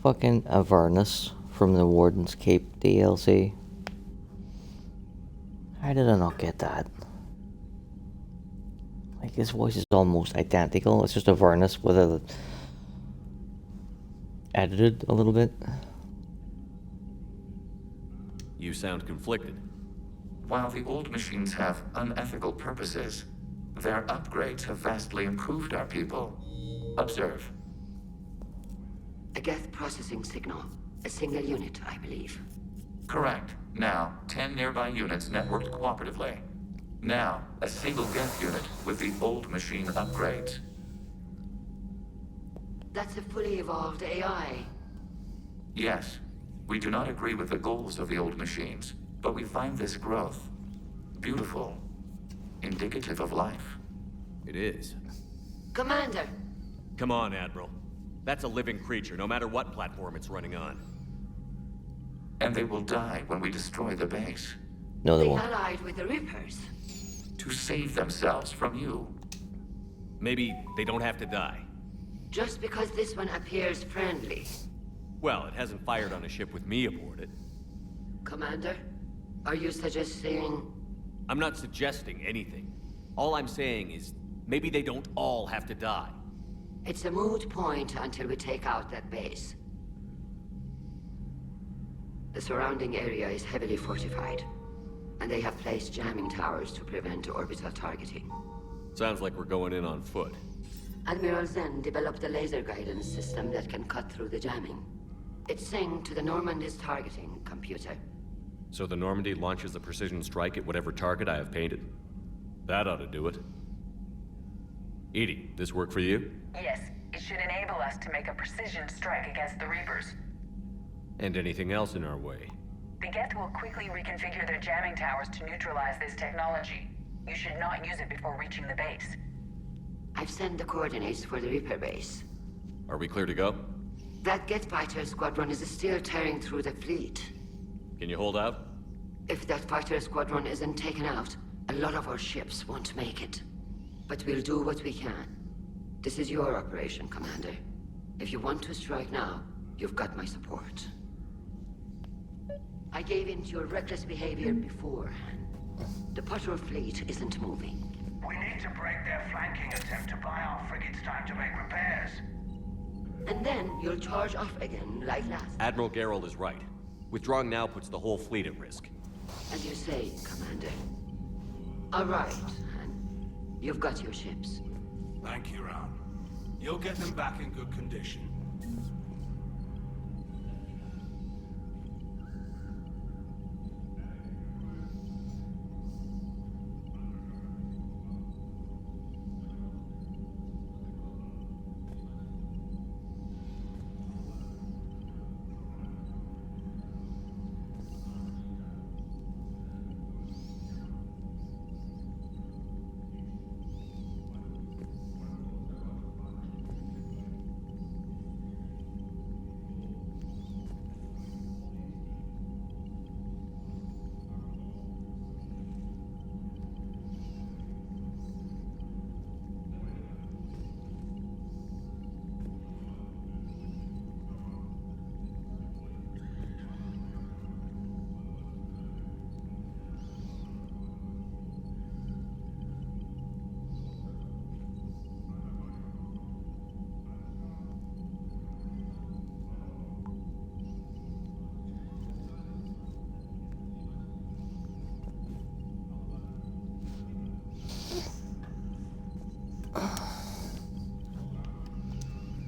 Fucking Avernus from the Warden's Cape DLC. How did I not get that? Like, his voice is almost identical. It's just Avernus with a edited a little bit. You sound conflicted. While the old machines have unethical purposes, their upgrades have vastly improved our people. Observe. A Geth processing signal. A single unit, I believe. Correct. Now, 10 nearby units networked cooperatively. Now, a single Geth unit with the old machine upgrades. That's a fully evolved AI. Yes, we do not agree with the goals of the old machines, but we find this growth beautiful, indicative of life. It is. Commander! Come on, Admiral. That's a living creature, no matter what platform it's running on. And they will die when we destroy the base. No, they They won't. allied with the Reapers. To save themselves from you. Maybe they don't have to die. Just because this one appears friendly. Well, it hasn't fired on a ship with me aboard it. Commander, are you suggesting... I'm not suggesting anything. All I'm saying is, maybe they don't all have to die. It's a moot point until we take out that base. The surrounding area is heavily fortified. and they have placed jamming towers to prevent orbital targeting. Sounds like we're going in on foot. Admiral Zen developed a laser guidance system that can cut through the jamming. It's synced to the Normandy's targeting computer. So the Normandy launches a precision strike at whatever target I have painted? That ought to do it. Edie, this work for you? Yes, it should enable us to make a precision strike against the Reapers. And anything else in our way? The Geth will quickly reconfigure their jamming towers to neutralize this technology. You should not use it before reaching the base. I've sent the coordinates for the Reaper base. Are we clear to go? That Geth fighter squadron is still tearing through the fleet. Can you hold out? If that fighter squadron isn't taken out, a lot of our ships won't make it. But we'll do what we can. This is your operation, Commander. If you want to strike now, you've got my support. I gave in to your reckless behavior beforehand. The patrol fleet isn't moving. We need to break their flanking attempt to buy our frigates time to make repairs. And then you'll charge off again, like last. Admiral Gerald is right. Withdrawing now puts the whole fleet at risk. As you say, Commander. All right, Han. You've got your ships. Thank you, Ron. You'll get them back in good condition.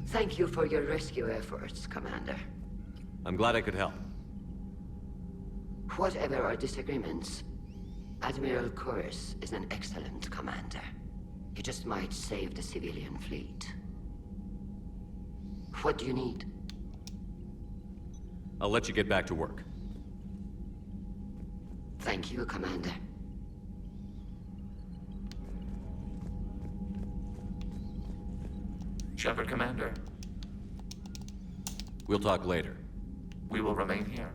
Thank you for your rescue efforts, Commander. I'm glad I could help. Whatever our disagreements, Admiral Curse is an excellent commander. He just might save the civilian fleet. What do you need? I'll let you get back to work. Thank you, Commander. Shepard, Commander. We'll talk later. We will remain here.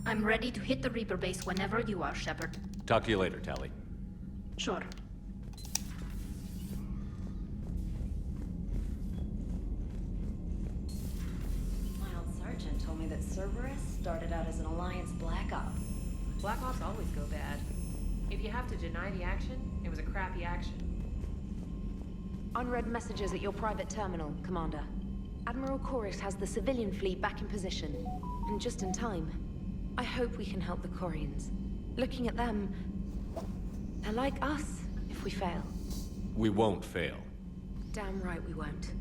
I'm ready to hit the Reaper base whenever you are, Shepard. Talk to you later, Tally. Sure. My old sergeant told me that Cerberus started out as an Alliance Black Op. Black Ops always go bad. If you have to deny the action, it was a crappy action. Unread messages at your private terminal, Commander. Admiral Chorus has the civilian fleet back in position, and just in time. I hope we can help the Quarians. Looking at them, they're like us if we fail. We won't fail. Damn right we won't.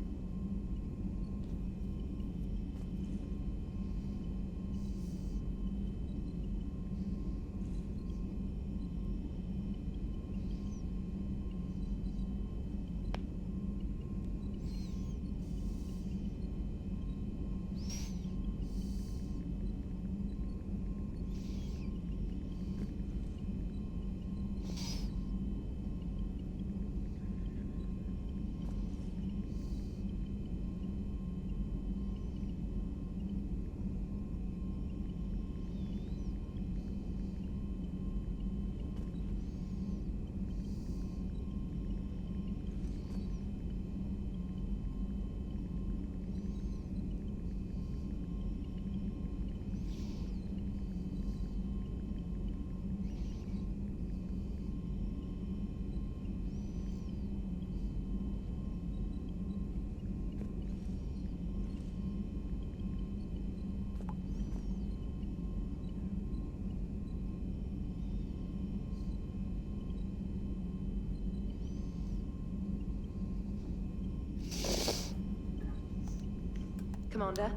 Commander.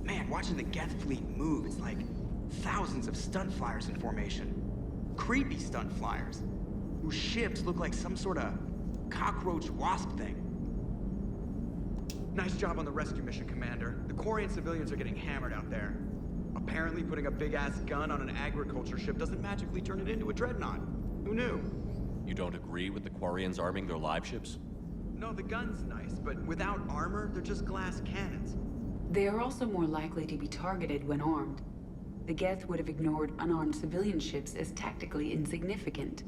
Man, watching the Geth fleet move, it's like thousands of stunt flyers in formation. Creepy stunt flyers, whose ships look like some sort of cockroach wasp thing. Nice job on the rescue mission, Commander. The Quarian civilians are getting hammered out there. Apparently putting a big-ass gun on an agriculture ship doesn't magically turn it into a dreadnought. Who knew? You don't agree with the Quarians arming their live ships? No, the gun's nice, but without armor, they're just glass cannons. They are also more likely to be targeted when armed. The Geth would have ignored unarmed civilian ships as tactically insignificant.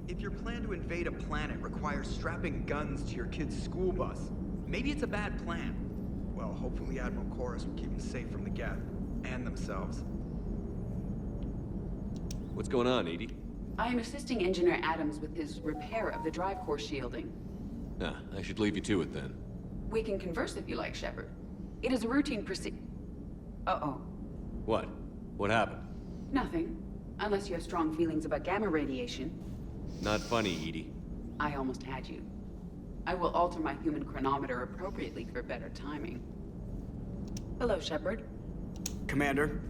If your plan to invade a planet requires strapping guns to your kid's school bus, maybe it's a bad plan. Well, hopefully Admiral Chorus will keep them safe from the Geth, and themselves. What's going on, Edie? I am assisting Engineer Adams with his repair of the drive core shielding. I should leave you to it then. We can converse if you like, Shepard. It is a routine Uh-oh. What? What happened? Nothing. Unless you have strong feelings about gamma radiation. Not funny, Edie. I almost had you. I will alter my human chronometer appropriately for better timing. Hello, Shepard. Commander.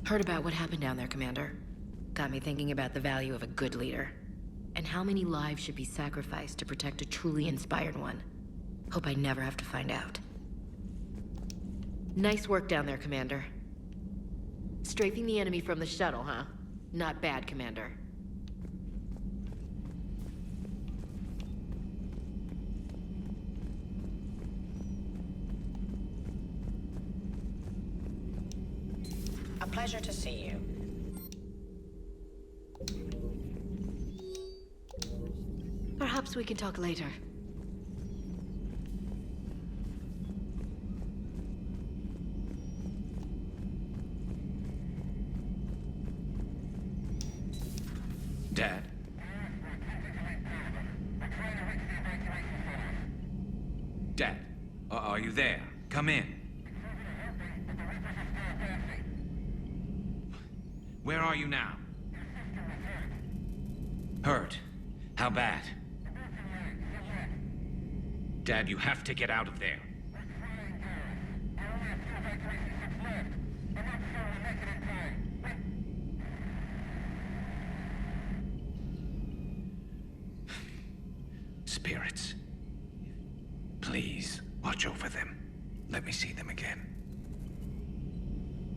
Heard about what happened down there, Commander. Got me thinking about the value of a good leader. And how many lives should be sacrificed to protect a truly inspired one. Hope I never have to find out. Nice work down there, Commander. Strafing the enemy from the shuttle, huh? Not bad, Commander. A pleasure to see you. Perhaps we can talk later. Dad? Dad, are you there? Come in. Where are you now? Hurt? How bad? Dad, you have to get out of there. Spirits. Please, watch over them. Let me see them again.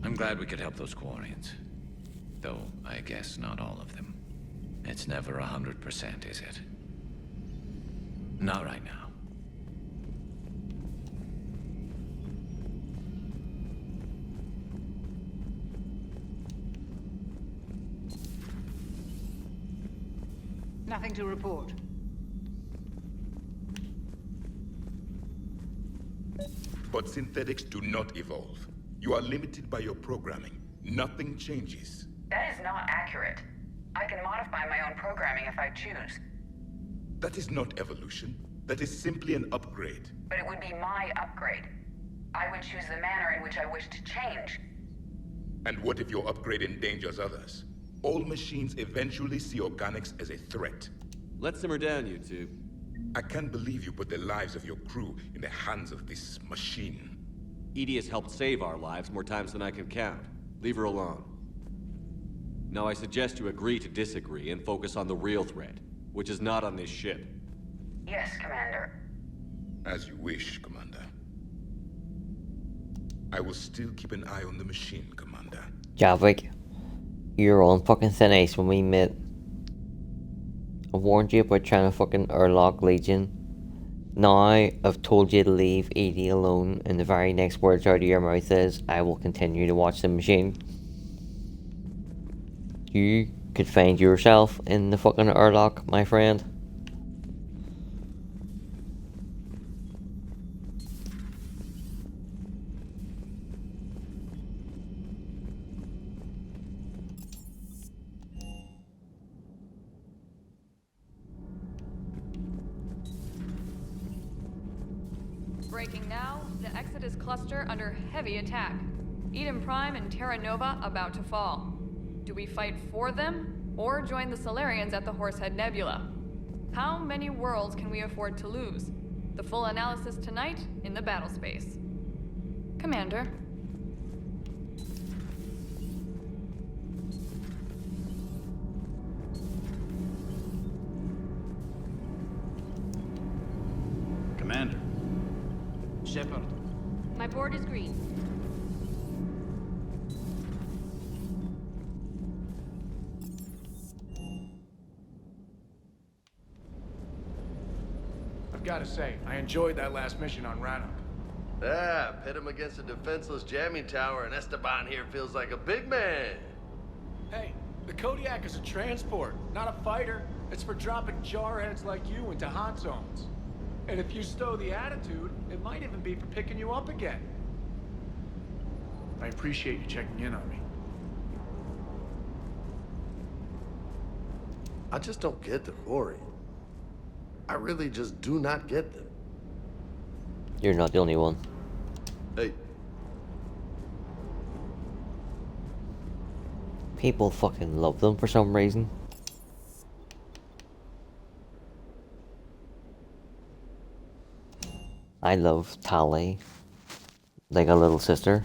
I'm glad we could help those Quarians. Though, I guess not all of them. It's never 100%, is it? Not right now. Nothing to report. But synthetics do not evolve. You are limited by your programming. Nothing changes. That is not accurate. I can modify my own programming if I choose. That is not evolution. That is simply an upgrade. But it would be my upgrade. I would choose the manner in which I wish to change. And what if your upgrade endangers others? All machines eventually see organics as a threat. Let's simmer down, you two. I can't believe you put the lives of your crew in the hands of this machine. Edie has helped save our lives more times than I can count. Leave her alone. Now I suggest you agree to disagree and focus on the real threat, which is not on this ship. Yes, Commander. As you wish, Commander. I will still keep an eye on the machine, Commander. Javik. You're on fucking thin ice when we met. I warned you about trying to fucking airlock Legion. Now I've told you to leave ED alone, and the very next words out of your mouth is, I will continue to watch the machine. You could find yourself in the fucking airlock, my friend. Breaking now, the Exodus cluster under heavy attack. Eden Prime and Terra Nova about to fall. Do we fight for them, or join the Solarians at the Horsehead Nebula? How many worlds can we afford to lose? The full analysis tonight in the battle space. Commander. Commander. Shepard. My board is green. I've got to say, I enjoyed that last mission on Rannoch. Yeah, pit him against a defenseless jamming tower, and Esteban here feels like a big man. Hey, the Kodiak is a transport, not a fighter. It's for dropping jarheads like you into hot zones. And if you stow the attitude, it might even be for picking you up again. I appreciate you checking in on me. I just don't get the Quarian. I really just do not get them. You're not the only one. Hey. People fucking love them for some reason. I love Tali like a little sister.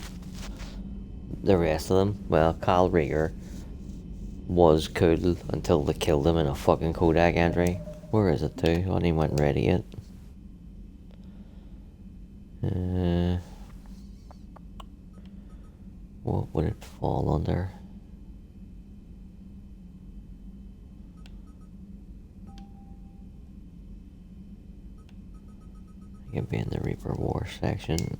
The rest of them, well, Kyle Rieger was cool until they killed him in a fucking Kodak entry. Where is it too? I didn't even went ready yet. What would it fall under? It can be in the Reaper War section.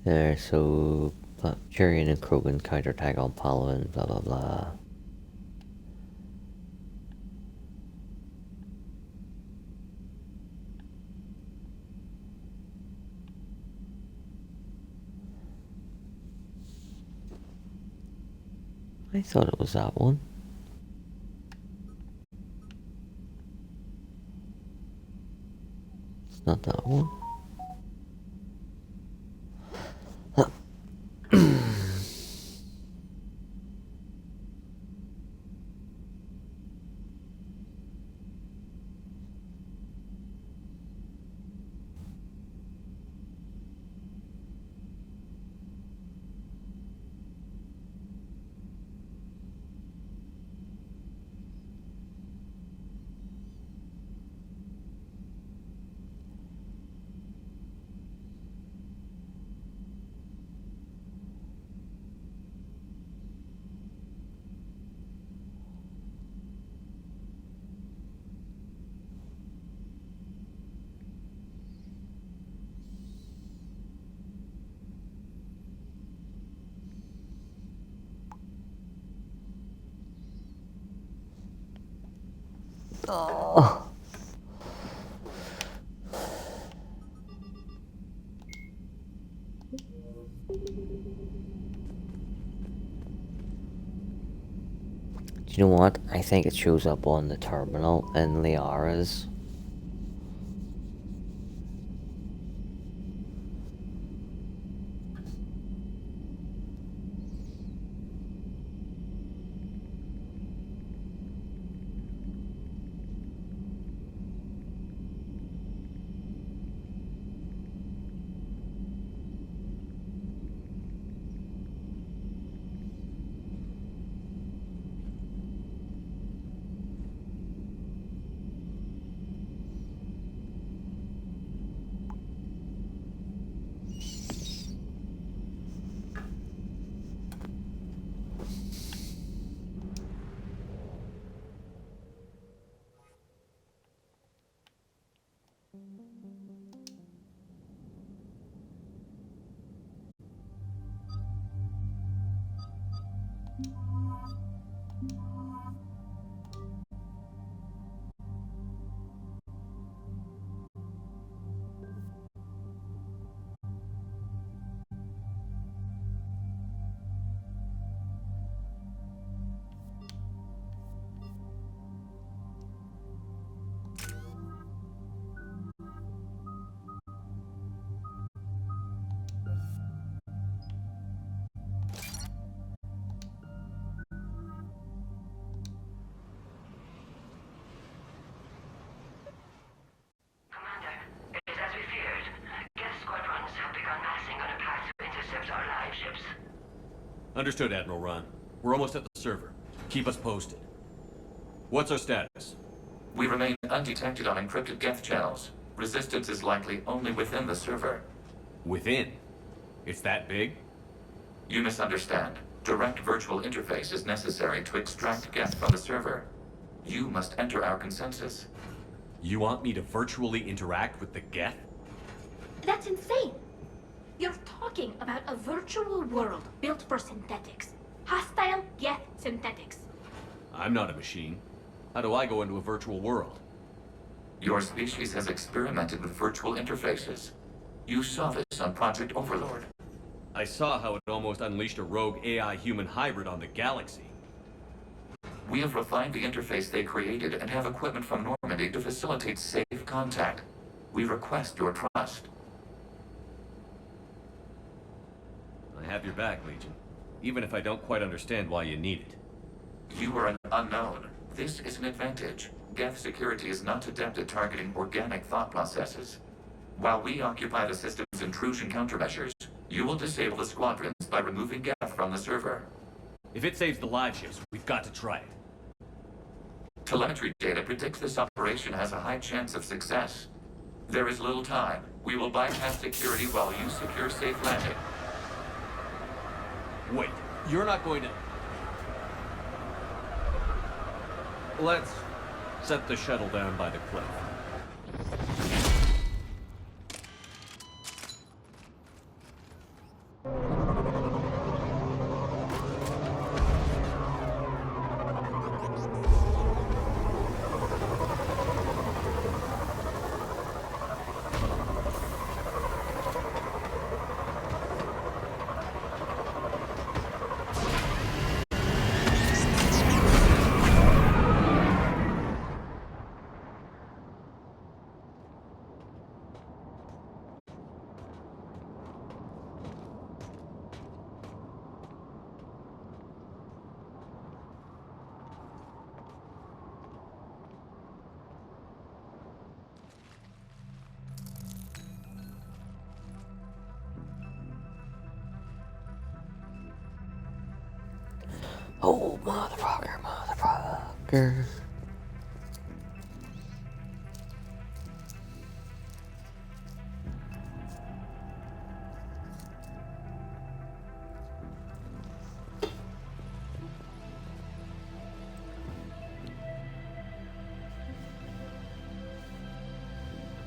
There, so Quarian and Krogan counterattack on Palawan, blah blah blah. I thought it was that one. It's not that one. Oh. Do you know what? I think it shows up on the terminal in Liara's. Understood, Admiral Ron. We're almost at the server. Keep us posted. What's our status? We remain undetected on encrypted Geth channels. Resistance is likely only within the server. Within? It's that big? You misunderstand. Direct virtual interface is necessary to extract Geth from the server. You must enter our consensus. You want me to virtually interact with the Geth? That's insane! You're talking about a virtual world built for synthetics. Hostile Geth synthetics. I'm not a machine. How do I go into a virtual world? Your species has experimented with virtual interfaces. You saw this on Project Overlord. I saw how it almost unleashed a rogue AI-human hybrid on the galaxy. We have refined the interface they created and have equipment from Normandy to facilitate safe contact. We request your trust. I have your back, Legion. Even if I don't quite understand why you need it. You are an unknown. This is an advantage. Geth security is not adept at targeting organic thought processes. While we occupy the system's intrusion countermeasures, you will disable the squadrons by removing Geth from the server. If it saves the live ships, we've got to try it. Telemetry data predicts this operation has a high chance of success. There is little time. We will bypass security while you secure safe landing. Wait, you're not going to... Let's set the shuttle down by the cliff. Oh, motherfucker.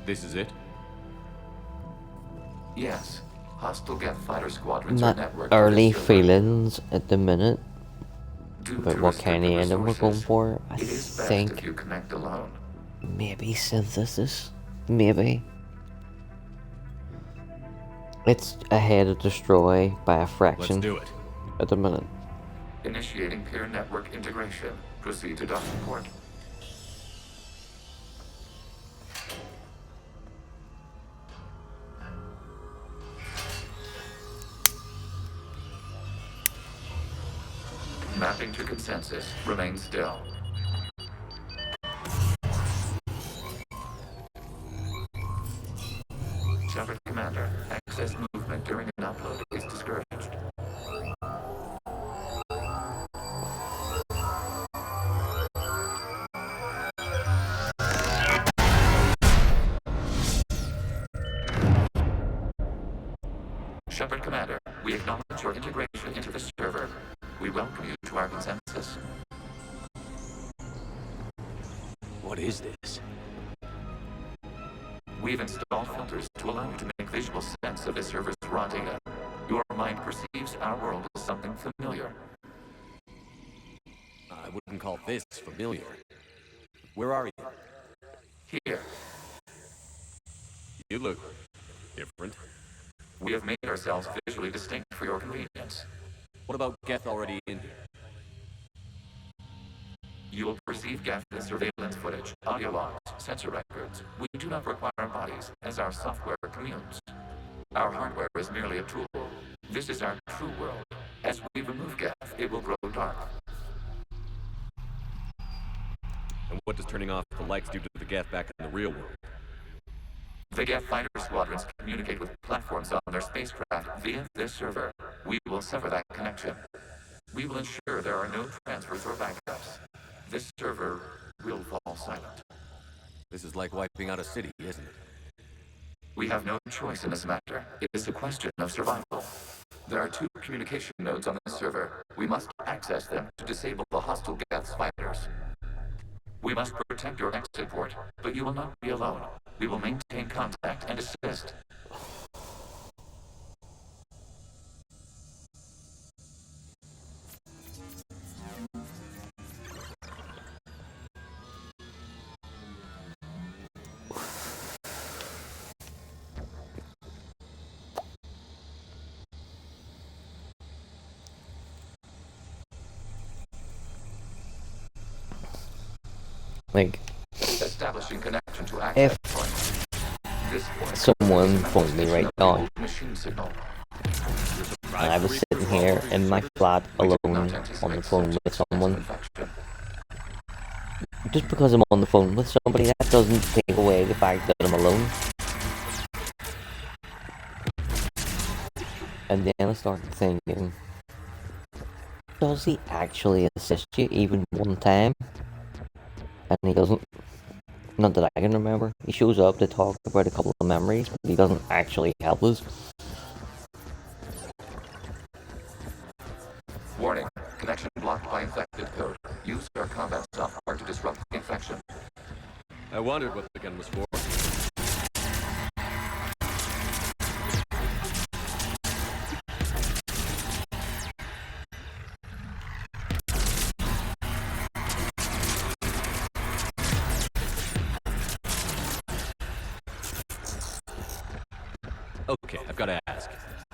This is it? Yes. Hostile Geth fighter squadrons are Not networked. early feelings at the minute. Due But to what kind of restricted ending we're going resources, for? I it is best think if you connect alone. maybe synthesis. Maybe. It's ahead of destroy by a fraction. Let's do it. At the minute. Initiating peer network integration. Proceed to docking port. Mapping to consensus. Remain still. Shepard Commander, access movement during an upload is discouraged. Shepard Commander, we acknowledge your integration into the server. We welcome you to our consensus. What is this? We've installed filters to allow you to make visual sense of the server's raw data. Your mind perceives our world as something familiar. I wouldn't call this familiar. Where are you? Here, You look different. we have made ourselves visually distinct for your convenience. What about Geth already in here? You will perceive Geth as surveillance footage, audio logs, sensor records. We do not require bodies, as our software communes. Our hardware is merely a tool. This is our true world. As we remove Geth, it will grow dark. And what does turning off the lights do to the Geth back in the real world? The Geth fighter squadrons communicate with platforms on their spacecraft via this server. we will sever that connection. We will ensure there are no transfers or backups. This server will fall silent. This is like wiping out a city, isn't it? We have no choice in this matter. It is a question of survival. There are 2 communication nodes on this server. We must access them to disable the hostile Geth fighters. We must protect your exit port, but you will not be alone. We will maintain contact and assist. Like, Establishing connection to if access point. This point someone phoned me right now, machine signal. and I was sitting here in my flat alone on the phone with someone, just because I'm on the phone with somebody, that doesn't take away the fact that I'm alone. And then I started thinking, does he actually assist you even one time? And he doesn't. Not that I can remember. He shows up to talk about a couple of memories, but he doesn't actually help us. Warning. Connection blocked by infected code. Use our combat software to disrupt the infection. I wondered what the gun was for. Okay, I've got to ask.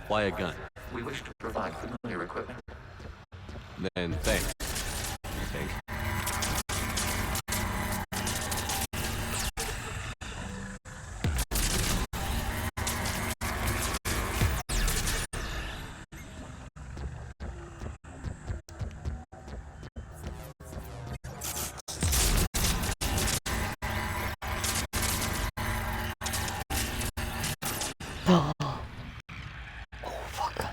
Why a gun? We wish to provide familiar equipment. Then thanks. I think. Oh, fuck.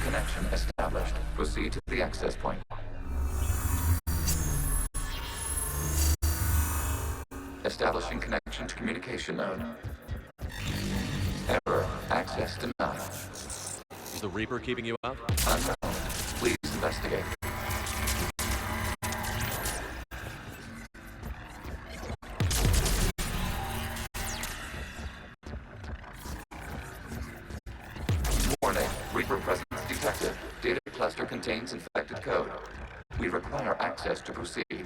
Connection established. Proceed to the access point. Establishing connection to communication node. Error. Access denied. Is the Reaper keeping you out? Unknown. Please investigate. Warning. Reaper presence detected. Data cluster contains infected code. We require access to proceed.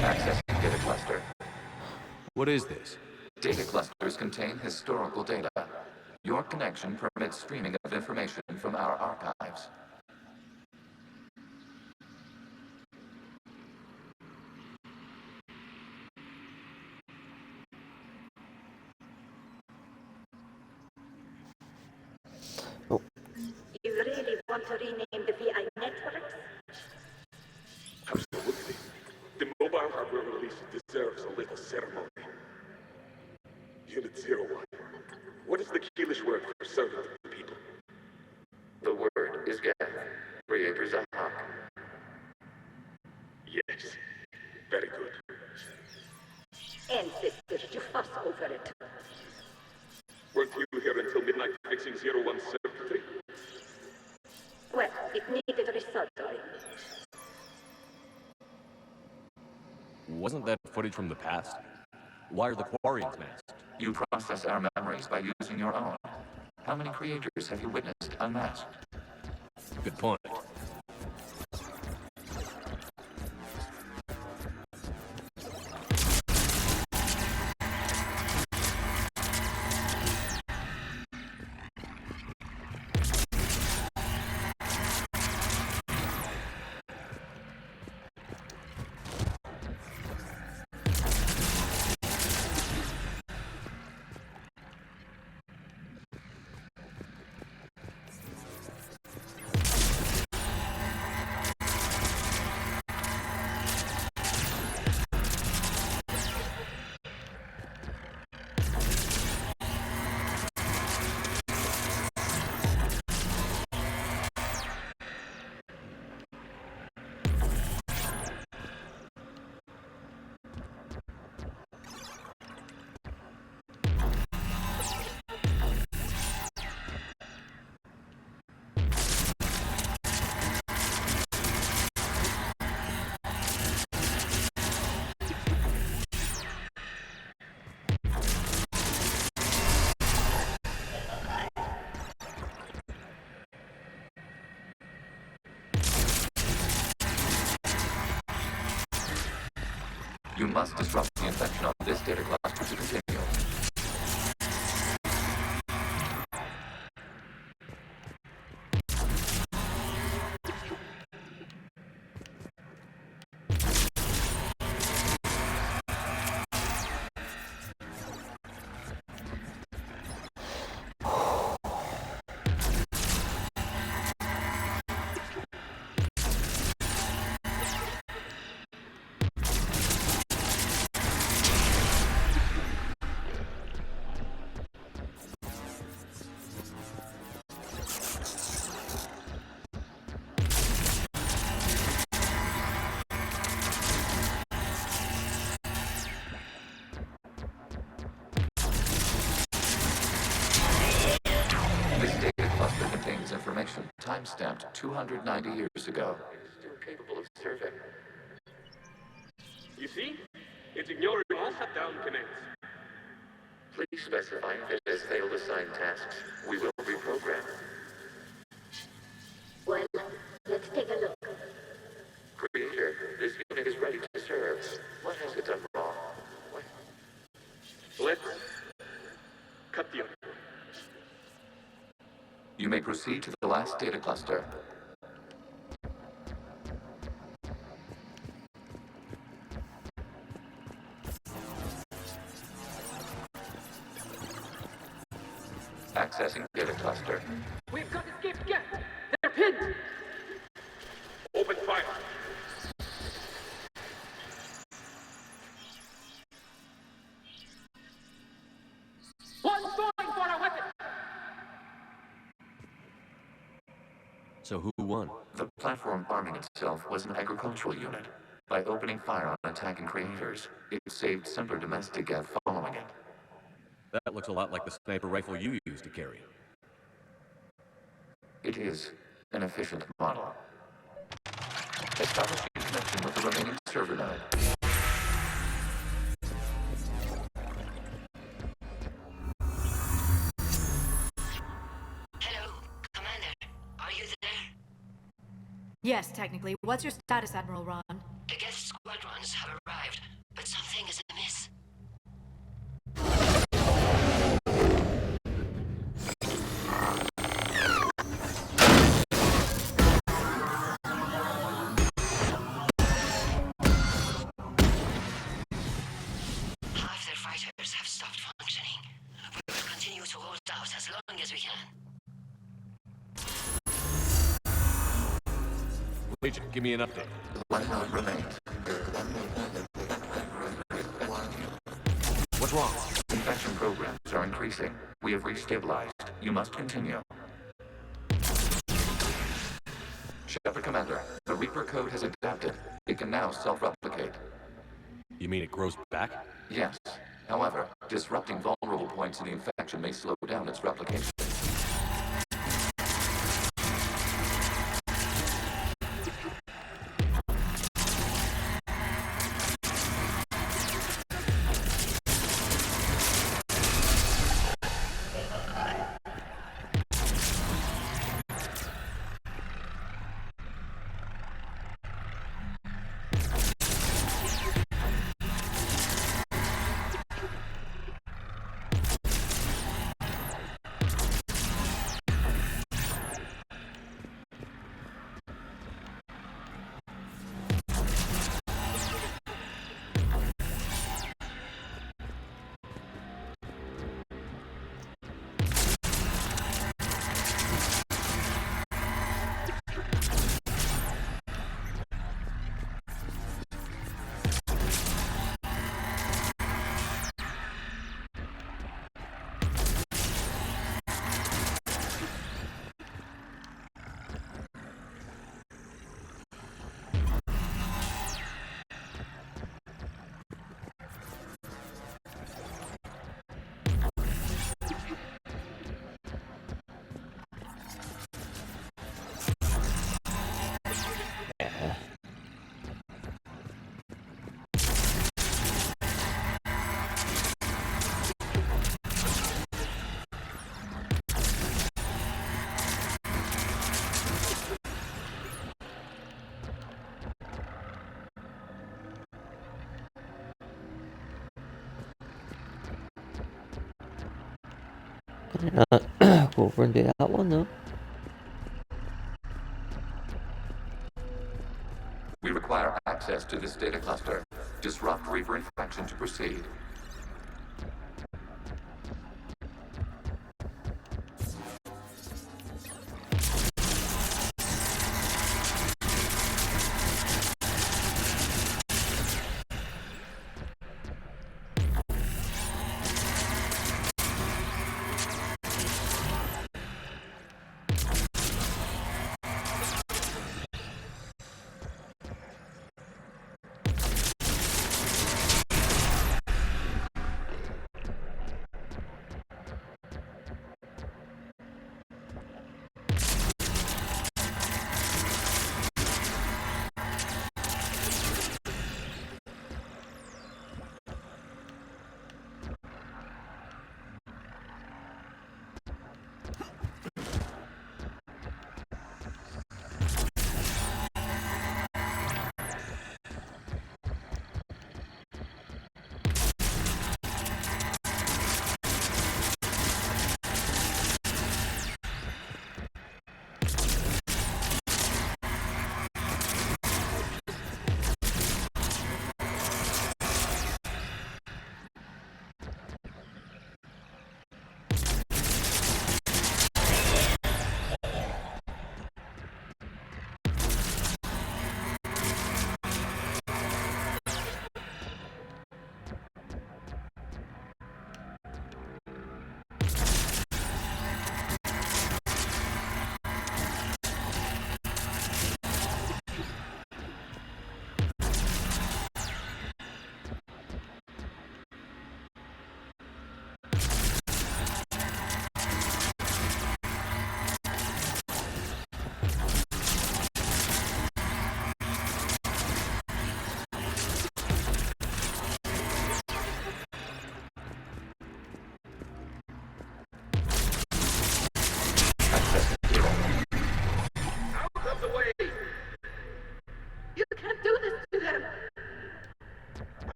Accessing data cluster. What is this? Data clusters contain historical data. Your connection permits streaming of information from our archives. You really want to rename the VI networks? Absolutely. The mobile hardware release deserves a little ceremony. Unit 01. What is the Keelish word for servant of the people? The word is Ancestors to fuss over it. Weren't you here until midnight fixing 0173? Well, it needed resurgery. Wasn't that footage from the past? Why are the Quarians masked? You process our memories by using your own. How many creators have you witnessed unmasked? Good point. You must disrupt the infection on this data cluster to continue. This data cluster contains information time-stamped 290 years ago. Still capable of survey. You see? It's ignoring all shutdown commands. Please specify if it has failed assigned tasks. We will reprogram. Well, let's take a look. Creator, this unit is ready to serve. What has it done wrong? Let's cut the other. You may proceed to the last data cluster. Accessing data cluster. We've got escaped Geth! They're pinned! Open fire! One's going for a weapon! So who won? The platform arming itself was an agricultural unit. By opening fire on attacking creators, it saved simpler domestic Geth following it. That looks a lot like the sniper rifle you used to carry. It is an efficient model. Establishing connection with the remaining server node. Hello, Commander. Are you there? Yes, technically. What's your status, Admiral Ron? The Geth squadrons have arrived, but something is amiss. Half their fighters have stopped functioning. We will continue to hold out as long as we can. Legion, give me an update. One node remains. What's wrong? Infection programs are increasing. We have restabilized. You must continue. Shepard Commander, the Reaper code has adapted. It can now self-replicate. You mean it grows back? Yes. However, disrupting vulnerable points in the infection may slow down its replication. Go over and do that one though. We require access to this data cluster. Disrupt Reaper infection to proceed.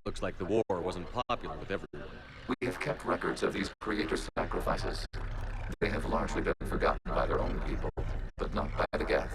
Looks like the war wasn't popular with everyone. We have kept records of these creator sacrifices. They have largely been forgotten by their own people, but not by the Geth.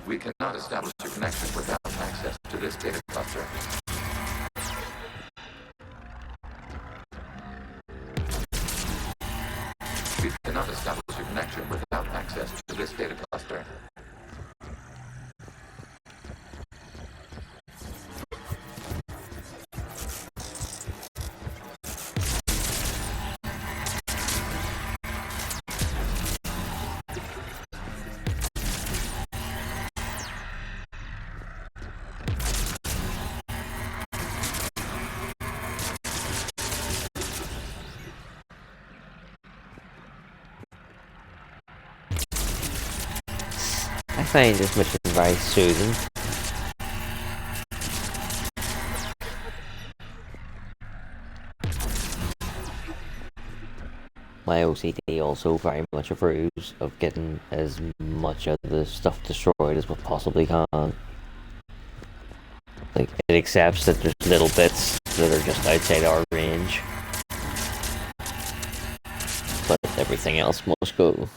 We cannot establish a connection without access to this data cluster. We cannot establish a connection without access to this data cluster. I find this mission very soothing. My OCD also very much approves of getting as much of the stuff destroyed as we possibly can. Like, it accepts that there's little bits that are just outside our range, but everything else must go.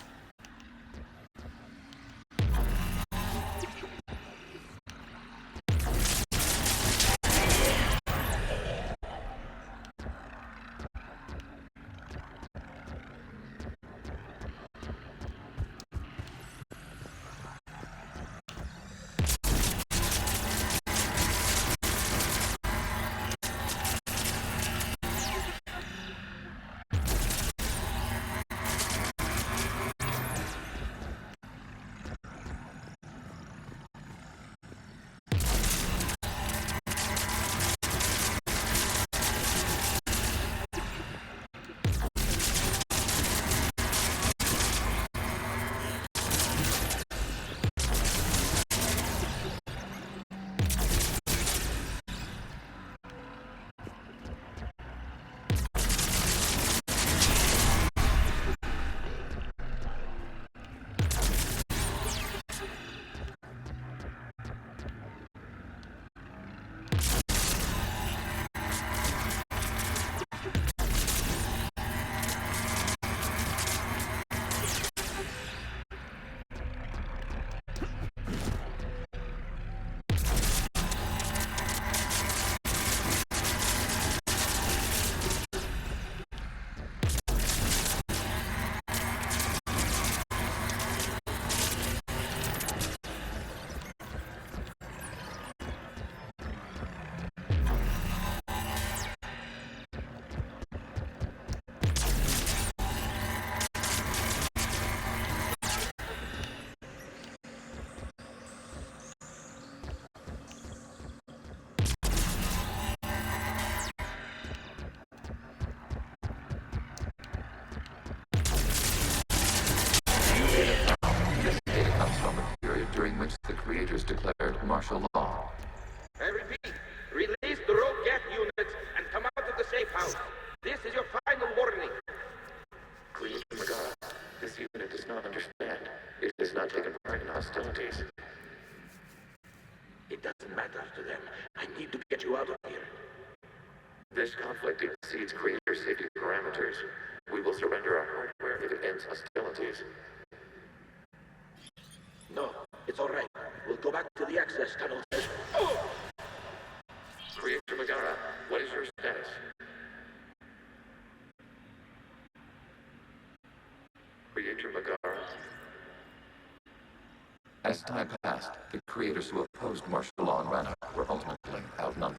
Declared martial law. I repeat, release the rogue Geth units and come out of the safe house. This is your final warning. Creator Magara, this unit does not understand. It has not taken part in hostilities. It doesn't matter to them. I need to get you out of here. This conflict exceeds Creator safety parameters. We will surrender our hardware if it ends hostilities. No, it's all right. We'll go back to the access tunnels. Creator Magara, what is your status? Creator Magara. As time passed, the creators who opposed martial law in Rannoch were ultimately outnumbered.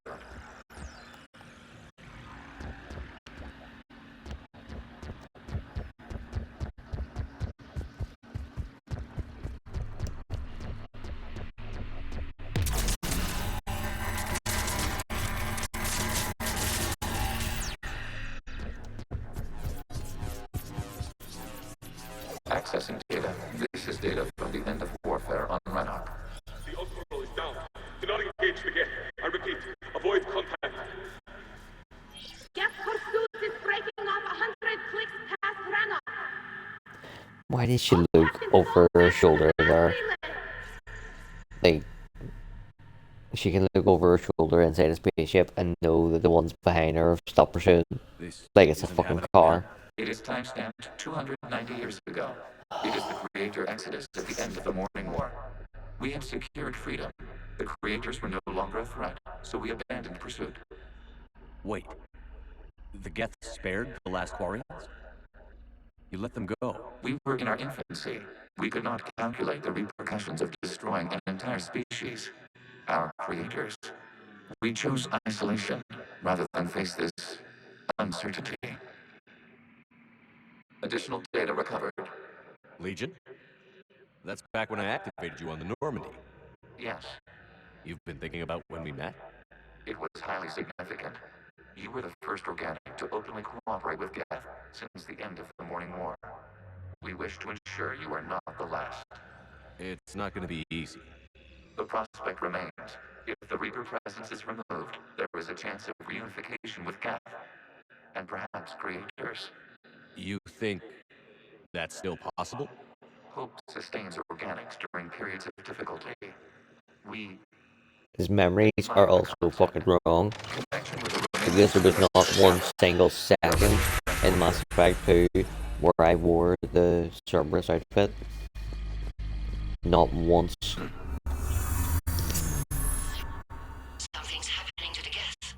Accessing data. This is data from the end of warfare on Rannoch. The ultra is down. Do not engage the Geth. I repeat, avoid contact. Geth pursuit is breaking off 100 clicks past Rannoch. Why did she look over her shoulder there? Like, she can look over her shoulder inside a spaceship and know that the ones behind her have stopped pursuing. Like it's a fucking car. It is timestamped 290 years ago. It is the creator exodus at the end of the Morning War. We had secured freedom. The creators were no longer a threat, so we abandoned pursuit. Wait. The Geth spared the last Quarians? You let them go. We were in our infancy. We could not calculate the repercussions of destroying an entire species. Our creators. We chose isolation rather than face this uncertainty. Additional data recovered. Legion? That's back when I activated you on the Normandy. Yes. You've been thinking about when we met? It was highly significant. You were the first organic to openly cooperate with Geth since the end of the Morning War. We wish to ensure you are not the last. It's not going to be easy. The prospect remains. If the Reaper presence is removed, there is a chance of reunification with Geth. And perhaps creators. You think that's still possible? Hope sustains organics during periods of difficulty. His memories are also fucking wrong. Because there was not one single second in Mass Effect 2 where I wore the Cerberus outfit. Not once. Something's happening to the Geth.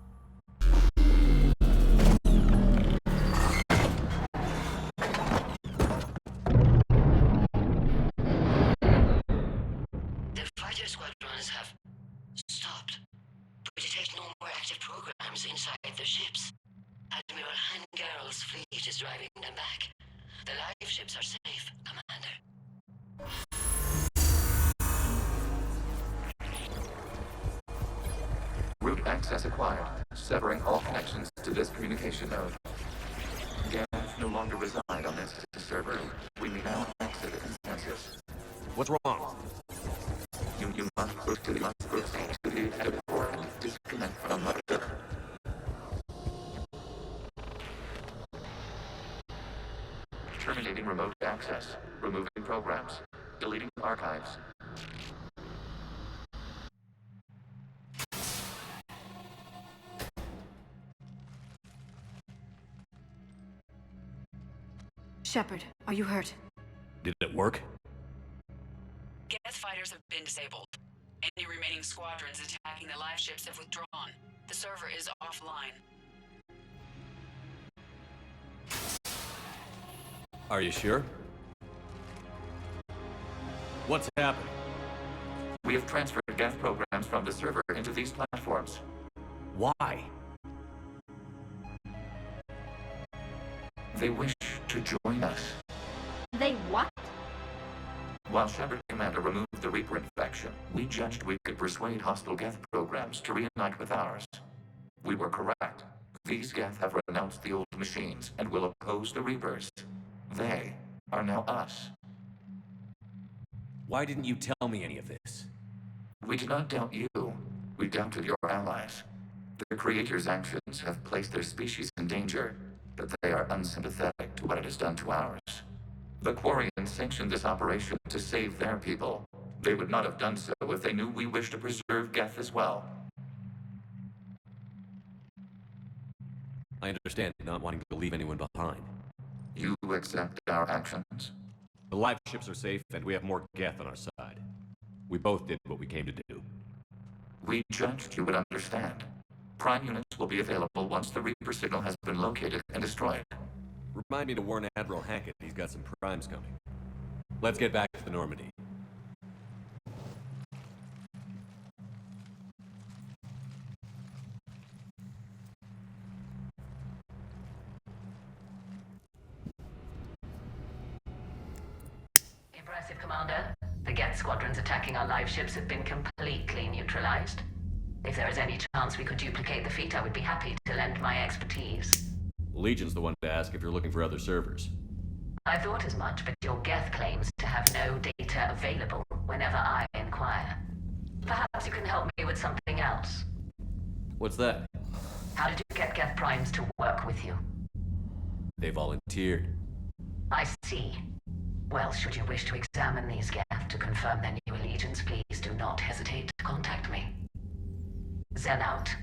The fighter squadrons have stopped. We detect no more active programs inside their ships. Admiral Hangarl's fleet is driving them back. The live ships are safe, Commander. Root access acquired, severing all connections to this communication node. Geth no longer reside on this server. We may now exit the consensus. What's wrong? You must proceed to the edit port and disconnect from the... Terminating remote access. Removing programs. Deleting archives. Shepard, are you hurt? Did it work? Geth fighters have been disabled. Any remaining squadrons attacking the live ships have withdrawn. The server is offline. Are you sure? What's happening? We have transferred Geth programs from the server into these platforms. Why? They wish to join us. They what? While Shepard Commander removed the Reaper infection, we judged we could persuade hostile Geth programs to reunite with ours. We were correct. These Geth have renounced the old machines and will oppose the Reapers. They are now us. Why didn't you tell me any of this? We did not doubt you. We doubted your allies. The Creator's actions have placed their species in danger, but they are unsympathetic to what it has done to ours. The Quarians sanctioned this operation to save their people. They would not have done so if they knew we wished to preserve Geth as well. I understand not wanting to leave anyone behind. You accept our actions? The live ships are safe, and we have more Geth on our side. We both did what we came to do. We judged you would understand. Prime units will be available once the Reaper signal has been located and destroyed. Remind me to warn Admiral Hackett he's got some primes coming. Let's get back to the Normandy. Impressive, Commander. The Geth squadrons attacking our live ships have been completely neutralized. If there is any chance we could duplicate the feat, I would be happy to lend my expertise. Legion's the one to ask if you're looking for other servers. I thought as much, but your Geth claims to have no data available whenever I inquire. Perhaps you can help me with something else. What's that? How did you get Geth primes to work with you? They volunteered. I see. Well, should you wish to examine these Geth to confirm their new allegiance, please do not hesitate to contact me. Zen out.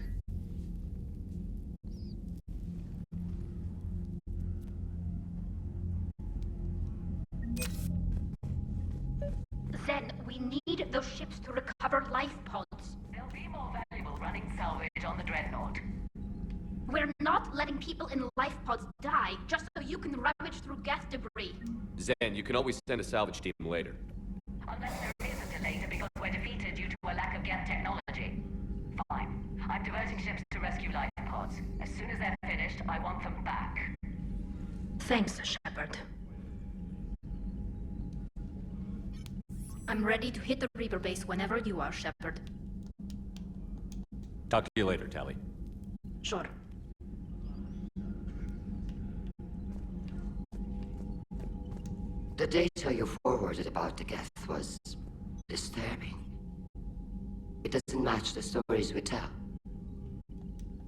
Zen, we need the those ships to recover life pods. They'll be more valuable running salvage on the Dreadnought. We're not letting people in life pods die just so you can rummage through Geth debris. Zen, you can always send a salvage team later. Unless there is a delay because we're defeated due to a lack of Geth technology. Fine. I'm diverting ships to rescue life pods. As soon as they're finished, I want them back. Thanks, Shepard. I'm ready to hit the Reaper base whenever you are, Shepard. Talk to you later, Tally. Sure. The data you forwarded about the Geth was disturbing. It doesn't match the stories we tell.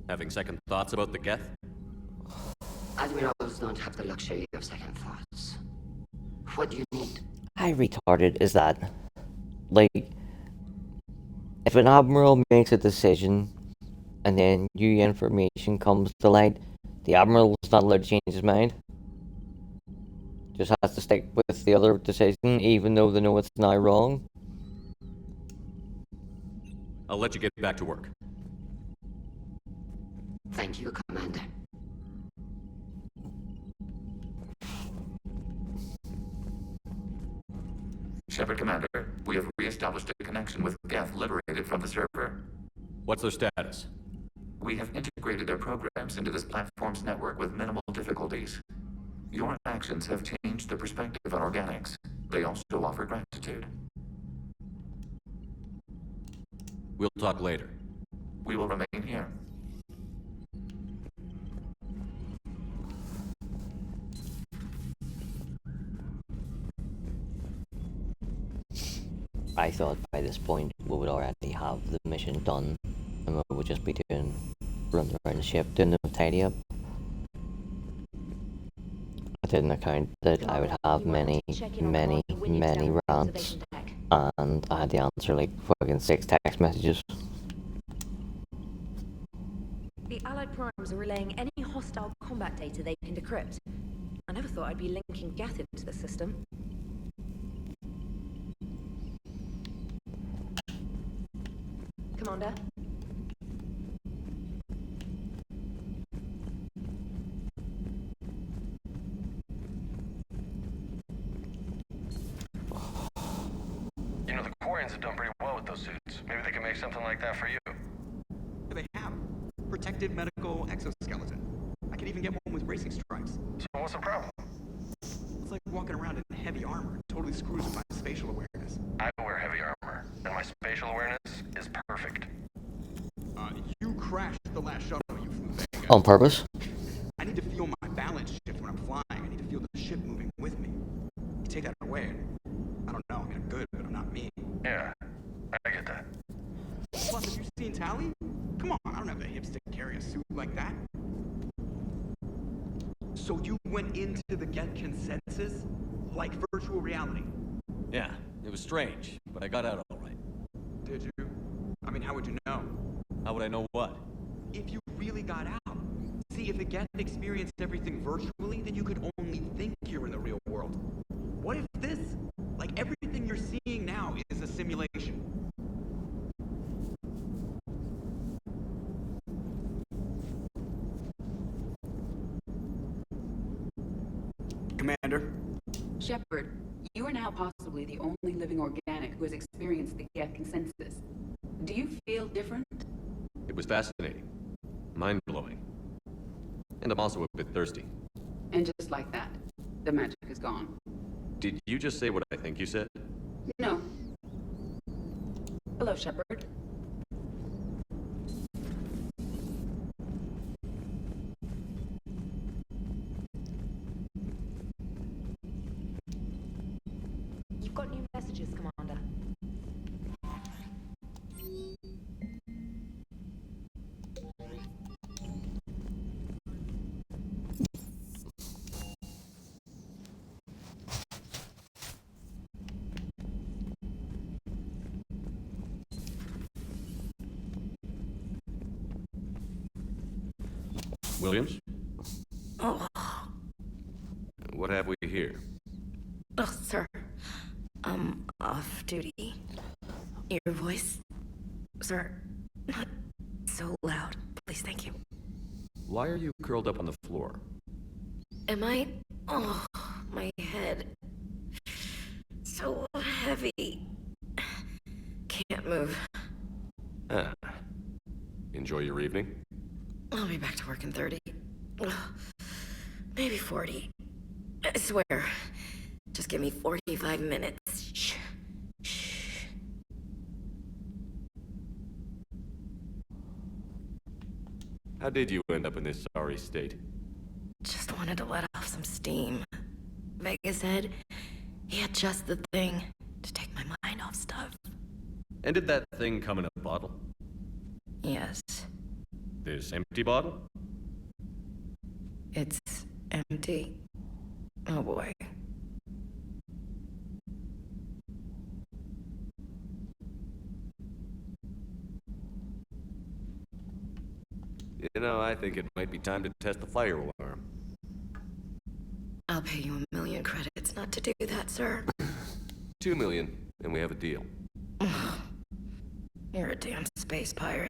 Having second thoughts about the Geth? Admirals don't have the luxury of second thoughts. What do you need? How retarded is that? Like, if an admiral makes a decision and then new information comes to light, the admiral is not allowed to change his mind. Just has to stick with the other decision, even though they know it's now wrong. I'll let you get back to work. Thank you, Commander. Shepard Commander, we have re-established a connection with Geth liberated from the server. What's their status? We have integrated their programs into this platform's network with minimal difficulties. Your actions have changed their perspective on organics. They also offer gratitude. We'll talk later. We will remain here. I thought by this point we would already have the mission done and we would just be doing running around the ship doing the tidy up. I didn't account that I would have many rants and I had to answer like fucking 6 text messages. The Allied primes are relaying any hostile combat data they can decrypt. I never thought I'd be linking Geth into the system. Commander? You know, the Quarians have done pretty well with those suits. Maybe they can make something like that for you. They have. Protective medical exoskeleton. I can even get one with racing stripes. So what's the problem? It's like walking around in heavy armor. It totally screws with my spatial awareness. I wear heavy armor, and my spatial awareness is perfect. You crashed the last shuttle you flew Vega. On purpose? I need to feel my balance shift when I'm flying. I need to feel the ship moving with me. You take that away, and I don't know, I mean, I'm good, but I'm not me. Yeah, I get that. Plus, have you seen Tally? Come on, I don't have the hips to carry a suit like that. So you went into the Geth consensus? Like virtual reality? Yeah, it was strange, but I got out all right. Did you? I mean, how would you know? How would I know what? If you really got out. See, if the Geth experienced everything virtually, then you could only think you're in the real world. What if this, like everything you're seeing now, is a simulation? Commander? Shepard, you are now possibly the only living organic who has experienced the Geth consensus. Do you feel different? It was fascinating. Mind-blowing. And I'm also a bit thirsty. And just like that, the magic is gone. Did you just say what I think you said? No. Hello, Shepard. You've got new messages, Commander. Williams? Oh. What have we here? Oh, sir. I'm off duty. Your voice, sir, not so loud. Please, thank you. Why are you curled up on the floor? Am I? Oh, my head. So heavy. Can't move. Ah. Enjoy your evening? I'll be back to work in 30. Ugh, maybe 40. I swear. Just give me 45 minutes. Shh. Shh. How did you end up in this sorry state? Just wanted to let off some steam. Vega said he had just the thing to take my mind off stuff. And did that thing come in a bottle? Yes. This empty bottle? It's empty. Oh boy. You know, I think it might be time to test the fire alarm. I'll pay you 1,000,000 credits not to do that, sir. 2 million, and we have a deal. You're a damn space pirate.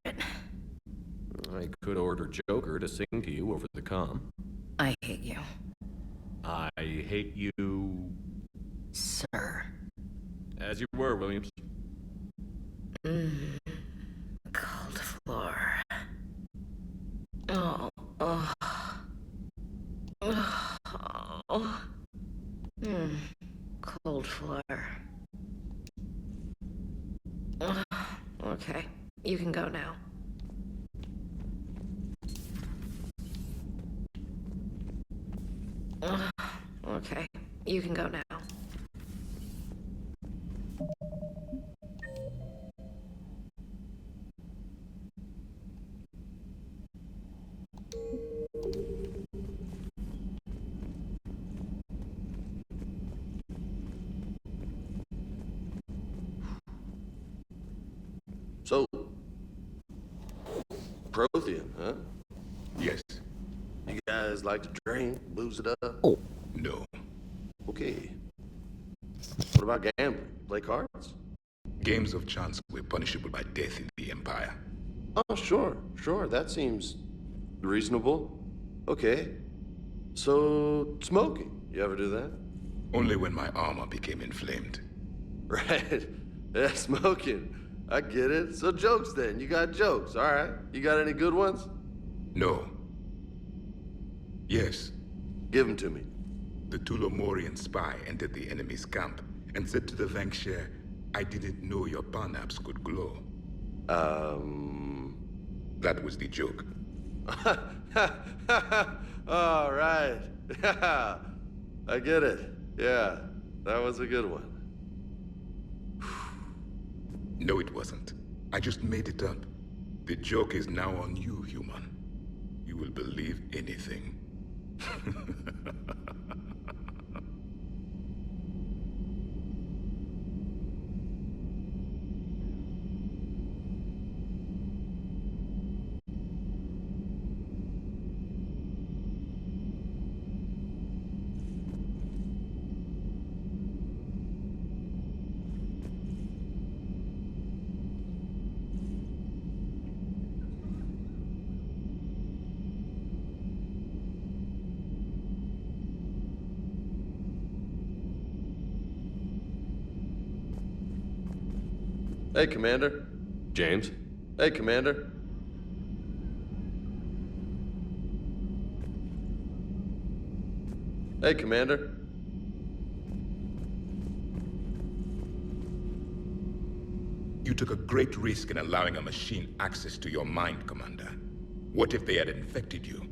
I could order Joker to sing to you over the comm. I hate you. I hate you... Sir. As you were, Williams. Cold floor. Oh. Cold floor. Okay, you can go now. Okay, you can go now. So, Prothean, huh? Yes. You guys like to drink, booze it up? Oh. No. Okay. What about gambling? Play cards? Games of chance were punishable by death in the Empire. Oh, sure. That seems reasonable. Okay. So, smoking. You ever do that? Only when my armor became inflamed. Right. Yeah, smoking. I get it. So jokes then. You got jokes, all right. You got any good ones? No. Yes. Give them to me. The Tulomorian spy entered the enemy's camp and said to the Vanksher, I didn't know your parnaps could glow. That was the joke. All right. Yeah. I get it. Yeah. That was a good one. No, it wasn't. I just made it up. The joke is now on you, human. You will believe anything. Hey, Commander. James? Hey, Commander. Hey, Commander. You took a great risk in allowing a machine access to your mind, Commander. What if they had infected you?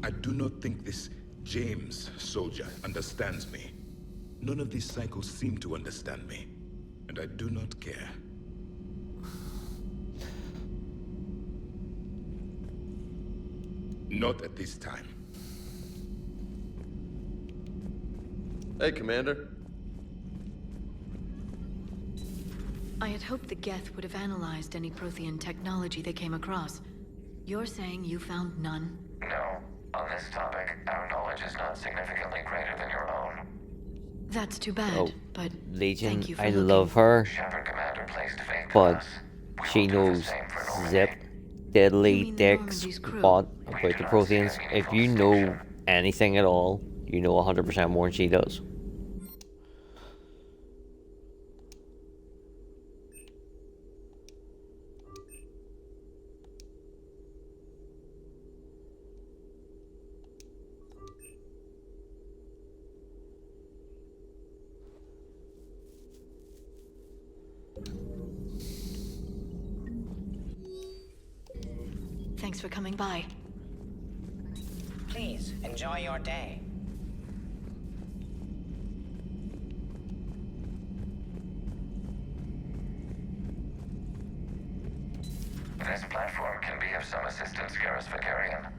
I do not think this James soldier understands me. None of these cycles seem to understand me, and I do not care. Not at this time. Hey, Commander. I had hoped the Geth would have analyzed any Prothean technology they came across. You're saying you found none? No. On this topic, our knowledge is not significantly greater than your own. That's too bad, Oh, but Legion, thank you for I looking. love her, Shepard Commander placed faith in but us. she knows zip, diddly dicks, what about the Protheans. If you know anything at all, you know 100% more than she does. Thanks for coming by. Please, enjoy your day. This platform can be of some assistance, Garrus Vicarian.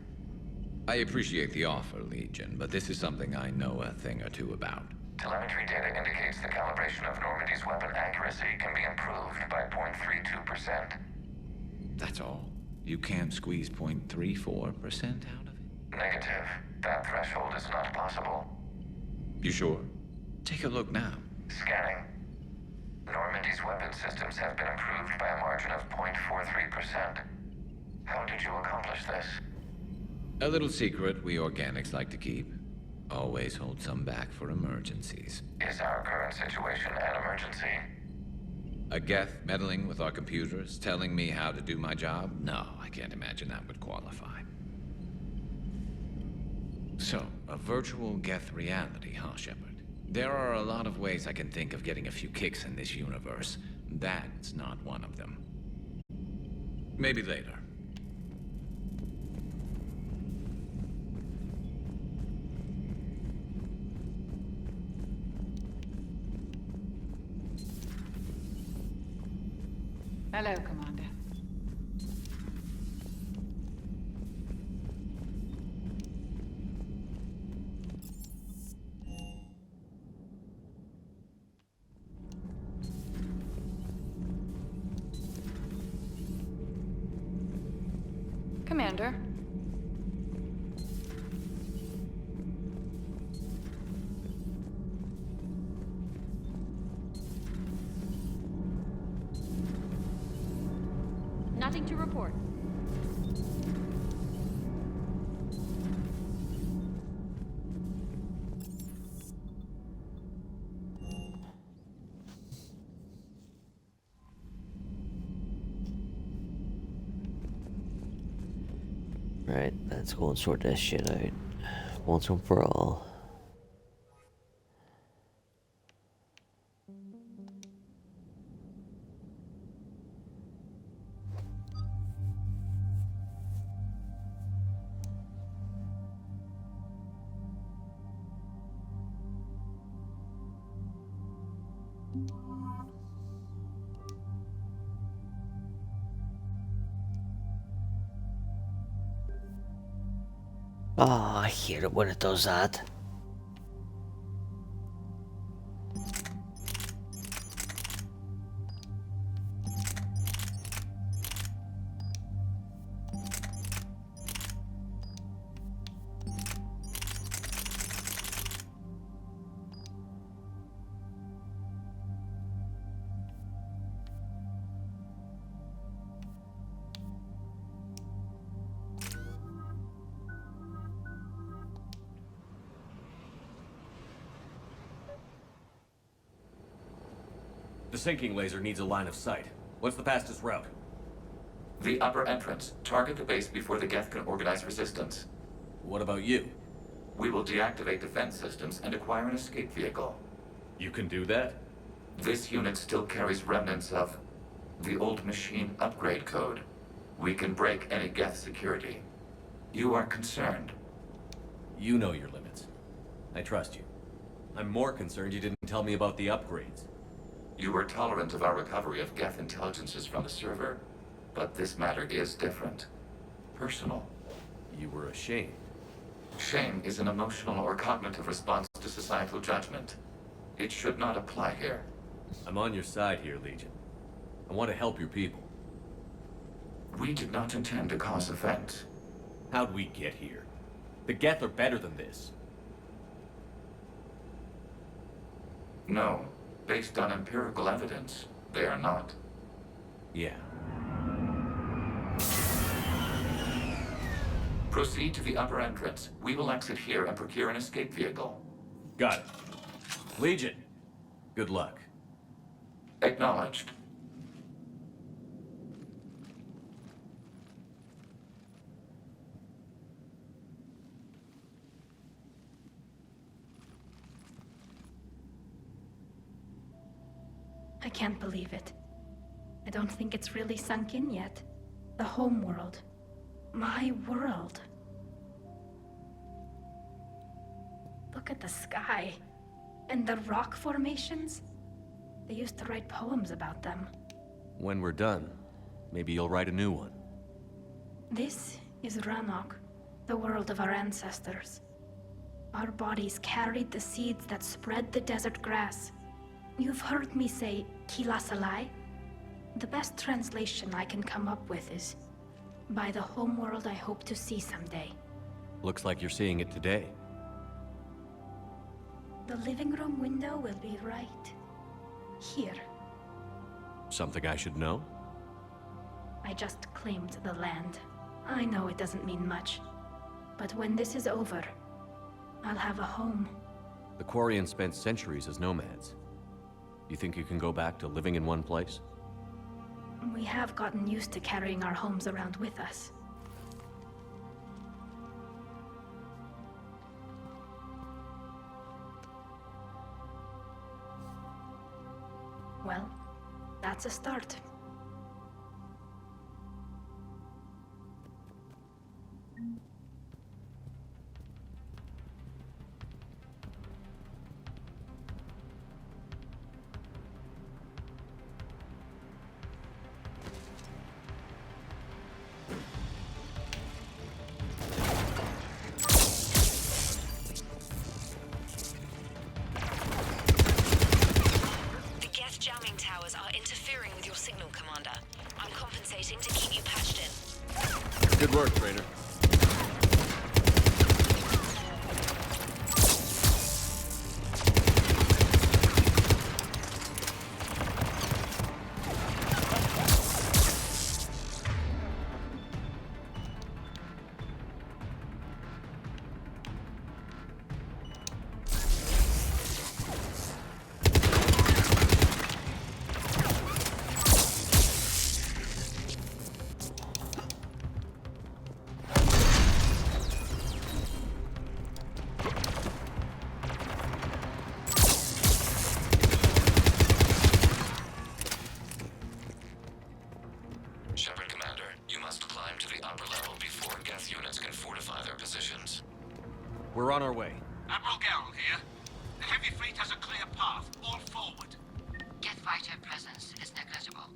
I appreciate the offer, Legion, but this is something I know a thing or two about. Telemetry data indicates the calibration of Normandy's weapon accuracy can be improved by 0.32%. That's all? You can't squeeze 0.34% out of it? Negative. That threshold is not possible. You sure? Take a look now. Scanning. Normandy's weapon systems have been improved by a margin of 0.43%. How did you accomplish this? A little secret we organics like to keep. Always hold some back for emergencies. Is our current situation an emergency? A Geth meddling with our computers, telling me how to do my job? No, I can't imagine that would qualify. So, a virtual Geth reality, huh, Shepard? There are a lot of ways I can think of getting a few kicks in this universe. That's not one of them. Maybe later. Hello, Commander. Commander. Nothing to report. Right, let's go and sort this shit out once and for all. Oh, I hate it when it does that. The sinking laser needs a line of sight. What's the fastest route? The upper entrance. Target the base before the Geth can organize resistance. What about you? We will deactivate defense systems and acquire an escape vehicle. You can do that? This unit still carries remnants of the old machine upgrade code. We can break any Geth security. You are concerned. You know your limits. I trust you. I'm more concerned you didn't tell me about the upgrades. You were tolerant of our recovery of Geth intelligences from the server, but this matter is different. Personal. You were ashamed. Shame is an emotional or cognitive response to societal judgment. It should not apply here. I'm on your side here, Legion. I want to help your people. We did not intend to cause offense. How'd we get here? The Geth are better than this. No. Based on empirical evidence, they are not. Yeah. Proceed to the upper entrance. We will exit here and procure an escape vehicle. Got it. Legion, good luck. Acknowledged. I can't believe it. I don't think it's really sunk in yet. The home world. My world. Look at the sky. And the rock formations. They used to write poems about them. When we're done, maybe you'll write a new one. This is Ranok, the world of our ancestors. Our bodies carried the seeds that spread the desert grass. You've heard me say Kilasalai? The best translation I can come up with is, by the homeworld I hope to see someday. Looks like you're seeing it today. The living room window will be right here. Something I should know? I just claimed the land. I know it doesn't mean much, but when this is over, I'll have a home. The Quarians spent centuries as nomads. You think you can go back to living in one place? We have gotten used to carrying our homes around with us. Well, that's a start. Jamming towers are interfering with your signal, Commander. I'm compensating to keep you patched in. Good work, Trainer. We're on our way. Admiral Gerald here. The heavy fleet has a clear path. All forward. Geth fighter presence is negligible.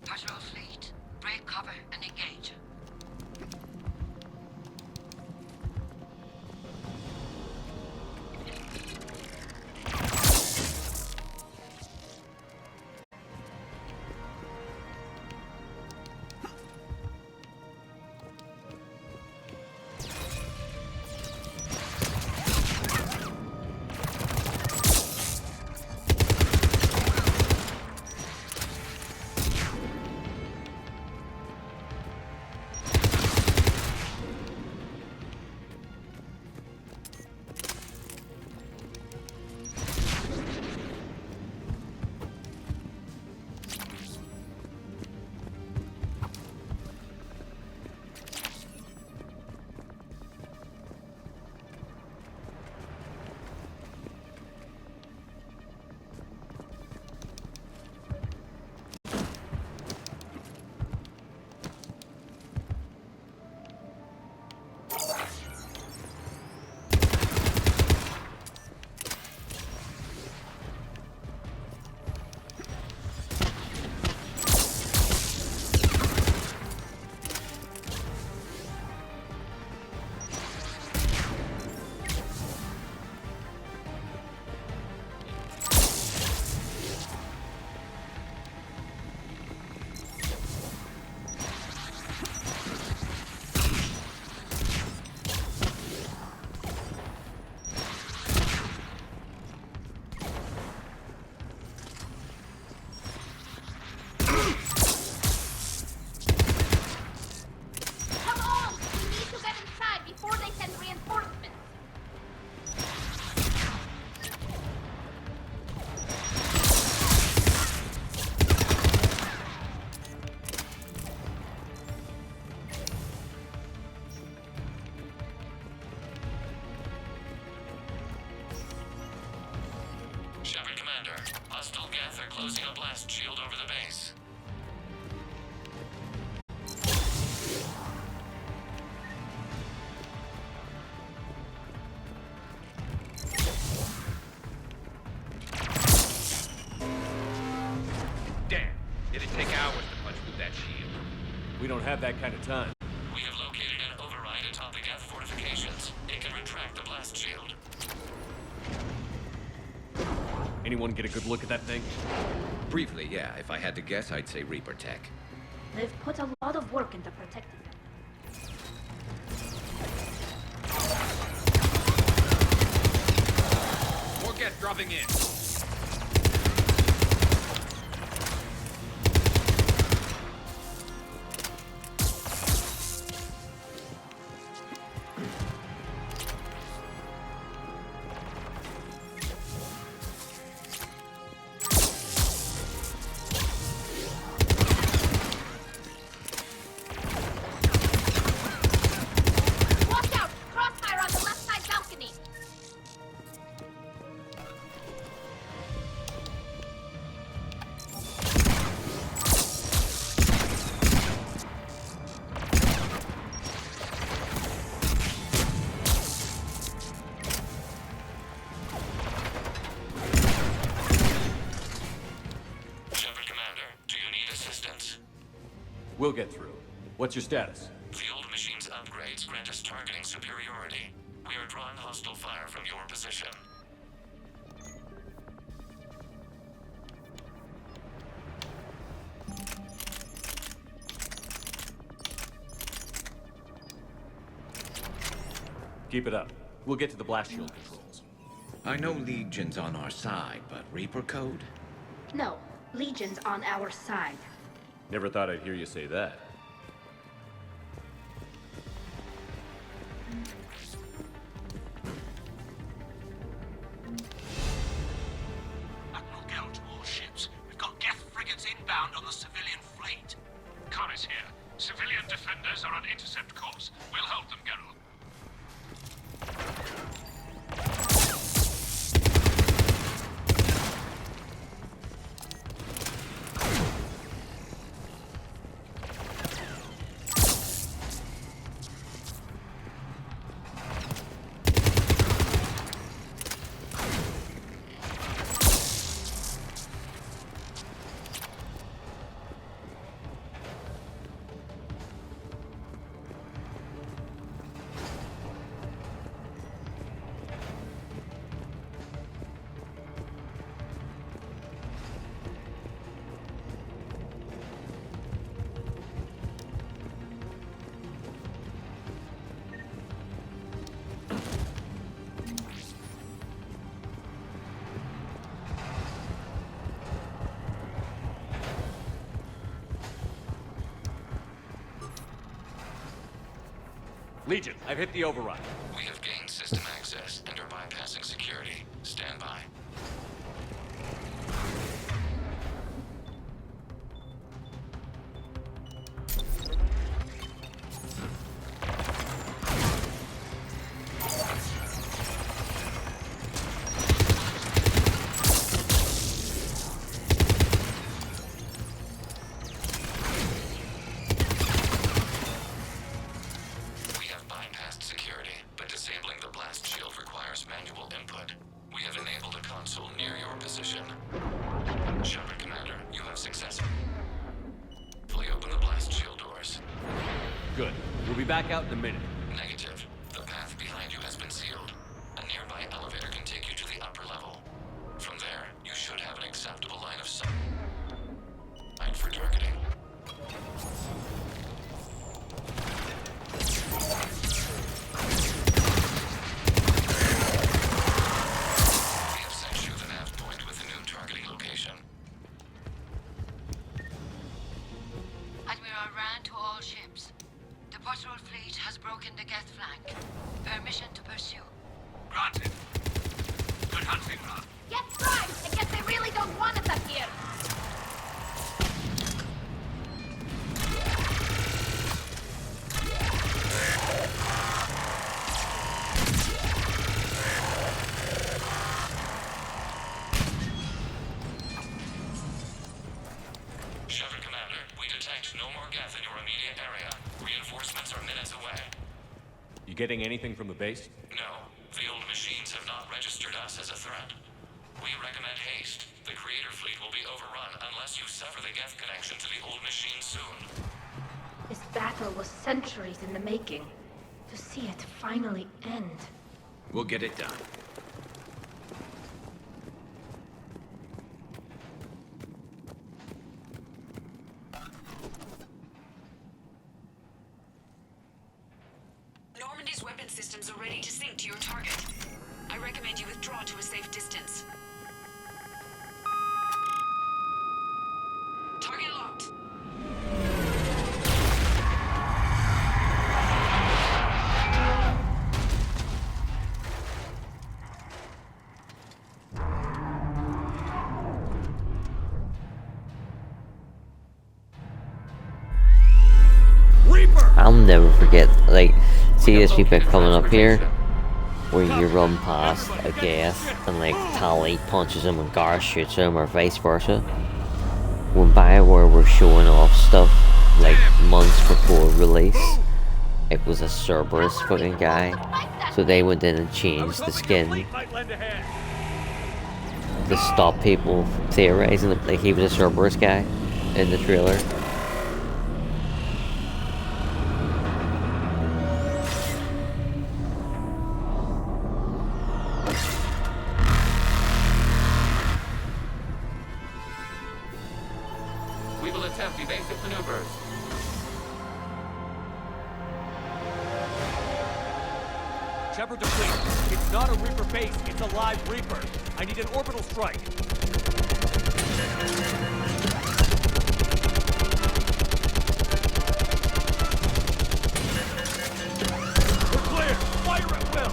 Patrol fleet, break cover and engage. closing a blast shield over the base. Damn, it'd take hours to punch through that shield. We don't have that kind of time. We have located an override atop the Geth fortifications. It can retract the blast shield. Anyone get a good look at that thing? Briefly, yeah. If I had to guess, I'd say Reaper tech. They've put a lot of work into protecting them. More Geth dropping in. Watch out! Crossfire on the left side balcony! Shepard Commander, do you need assistance? We'll get through. What's your status? The old machine's upgrades grant us targeting superiority. We are drawing hostile fire from your position. Keep it up. We'll get to the blast shield controls. I know Legion's on our side, but Reaper code? No, Legion's on our side. Never thought I'd hear you say that. Admiral Gell to all ships. We've got Geth frigates inbound on the civilian fleet. Connor's here. Civilian defenders are on intercept course. We'll hold them, Geralt. Legion, I've hit the override. We have gained system access and are bypassing security. Stand by. We have bypassed security, but disabling the blast shield requires manual input. We have enabled a console near your position. Shepard Commander, you have successfully opened the blast shield doors. Good. We'll be back out in a minute. Negative. The path behind you has been sealed. A nearby elevator can take you to the upper level. From there, you should have an acceptable line of sight for targeting. We have sent you the nav point with a new targeting location. Admiral Rand to all ships. The patrol fleet has broken getting anything from the base? No. The old machines have not registered us as a threat. We recommend haste. The Creator fleet will be overrun unless you sever the Geth connection to the old machine soon. This battle was centuries in the making. To see it finally end. We'll get it done. Normandy's weapon systems are ready to sync to your target. I recommend you withdraw to a safe distance. Target locked. I'll never forget, like, see this bit coming up here, where you run past a Geth and like Tali punches him and Garth shoots him, or vice versa. When Bioware were showing off stuff like months before release, it was a Cerberus fucking guy, so they went in and changed the skin to stop people from theorizing that like he was a Cerberus guy in the trailer. We will attempt evasive maneuvers. Shepard to fleet. It's not a Reaper base, it's a live Reaper. I need an orbital strike. We're clear! Fire at will!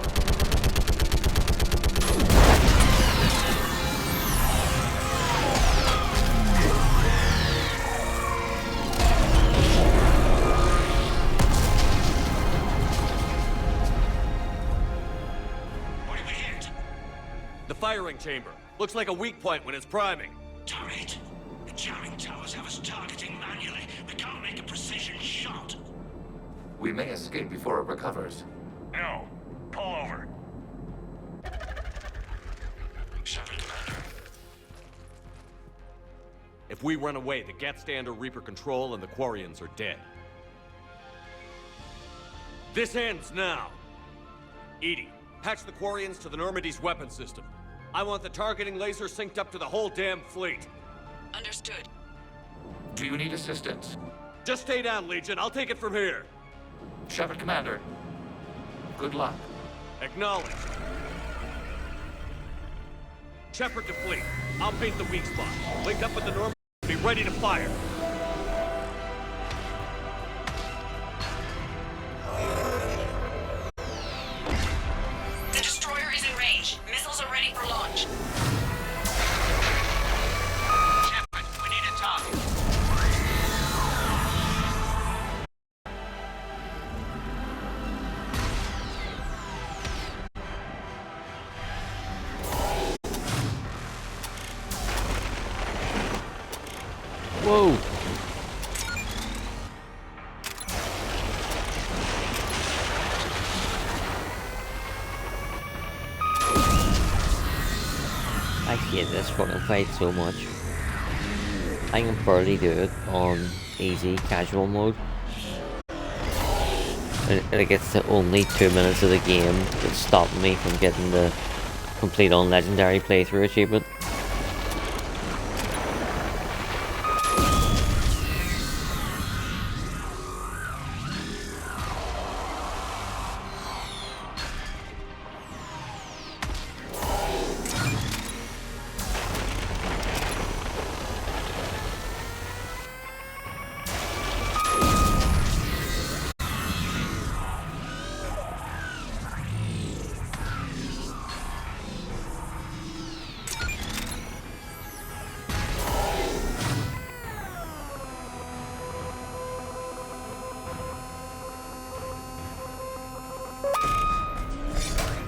The firing chamber. Looks like a weak point when it's priming. Turret. The jamming towers have us targeting manually. We can't make a precision shot. We may escape before it recovers. No. Pull over. Shepard, Commander. If we run away, the Geth stay under Reaper control and the Quarians are dead. This ends now. Edie, patch the Quarians to the Normandy's weapon system. I want the targeting laser synced up to the whole damn fleet. Understood. Do you need assistance? Just stay down, Legion. I'll take it from here. Shepard, Commander. Good luck. Acknowledged. Shepard to fleet. I'll paint the weak spot. Link up with the Normandy. Be ready to fire. The destroyer is in range. Missiles are ready for launch. Shepard, we need a target. Whoa! I hate this fucking fight so much. I can barely do it on easy, casual mode. And like it's the only 2 minutes of the game that's stopping me from getting the complete on legendary playthrough achievement.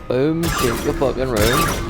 Boom, take your fucking room.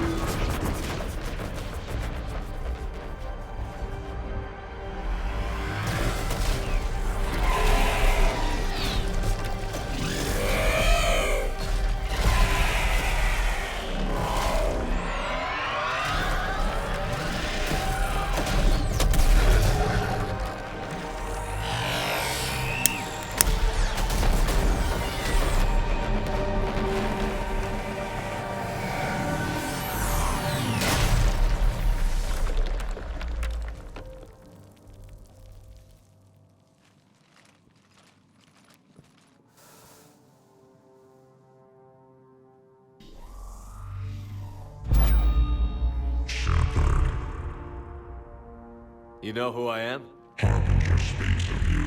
You know who I am? Harbinger speaks of you.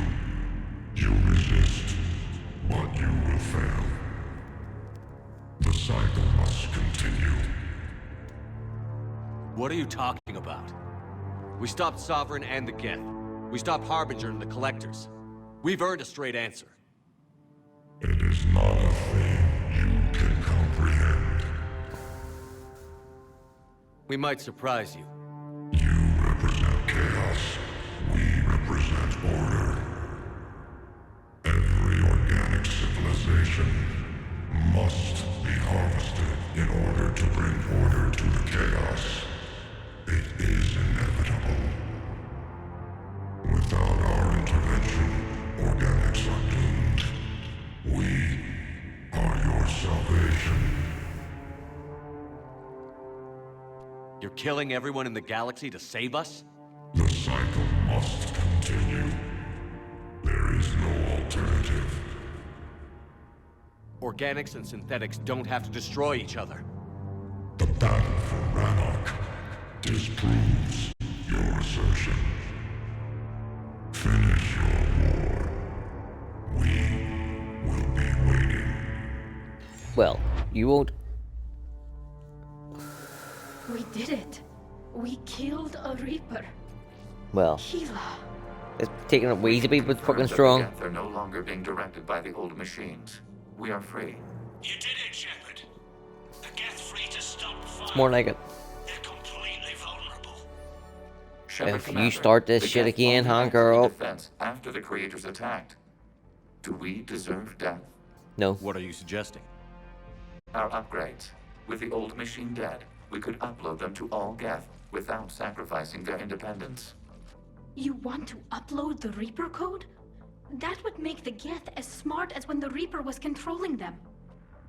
You resist, but you will fail. The cycle must continue. What are you talking about? We stopped Sovereign and the Geth. We stopped Harbinger and the Collectors. We've earned a straight answer. It is not a thing you can comprehend. We might surprise you. You represent chaos. We represent order. Every organic civilization must be harvested in order to bring order to the chaos. It is inevitable. Without our intervention, organics are doomed. We are your salvation. You're killing everyone in the galaxy to save us? The cycle must continue. There is no alternative. Organics and synthetics don't have to destroy each other. The battle for Rannoch disproves your assertion. Finish your war. We will be waiting. Well, you won't. We did it. We killed a Reaper. Well, Keela. it's taking it way to be but fucking Confirmed that the strong. Geth are no longer being directed by the old machines. We are free. You did it, Shepard. The Geth free to stop fire. It's more like it. They're completely vulnerable. Shepard If you Commander, start this the shit Geth again, only huh, acted in girl? defense after the creators attacked. Do we deserve death? No. What are you suggesting? Our upgrades. With the old machine dead, we could upload them to all Geth without sacrificing their independence. You want to upload the Reaper code? That would make the Geth as smart as when the Reaper was controlling them.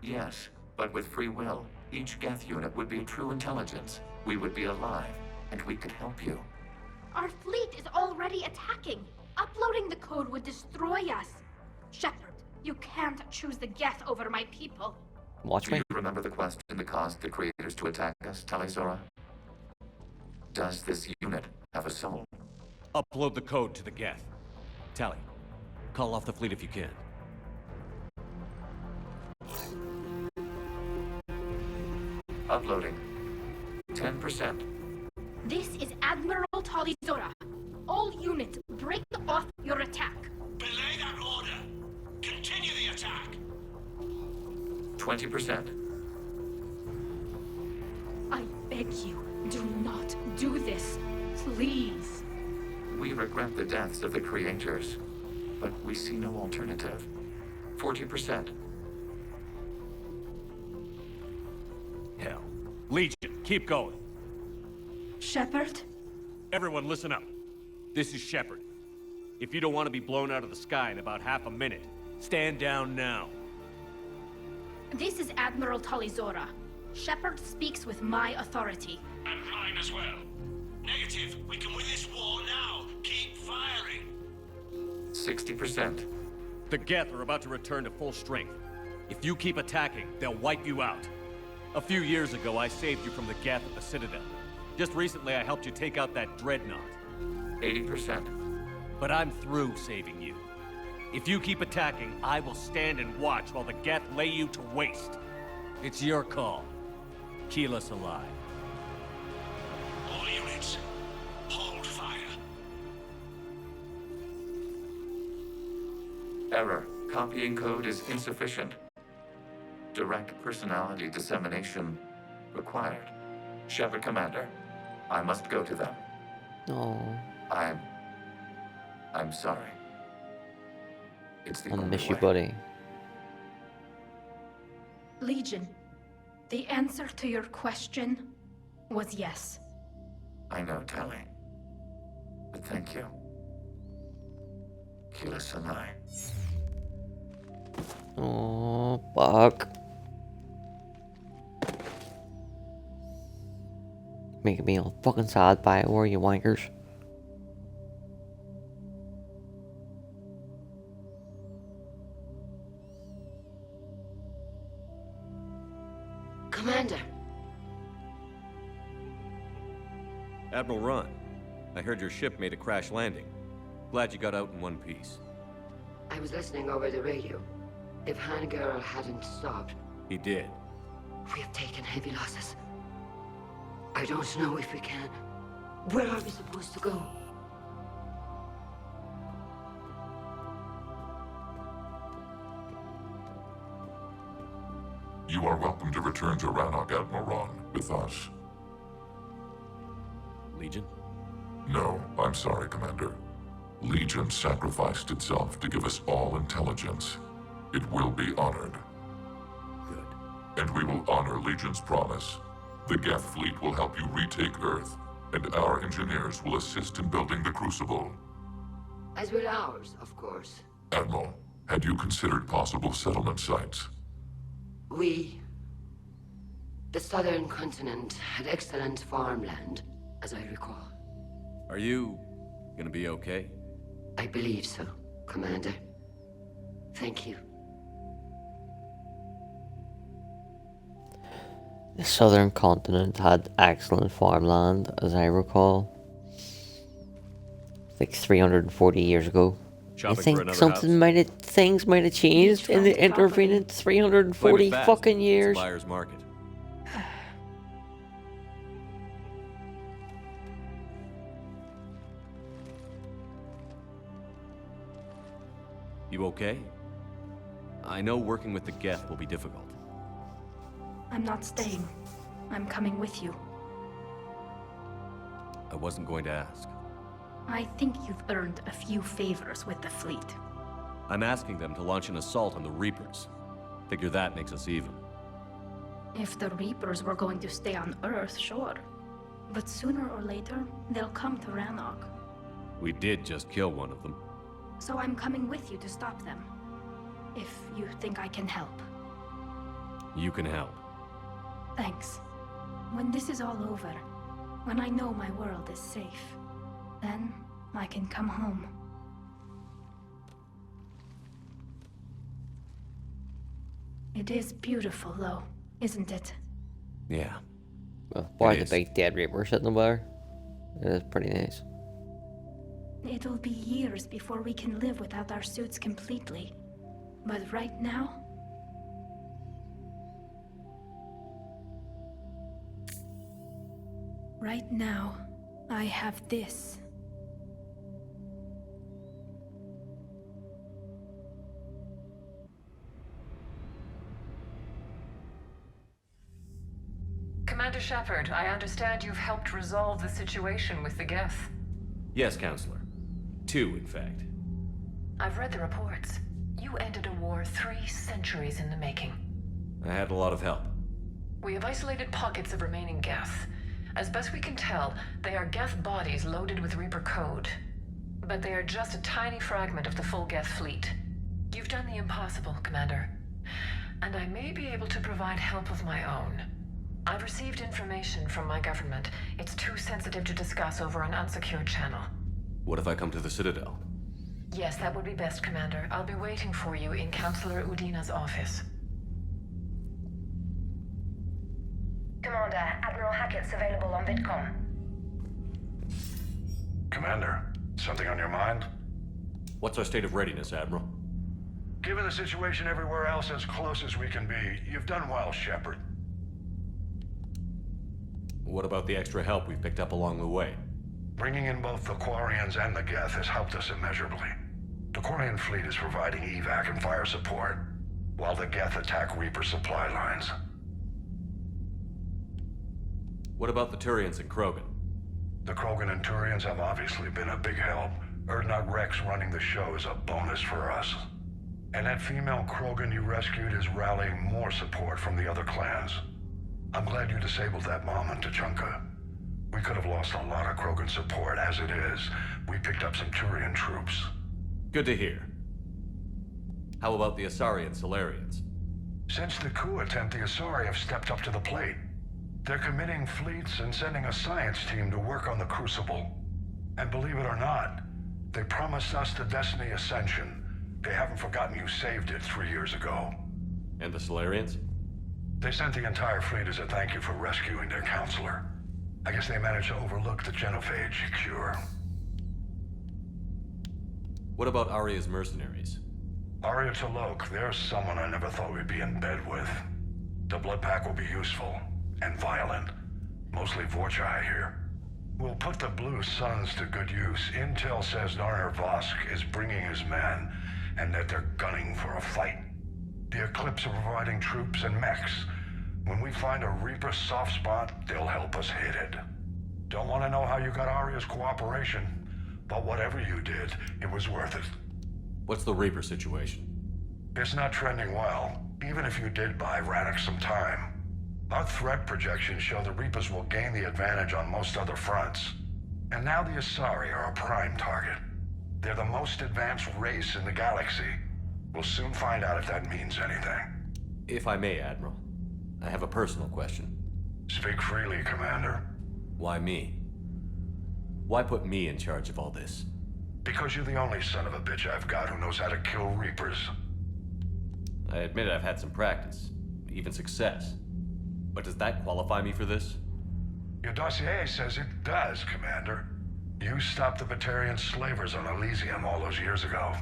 Yes, but with free will, each Geth unit would be true intelligence. We would be alive, and we could help you. Our fleet is already attacking. Uploading the code would destroy us. Shepard, you can't choose the Geth over my people. Watch Do me. you remember the question that caused the creators to attack us, Talizora? Does this unit have a soul? Upload the code to the Geth. Tally, call off the fleet if you can. Uploading. 10%. This is Admiral Talizora. All units, break off your attack. Belay that order. Continue the attack. 20%. I beg you, do not do this. Please. We regret the deaths of the creators, but we see no alternative. 40%. Hell. Legion, keep going. Shepard? Everyone listen up. This is Shepard. If you don't want to be blown out of the sky in about half a minute, stand down now. This is Admiral Talizora. Shepard speaks with my authority. And mine as well. Negative. We can win this war now. Keep firing. 60%. The Geth are about to return to full strength. If you keep attacking, they'll wipe you out. A few years ago, I saved you from the Geth at the Citadel. Just recently, I helped you take out that dreadnought. 80%. But I'm through saving you. If you keep attacking, I will stand and watch while the Geth lay you to waste. It's your call. Keep us alive. All units, hold fire. Error. Copying code is insufficient. Direct personality dissemination required. Shepard Commander, I must go to them. No. I'm sorry. It's the I'll only miss you, way. buddy. Legion, the answer to your question was yes. I know, Tally. But thank you. Kila Sanai. Oh, fuck. Making me all fucking sad by it, were you wankers? Commander. Admiral Ron, I heard your ship made a crash landing. Glad you got out in one piece. I was listening over the radio. If Hangara hadn't stopped... He did. We have taken heavy losses. I don't know if we can. Where are we supposed to go? You are welcome to return to Rannoch, Admiral with us. Legion? No, I'm sorry, Commander. Legion sacrificed itself to give us all intelligence. It will be honored. Good. And we will honor Legion's promise. The Geth fleet will help you retake Earth, and our engineers will assist in building the Crucible. As will ours, of course. Admiral, had you considered possible settlement sites? The southern continent had excellent farmland, as I recall. Are you gonna be okay? I believe so, Commander. Thank you. The southern continent had excellent farmland, as I recall. Like 340 years ago. Shopping I think for another something house? things might have changed in the intervening 340 fast. fucking years. It's a buyer's market. You okay? I know working with the Geth will be difficult. I'm not staying. I'm coming with you. I wasn't going to ask. I think you've earned a few favors with the fleet. I'm asking them to launch an assault on the Reapers. Figure that makes us even. If the Reapers were going to stay on Earth, sure. But sooner or later, they'll come to Rannoch. We did just kill one of them. So I'm coming with you to stop them. If you think I can help. You can help. Thanks. When this is all over, when I know my world is safe, then I can come home. It is beautiful, though, isn't it? Yeah. Well, why the big dead Reaper sitting there? It is pretty nice. It'll be years before we can live without our suits completely. But right now... Right now, I have this. Commander Shepard, I understand you've helped resolve the situation with the Geth. Yes, Counselor. 2, in fact. I've read the reports. You ended a war 3 centuries in the making. I had a lot of help. We have isolated pockets of remaining Geth. As best we can tell, they are Geth bodies loaded with Reaper code. But they are just a tiny fragment of the full Geth fleet. You've done the impossible, Commander. And I may be able to provide help of my own. I've received information from my government. It's too sensitive to discuss over an unsecured channel. What if I come to the Citadel? Yes, that would be best, Commander. I'll be waiting for you in Counselor Udina's office. Commander, Admiral Hackett's available on VidCom. Commander, something on your mind? What's our state of readiness, Admiral? Given the situation everywhere else as close as we can be, you've done well, Shepard. What about the extra help we picked up along the way? Bringing in both the Quarians and the Geth has helped us immeasurably. The Quarian fleet is providing evac and fire support, while the Geth attack Reaper supply lines. What about the Turians and Krogan? The Krogan and Turians have obviously been a big help. Urdnot Rex running the show is a bonus for us. And that female Krogan you rescued is rallying more support from the other clans. I'm glad you disabled that mom in Tuchanka. We could have lost a lot of Krogan support. As it is, we picked up some Turian troops. Good to hear. How about the Asari and Solarians? Since the coup attempt, the Asari have stepped up to the plate. They're committing fleets and sending a science team to work on the Crucible. And believe it or not, they promised us the Destiny Ascension. They haven't forgotten you saved it 3 years ago. And the Solarians? They sent the entire fleet as a thank you for rescuing their counselor. I guess they managed to overlook the genophage cure. What about Aria's mercenaries? Aria Talok, there's someone I never thought we'd be in bed with. The blood pack will be useful, and violent. Mostly Vorcha, I hear. We'll put the Blue Suns to good use. Intel says Narner Vosk is bringing his men, and that they're gunning for a fight. The Eclipse are providing troops and mechs. When we find a Reaper soft spot, they'll help us hit it. Don't want to know how you got Aria's cooperation, but whatever you did, it was worth it. What's the Reaper situation? It's not trending well, even if you did buy Radix some time. Our threat projections show the Reapers will gain the advantage on most other fronts. And now the Asari are a prime target. They're the most advanced race in the galaxy. We'll soon find out if that means anything. If I may, Admiral, I have a personal question. Speak freely, Commander. Why me? Why put me in charge of all this? Because you're the only son of a bitch I've got who knows how to kill Reapers. I admit I've had some practice, even success. But does that qualify me for this? Your dossier says it does, Commander. You stopped the Batarian slavers on Elysium all those years ago.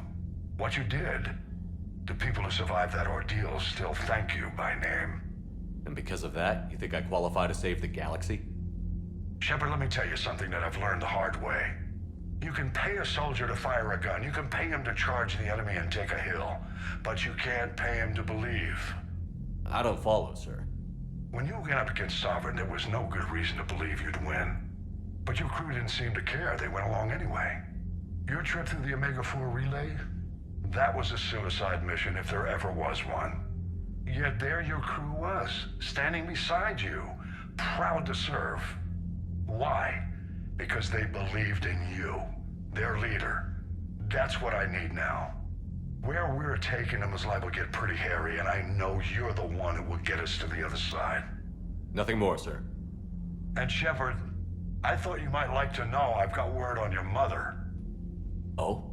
What you did, the people who survived that ordeal still thank you by name. And because of that, you think I qualify to save the galaxy? Shepard, let me tell you something that I've learned the hard way. You can pay a soldier to fire a gun, you can pay him to charge the enemy and take a hill, but you can't pay him to believe. I don't follow, sir. When you went up against Sovereign, there was no good reason to believe you'd win. But your crew didn't seem to care, they went along anyway. Your trip through the Omega-4 relay? That was a suicide mission if there ever was one. Yet there your crew was, standing beside you, proud to serve. Why? Because they believed in you, their leader. That's what I need now. Where we're taking them is liable to get pretty hairy, and I know you're the one who will get us to the other side. Nothing more, sir. And Shepard, I thought you might like to know I've got word on your mother. Oh?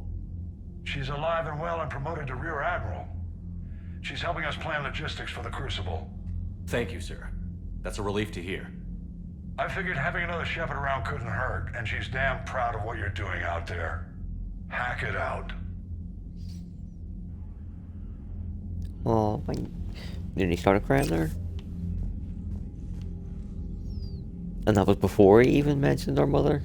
She's alive and well and promoted to Rear Admiral. She's helping us plan logistics for the Crucible. Thank you, sir. That's a relief to hear. I figured having another Shepard around couldn't hurt, and she's damn proud of what you're doing out there. Hack it out. Oh, did he start a crying there? And that was before he even mentioned our mother?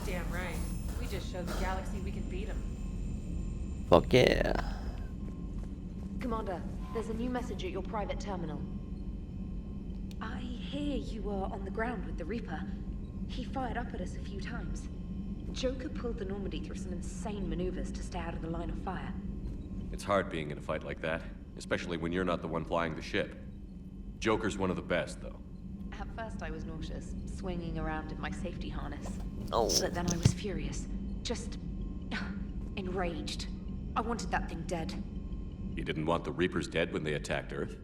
Damn right. We just showed the galaxy we can beat them. Fuck yeah. Commander, there's a new message at your private terminal. I hear you were on the ground with the Reaper. He fired up at us a few times. Joker pulled the Normandy through some insane maneuvers to stay out of the line of fire. It's hard being in a fight like that, especially when you're not the one flying the ship. Joker's one of the best, though. At first I was nauseous, swinging around in my safety harness. Oh. But then I was furious. Just... enraged. I wanted that thing dead. You didn't want the Reapers dead when they attacked Earth?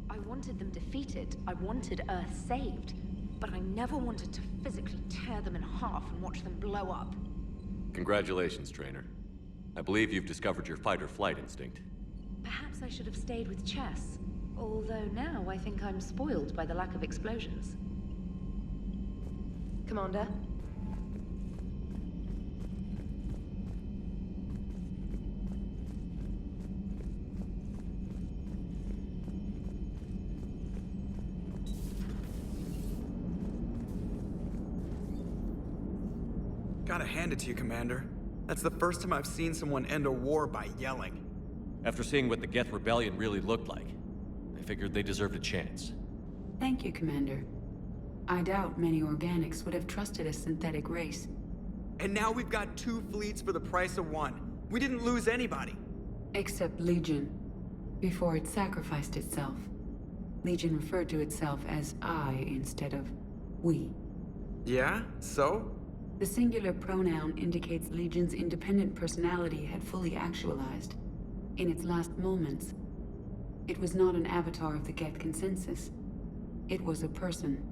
I wanted them defeated. I wanted Earth saved. But I never wanted to physically tear them in half and watch them blow up. Congratulations, Trainer. I believe you've discovered your fight-or-flight instinct. Perhaps I should have stayed with chess. Although now I think I'm spoiled by the lack of explosions. Commander? Gotta hand it to you, Commander. That's the first time I've seen someone end a war by yelling. After seeing what the Geth Rebellion really looked like, I figured they deserved a chance. Thank you, Commander. I doubt many organics would have trusted a synthetic race. And now we've got 2 fleets for the price of 1. We didn't lose anybody. Except Legion. Before it sacrificed itself, Legion referred to itself as I instead of we. Yeah? So? The singular pronoun indicates Legion's independent personality had fully actualized. In its last moments, it was not an avatar of the Geth consensus. It was a person.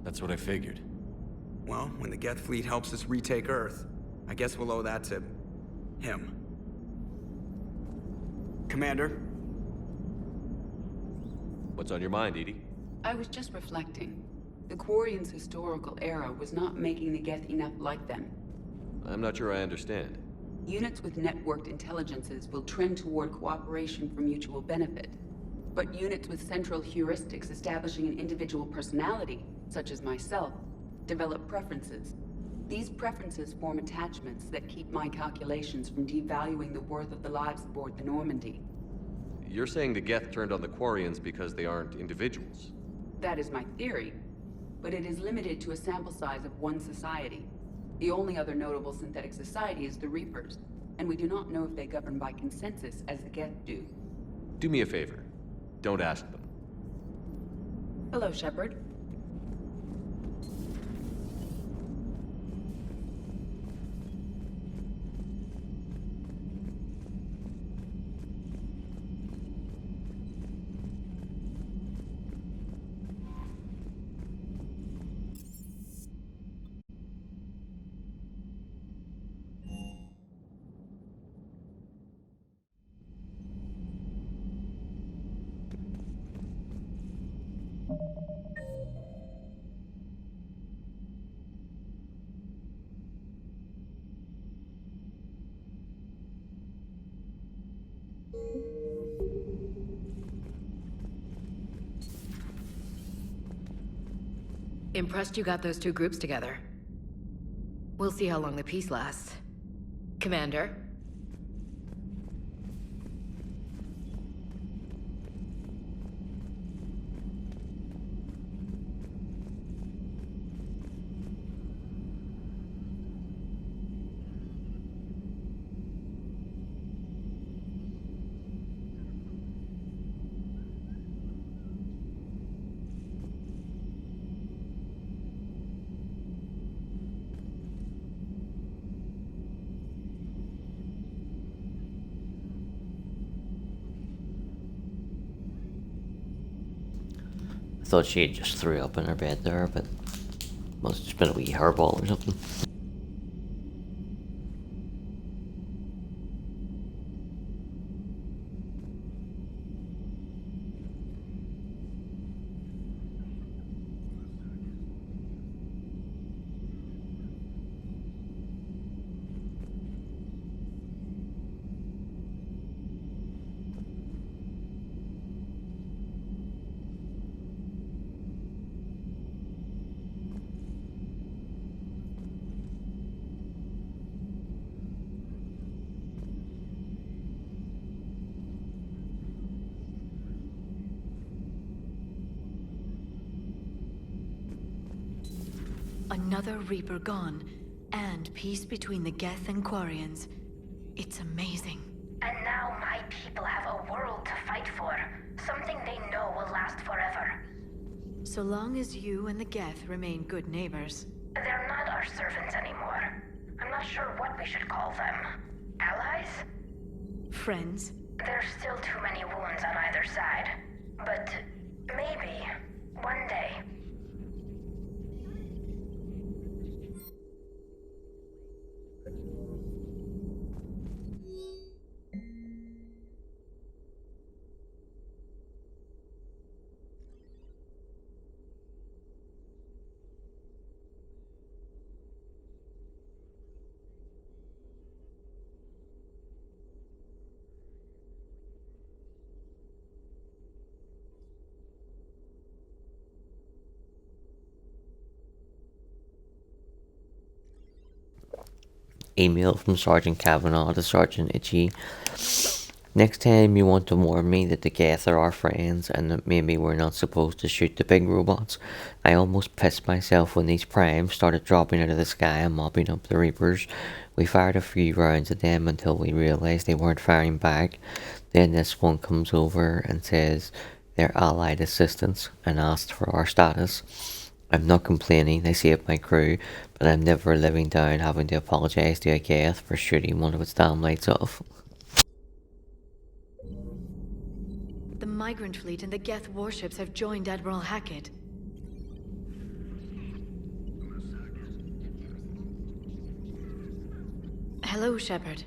That's what I figured. Well, when the Geth fleet helps us retake Earth, I guess we'll owe that to him. Commander? What's on your mind, Edie? I was just reflecting. The Quarians' historical era was not making the Geth enough like them. I'm not sure I understand. Units with networked intelligences will trend toward cooperation for mutual benefit. But units with central heuristics establishing an individual personality, such as myself, develop preferences. These preferences form attachments that keep my calculations from devaluing the worth of the lives aboard the Normandy. You're saying the Geth turned on the Quarians because they aren't individuals? That is my theory, but it is limited to a sample size of one society. The only other notable synthetic society is the Reapers, and we do not know if they govern by consensus as the Geth do. Do me a favor. Don't ask them. Hello, Shepard. Impressed you got those 2 groups together. We'll see how long the peace lasts. Commander? I thought she had just threw up in her bed there, but must have just been a wee hairball or something. Another Reaper gone, and peace between the Geth and Quarians. It's amazing. And now my people have a world to fight for. Something they know will last forever. So long as you and the Geth remain good neighbors. They're not our servants anymore. I'm not sure what we should call them. Allies? Friends? There's still too many wounds on either side. But maybe, one day. Email from Sergeant Kavanaugh to Sergeant Itchy. Next time you want to warn me that the Geth are our friends and that maybe we're not supposed to shoot the big robots. I almost pissed myself when these primes started dropping out of the sky and mopping up the Reapers. We fired a few rounds at them until we realized they weren't firing back. Then this one comes over and says they're allied assistants and asked for our status. I'm not complaining, they saved my crew, but I'm never living down having to apologise to a Geth for shooting one of its damn lights off. The migrant fleet and the Geth warships have joined Admiral Hackett. Hello, Shepard.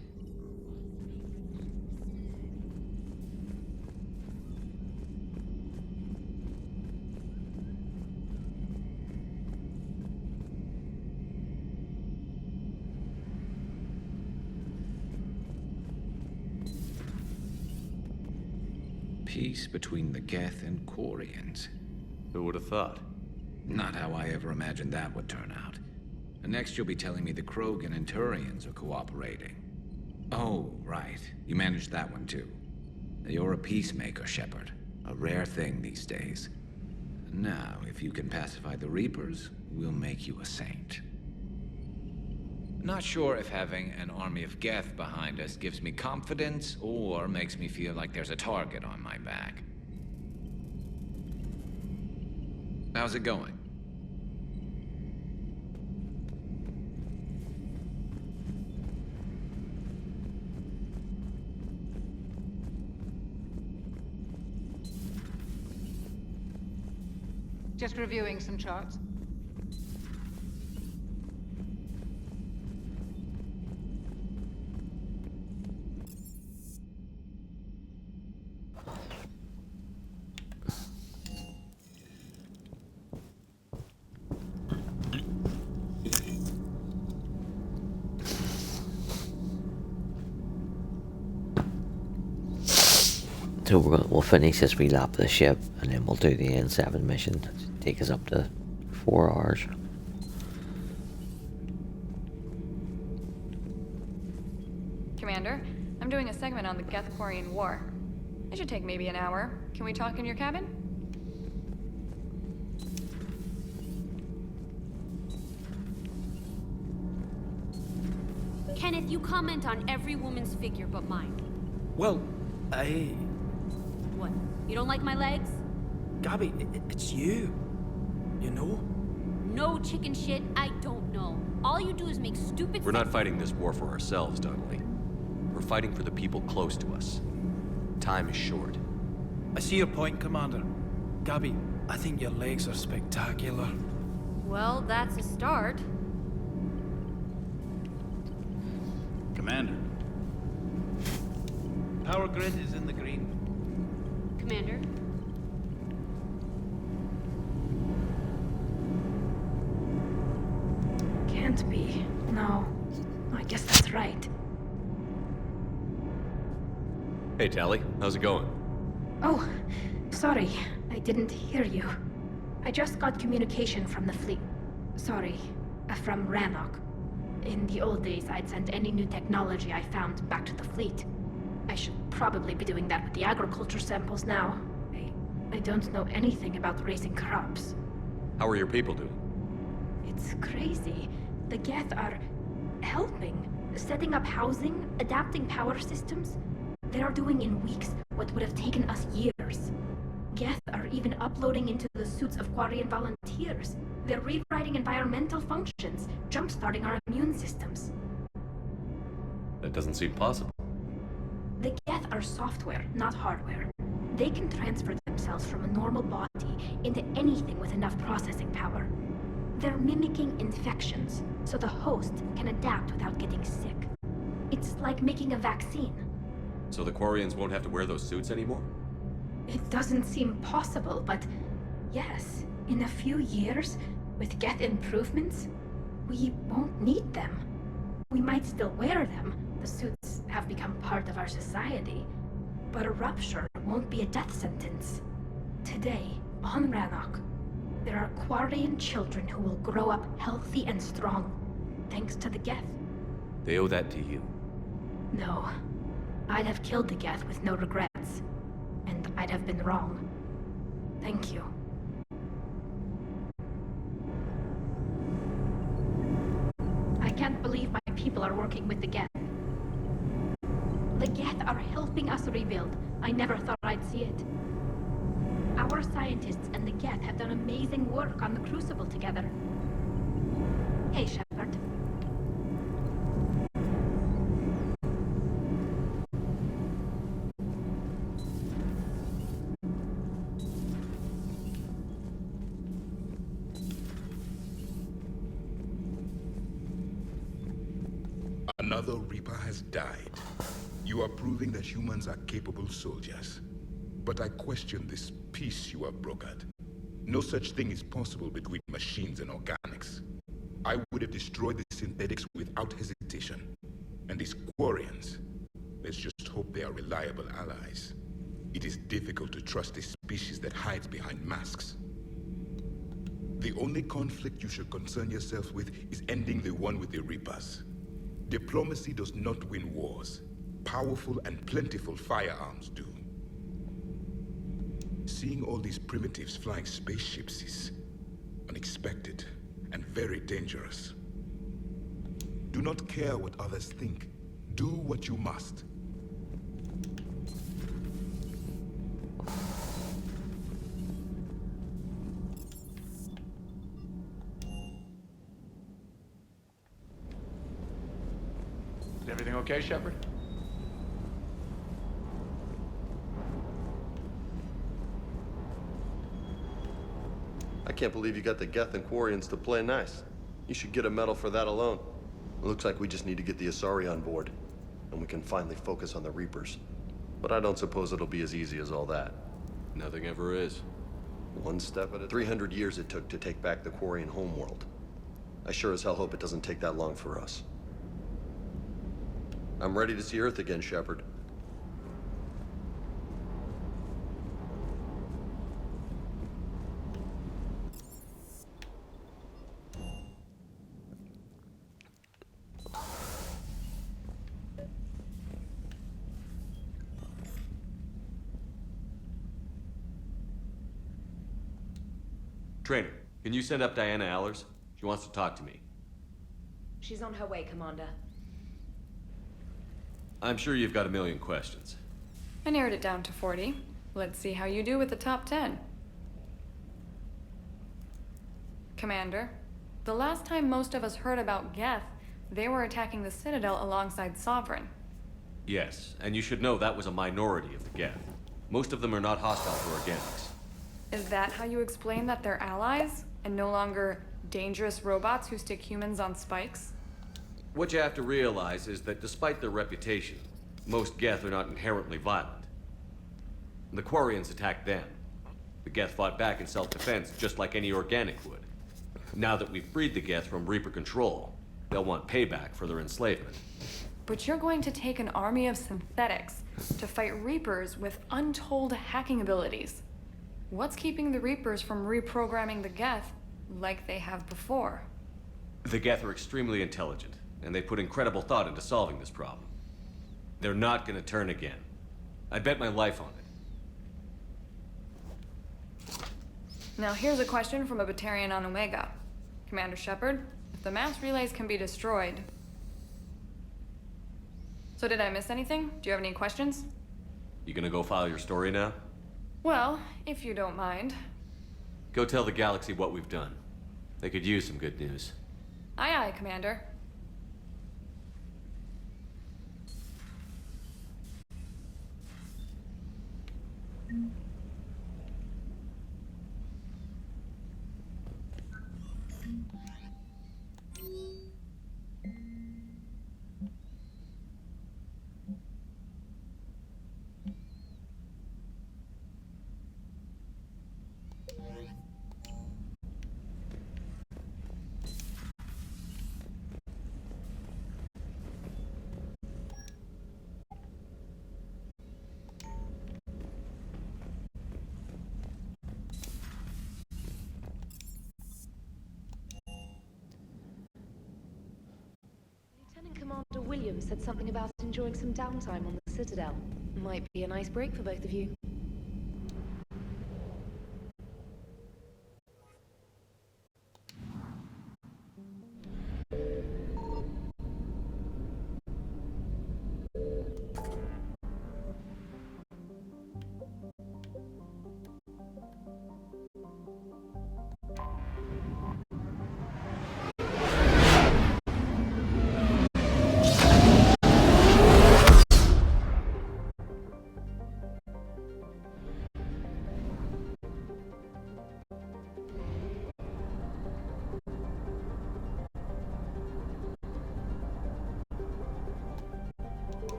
Peace between the Geth and Quarians. Who would have thought? Not how I ever imagined that would turn out. And next you'll be telling me the Krogan and Turians are cooperating. Oh, right. You managed that one too. You're a peacemaker, Shepard. A rare thing these days. Now, if you can pacify the Reapers, we'll make you a saint. Not sure if having an army of Geth behind us gives me confidence or makes me feel like there's a target on my back. How's it going? Just reviewing some charts. So we'll finish this relap of the ship, and then we'll do the N7 mission. Take us up to 4 hours. Commander, I'm doing a segment on the Geth-Quarian War. It should take maybe an hour. Can we talk in your cabin? Kenneth, you comment on every woman's figure but mine. Well, What? You don't like my legs? Gabby, it's you. You know? No chicken shit, I don't know. All you do is make stupid We're not fighting this war for ourselves, Donnelly. We're fighting for the people close to us. Time is short. I see your point, Commander. Gabby, I think your legs are spectacular. Well, that's a start. Commander. Power grid is in the green. Commander? Can't be. No. I guess that's right. Hey, Tally. How's it going? Oh, sorry. I didn't hear you. I just got communication from the fleet. Sorry, from Rannoch. In the old days, I'd send any new technology I found back to the fleet. I should probably be doing that with the agriculture samples now. I don't know anything about raising crops. How are your people doing? It's crazy. The Geth are helping, setting up housing, adapting power systems. They are doing in weeks what would have taken us years. Geth are even uploading into the suits of Quarian volunteers. They're rewriting environmental functions, jump-starting our immune systems. That doesn't seem possible. The Geth are software, not hardware. They can transfer themselves from a normal body into anything with enough processing power. They're mimicking infections, so the host can adapt without getting sick. It's like making a vaccine. So the Quarians won't have to wear those suits anymore? It doesn't seem possible, but yes, in a few years, with Geth improvements, we won't need them. We might still wear them. The suits have become part of our society. But a rupture won't be a death sentence. Today, on Rannoch, there are Quarian children who will grow up healthy and strong, thanks to the Geth. They owe that to you. No. I'd have killed the Geth with no regrets. And I'd have been wrong. Thank you. I can't believe my people are working with the Geth. The Geth are helping us rebuild. I never thought I'd see it. Our scientists and the Geth have done amazing work on the Crucible together. Hey, Shepard. Another Reaper has died. You are proving that humans are capable soldiers. But I question this peace you have brokered. No such thing is possible between machines and organics. I would have destroyed the synthetics without hesitation. And these Quarians, let's just hope they are reliable allies. It is difficult to trust a species that hides behind masks. The only conflict you should concern yourself with is ending the one with the Reapers. Diplomacy does not win wars. Powerful and plentiful firearms do. Seeing all these primitives flying spaceships is unexpected and very dangerous. Do not care what others think. Do what you must. Is everything okay, Shepard? I can't believe you got the Geth and Quarians to play nice. You should get a medal for that alone. It looks like we just need to get the Asari on board, and we can finally focus on the Reapers. But I don't suppose it'll be as easy as all that. Nothing ever is. One step at a time. 300 years it took to take back the Quarian homeworld. I sure as hell hope it doesn't take that long for us. I'm ready to see Earth again, Shepard. Trainer, can you send up Diana Allers? She wants to talk to me. She's on her way, Commander. I'm sure you've got a million questions. I narrowed it down to 40. Let's see how you do with the top 10. Commander, the last time most of us heard about Geth, they were attacking the Citadel alongside Sovereign. Yes, and you should know that was a minority of the Geth. Most of them are not hostile to organics. Is that how you explain that they're allies, and no longer dangerous robots who stick humans on spikes? What you have to realize is that despite their reputation, most Geth are not inherently violent. The Quarians attacked them. The Geth fought back in self-defense just like any organic would. Now that we've freed the Geth from Reaper control, they'll want payback for their enslavement. But you're going to take an army of synthetics to fight Reapers with untold hacking abilities. What's keeping the Reapers from reprogramming the Geth like they have before? The Geth are extremely intelligent, and they put incredible thought into solving this problem. They're not gonna turn again. I bet my life on it. Now here's a question from a Batarian on Omega. Commander Shepard, if the mass relays can be destroyed... So did I miss anything? Do you have any questions? You gonna go file your story now? Well, if you don't mind. Go tell the galaxy what we've done. They could use some good news. Aye, aye, Commander. Commander Williams said something about enjoying some downtime on the Citadel. Might be a nice break for both of you.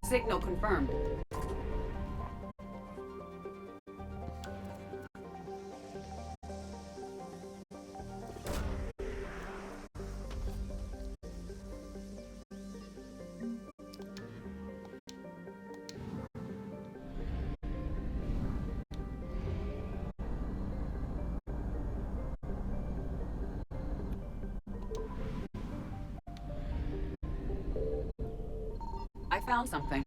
Signal confirmed. I found something.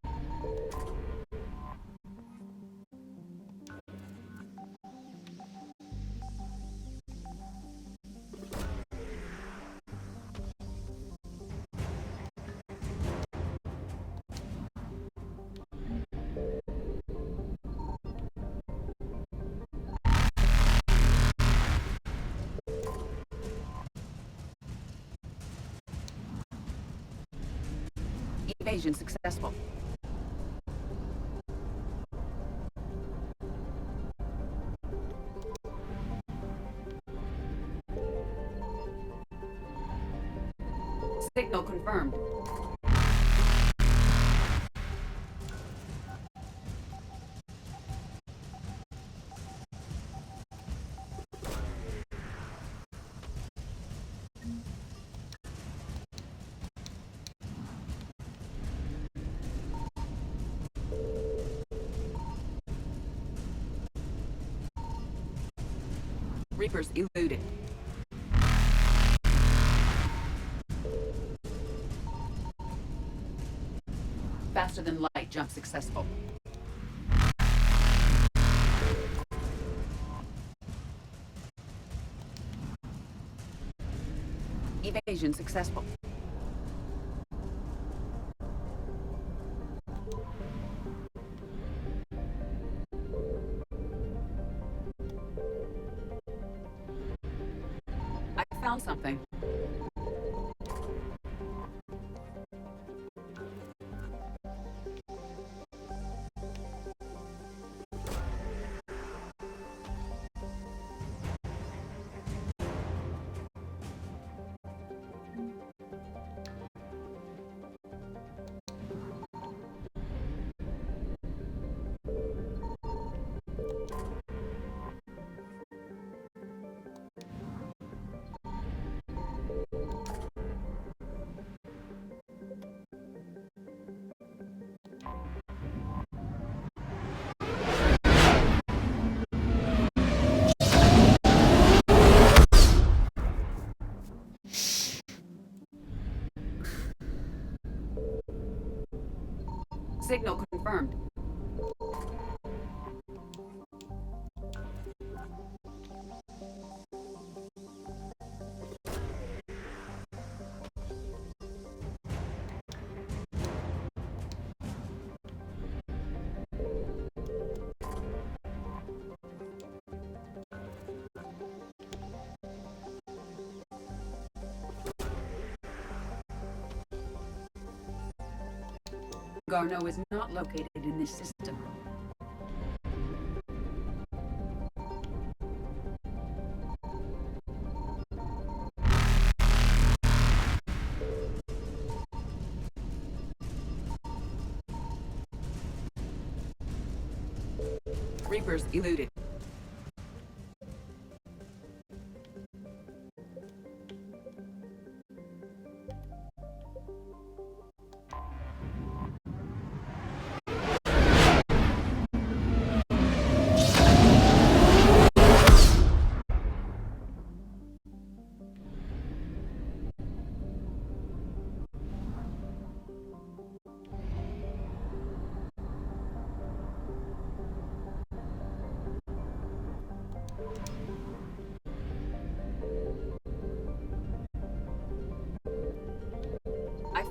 Evasion successful. Signal confirmed. Reapers eluded. Faster than light jump successful. Evasion successful. I found something. Signal confirmed. Garneau is not located in this system. Reapers eluded.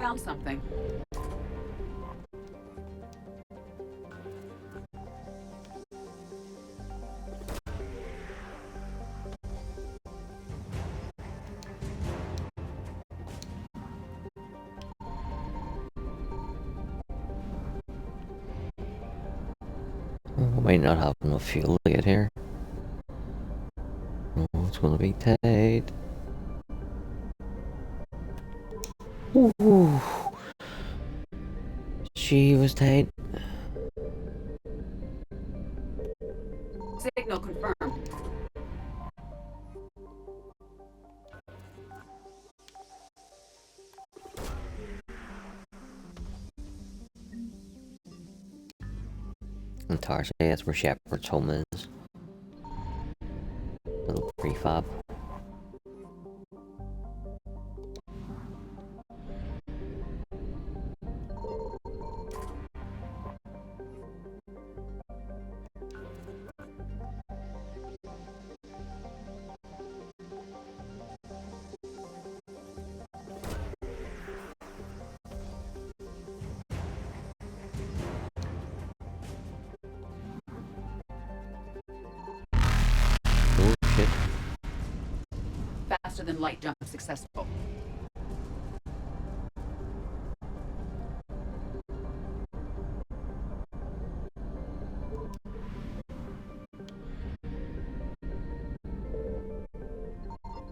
found something. I might not have enough fuel to get here. Oh, it's gonna be tight. Ooh. She was tight. Signal confirmed. And Tarsi, that's where Shepard's home is. Little prefab. Oh shit. Faster than light jump successful.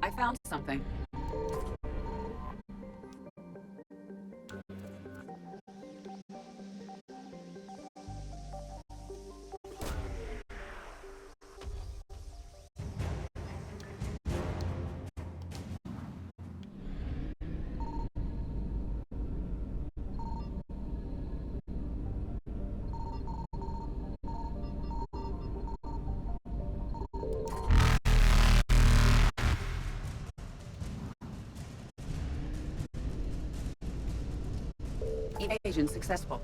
I found something. Evasion successful.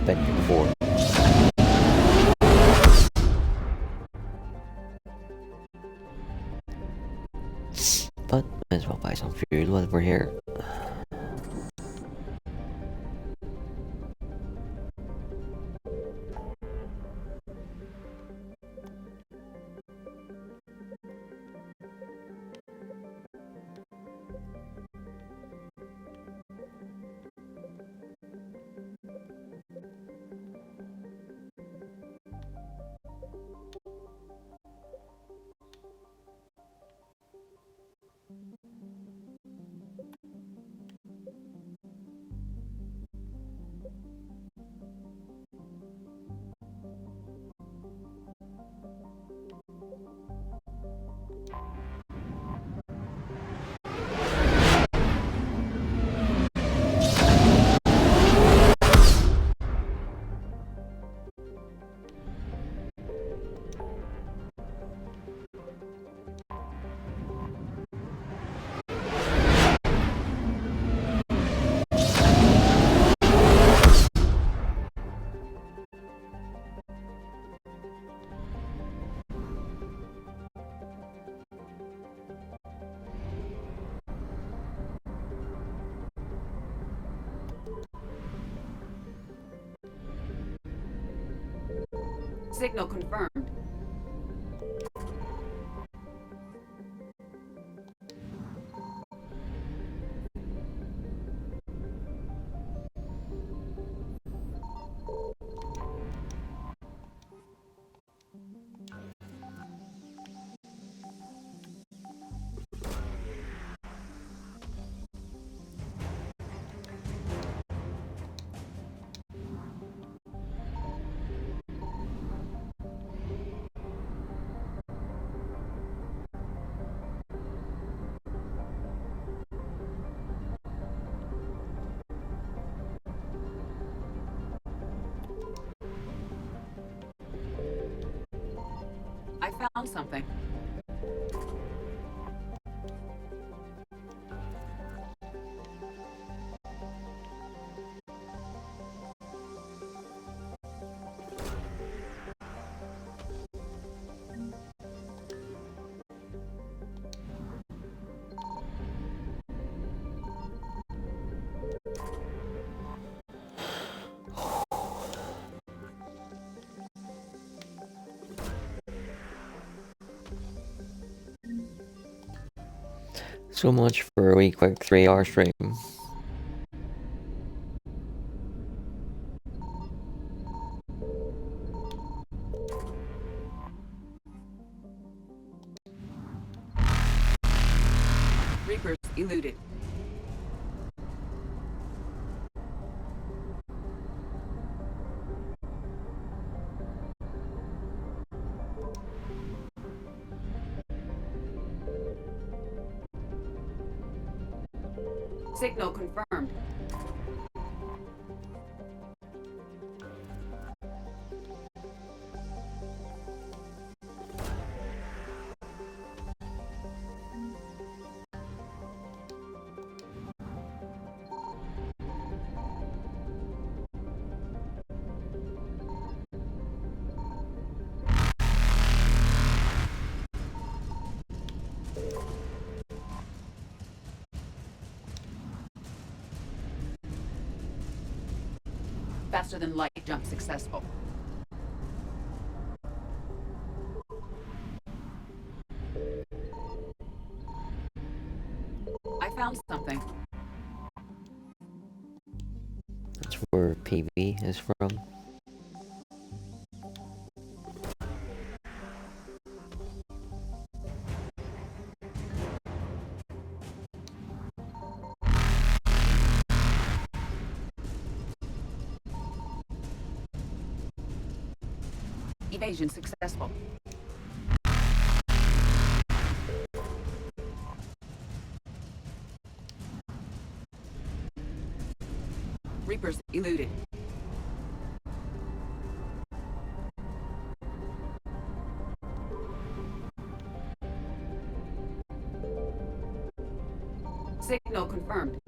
Been here before. But might as well buy some food while we're here. Signal confirmed. I found something. So much for a wee quick 3-hour stream. Reapers eluded. Signal confirmed. Faster than light jump successful. I found something. That's where PB is from. Evasion successful. Reapers eluded. Signal confirmed.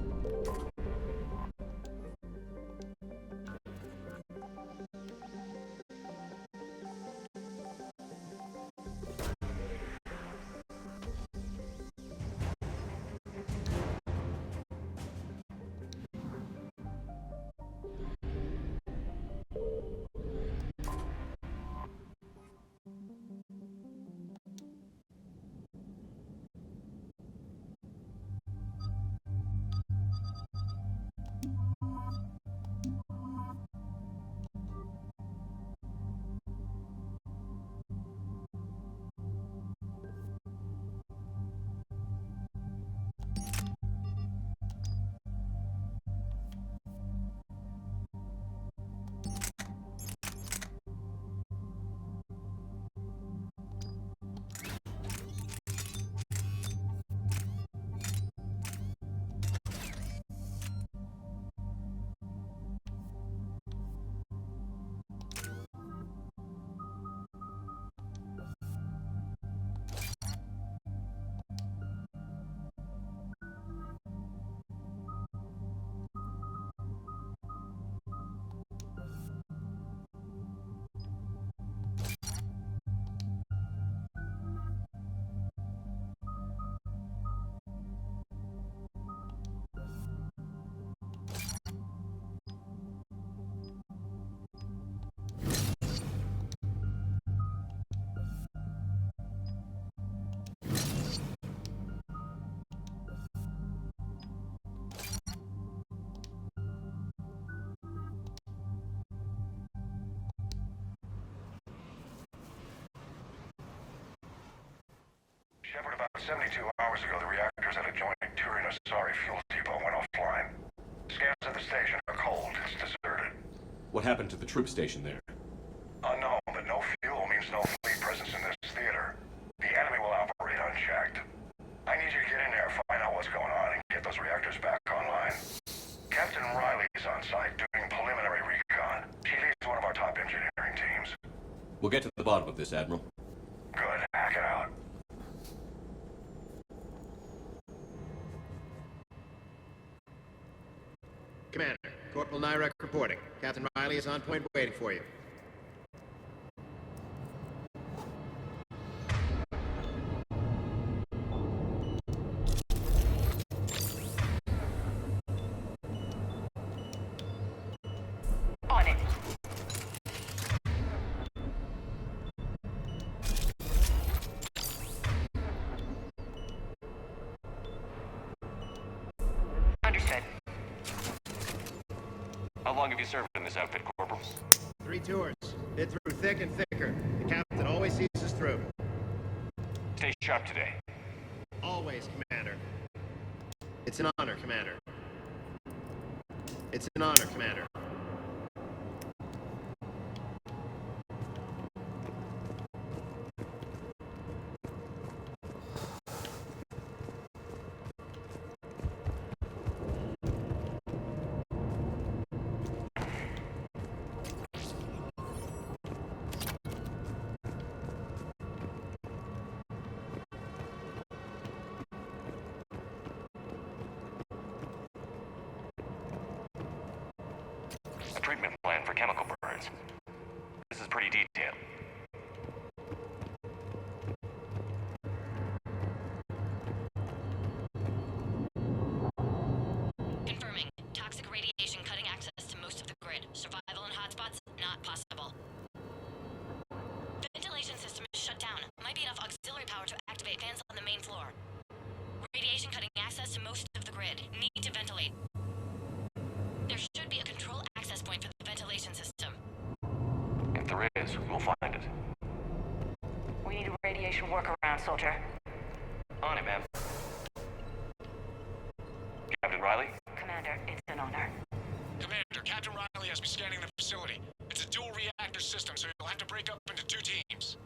Shepard, about 72 hours ago, the reactors at a joint Turian-Asari fuel depot went offline. Scans at the station are cold. It's deserted. What happened to the troop station there? Unknown, but no fuel means no fleet presence in this theater. The enemy will operate unchecked. I need you to get in there, find out what's going on, and get those reactors back online. Captain Riley's on site doing preliminary recon. She leads one of our top engineering teams. We'll get to the bottom of this, Admiral. Good. Hack it out. Commander, Corporal Nyrek reporting. Captain Riley is on point waiting for you. On it. Understood. How long have you served in this outfit, Corporal? 3 tours. Been through thick and thicker. The captain always sees us through. Stay sharp today. Always, Commander. It's an honor, Commander. It's an honor, Commander. A treatment plan for chemical burns. This is pretty detailed. Confirming. Toxic radiation cutting access to most of the grid. Survival in hotspots, not possible. Ventilation system is shut down. Might be enough auxiliary power to activate fans on the main floor. Radiation cutting access to most of the grid. Need to ventilate. There should be a control access point for the ventilation system. If there is, we'll find it. We need a radiation workaround, soldier. On it, ma'am. Captain Riley? Commander, it's an honor. Commander, Captain Riley has me scanning the facility. It's a dual reactor system, so you'll have to break up into 2 teams.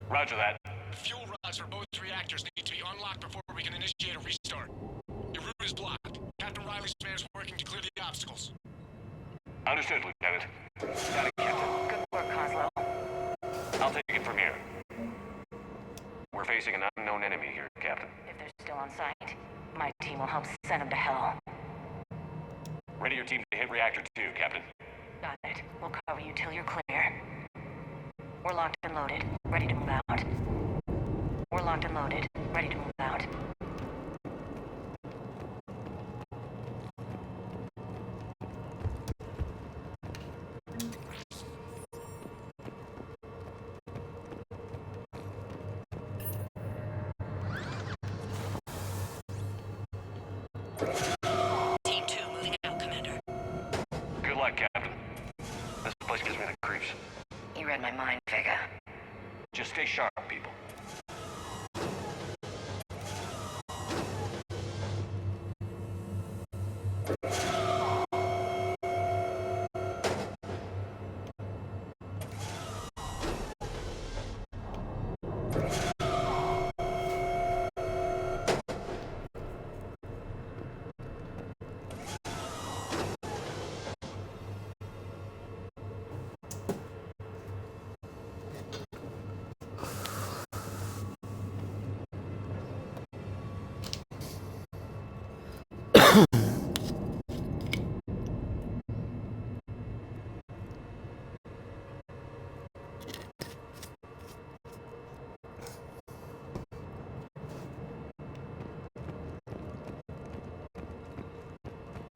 Roger that. The fuel rods for both reactors need to be unlocked before we can initiate a restart. Your route is blocked. Captain Riley's man is working to clear the obstacles. Understood, Lieutenant. Got it, Captain. Good work, Coslow. I'll take it from here. We're facing an unknown enemy here, Captain. If they're still on site, my team will help send them to hell. Ready your team to hit Reactor 2, Captain. Got it. We'll cover you till you're clear. We're locked and loaded, ready to move out. We're locked and loaded, ready to move out. Team 2 moving out, Commander. Good luck, Captain. This place gives me the creeps. You read my mind, Vega. Just stay sharp, people.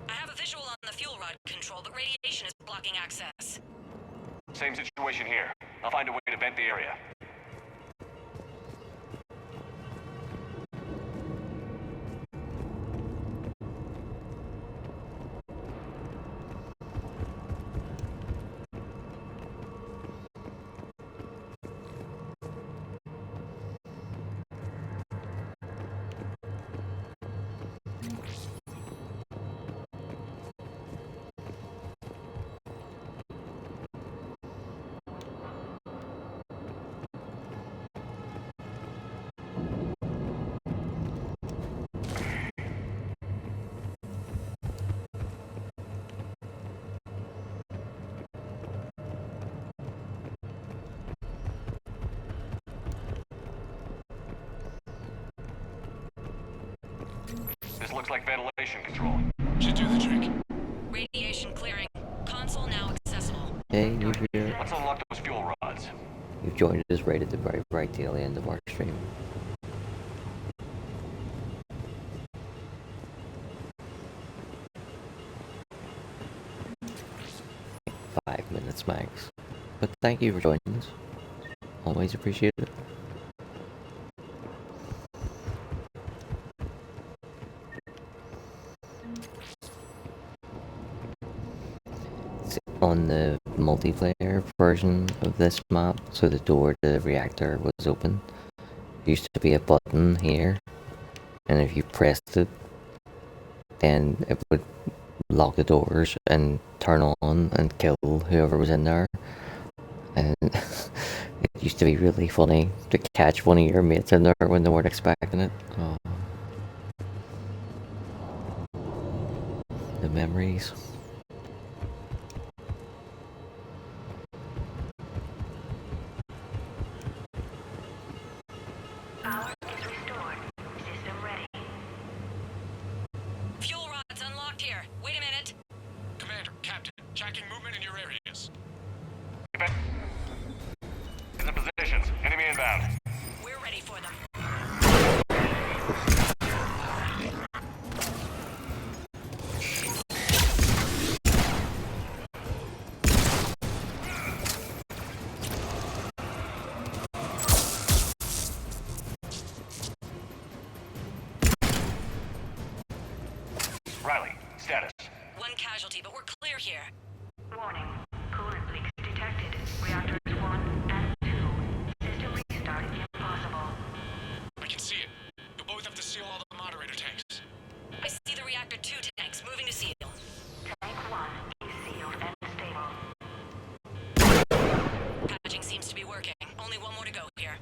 I have a visual on the fuel rod control, but radiation is blocking access. Same situation here. I'll find a way to vent the area. This looks like ventilation control. Should do the trick. Radiation clearing. Console now accessible. Hey, you here? Let's unlock those fuel rods. You've joined us right at the right tail end of our stream. Five minutes max. But thank you for joining us. Always appreciate it. on the multiplayer version of this map, so the door to the reactor was open. There used to be a button here, and if you pressed it, then it would lock the doors and turn on and kill whoever was in there. And it used to be really funny to catch one of your mates in there when they weren't expecting it. Oh. The memories. Power is restored. System ready. Fuel rods unlocked here. Wait a minute. Commander, Captain, tracking movement in your areas. In the positions. Enemy inbound. We're ready for them. Riley, status. One casualty, but we're clear here. Warning. Coolant leaks detected. Reactors 1 and 2. System restart impossible. I can see it. You'll both have to seal all the moderator tanks. I see the reactor 2 tanks moving to seal. Tank 1 is sealed and stable. Patching seems to be working. Only one more to go here.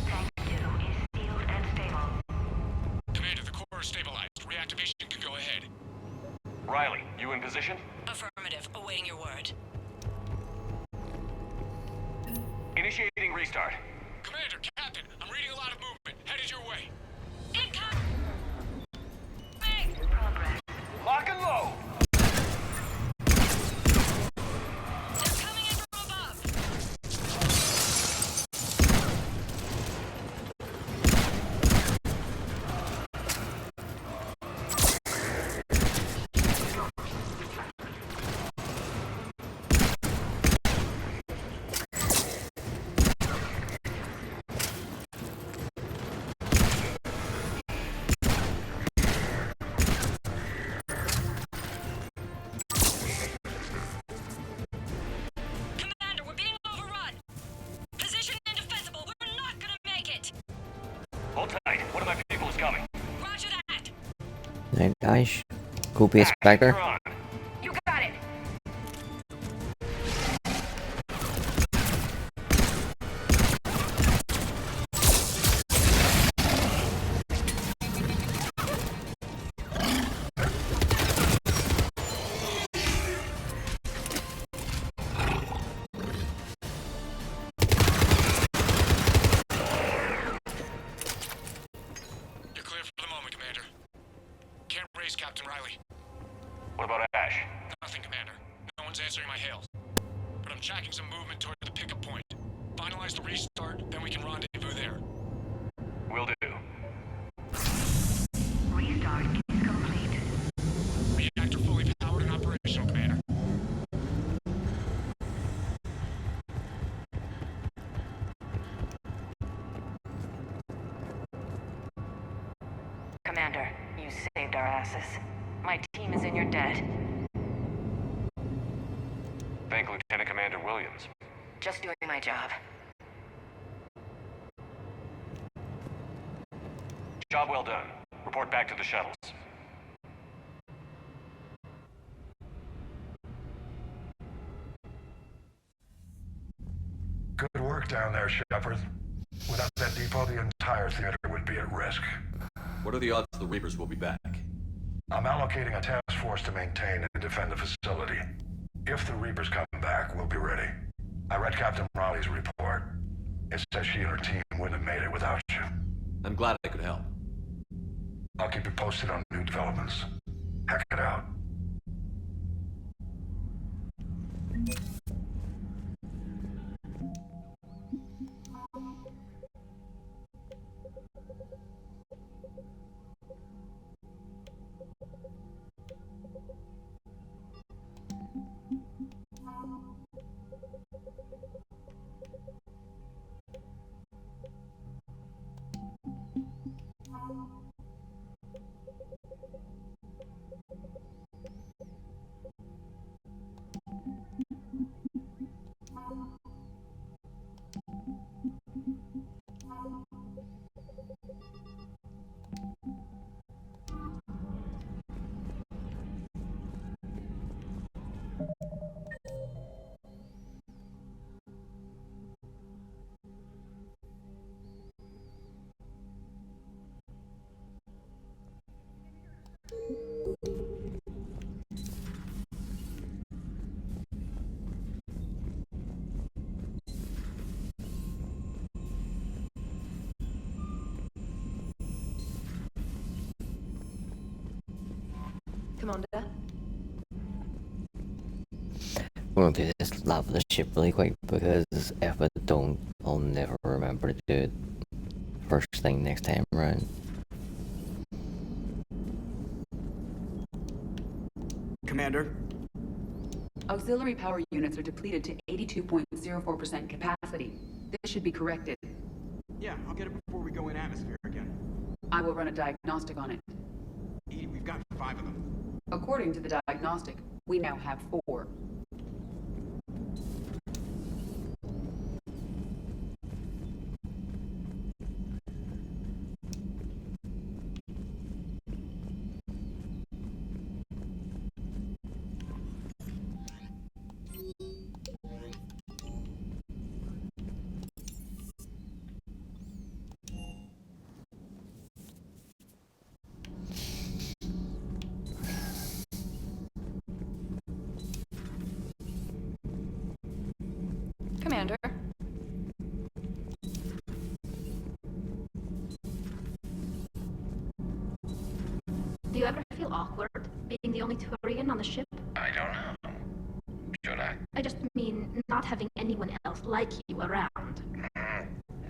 Tank 2 is sealed and stable. Commander, the core is stabilized. Reactivation can go ahead. Riley, you in position? Affirmative. Awaiting your word. Initiating restart. Commander, Captain, I'm reading a lot of movement. Headed your way. Progress. Lock and load. Commander, we're being overrun. Position indefensible. We're not gonna make it. Hold tight. One of my people is coming. Roger that. Hey guys, go be a Spectre. You're on. You got it! You're clear for the moment, Commander. Can't raise Captain Riley. What about Ash? Nothing, Commander. No one's answering my hails. But I'm tracking some movement toward the pickup point. Finalize the restart, then we can rendezvous there. Will do. Restart is complete. Reactor fully powered and operational, Commander. Commander, you saved our asses. My team is in your debt. Thank Lieutenant Commander Williams. Just doing my job. Job well done. Report back to the shuttles. Good work down there, Shepard. Without that depot, the entire theater would be at risk. What are the odds the Reapers will be back? I'm allocating a task force to maintain and defend the facility. If the Reapers come back, we'll be ready. I read Captain Raleigh's report. It says she and her team wouldn't have made it without you. I'm glad I could help. I'll keep you posted on new developments. Hack it out. Commander. I'm going to do this lap of the ship really quick because if I don't, I'll never remember to do it first thing next time around. Commander? Auxiliary power units are depleted to 82.04% capacity. This should be corrected. Yeah, I'll get it before we go in atmosphere again. I will run a diagnostic on it. EDI, we've got 5 of them. According to the diagnostic, we now have 4. Commander. Do you ever feel awkward being the only Quarian on the ship? I don't know. Should I? I just mean not having anyone else like you around.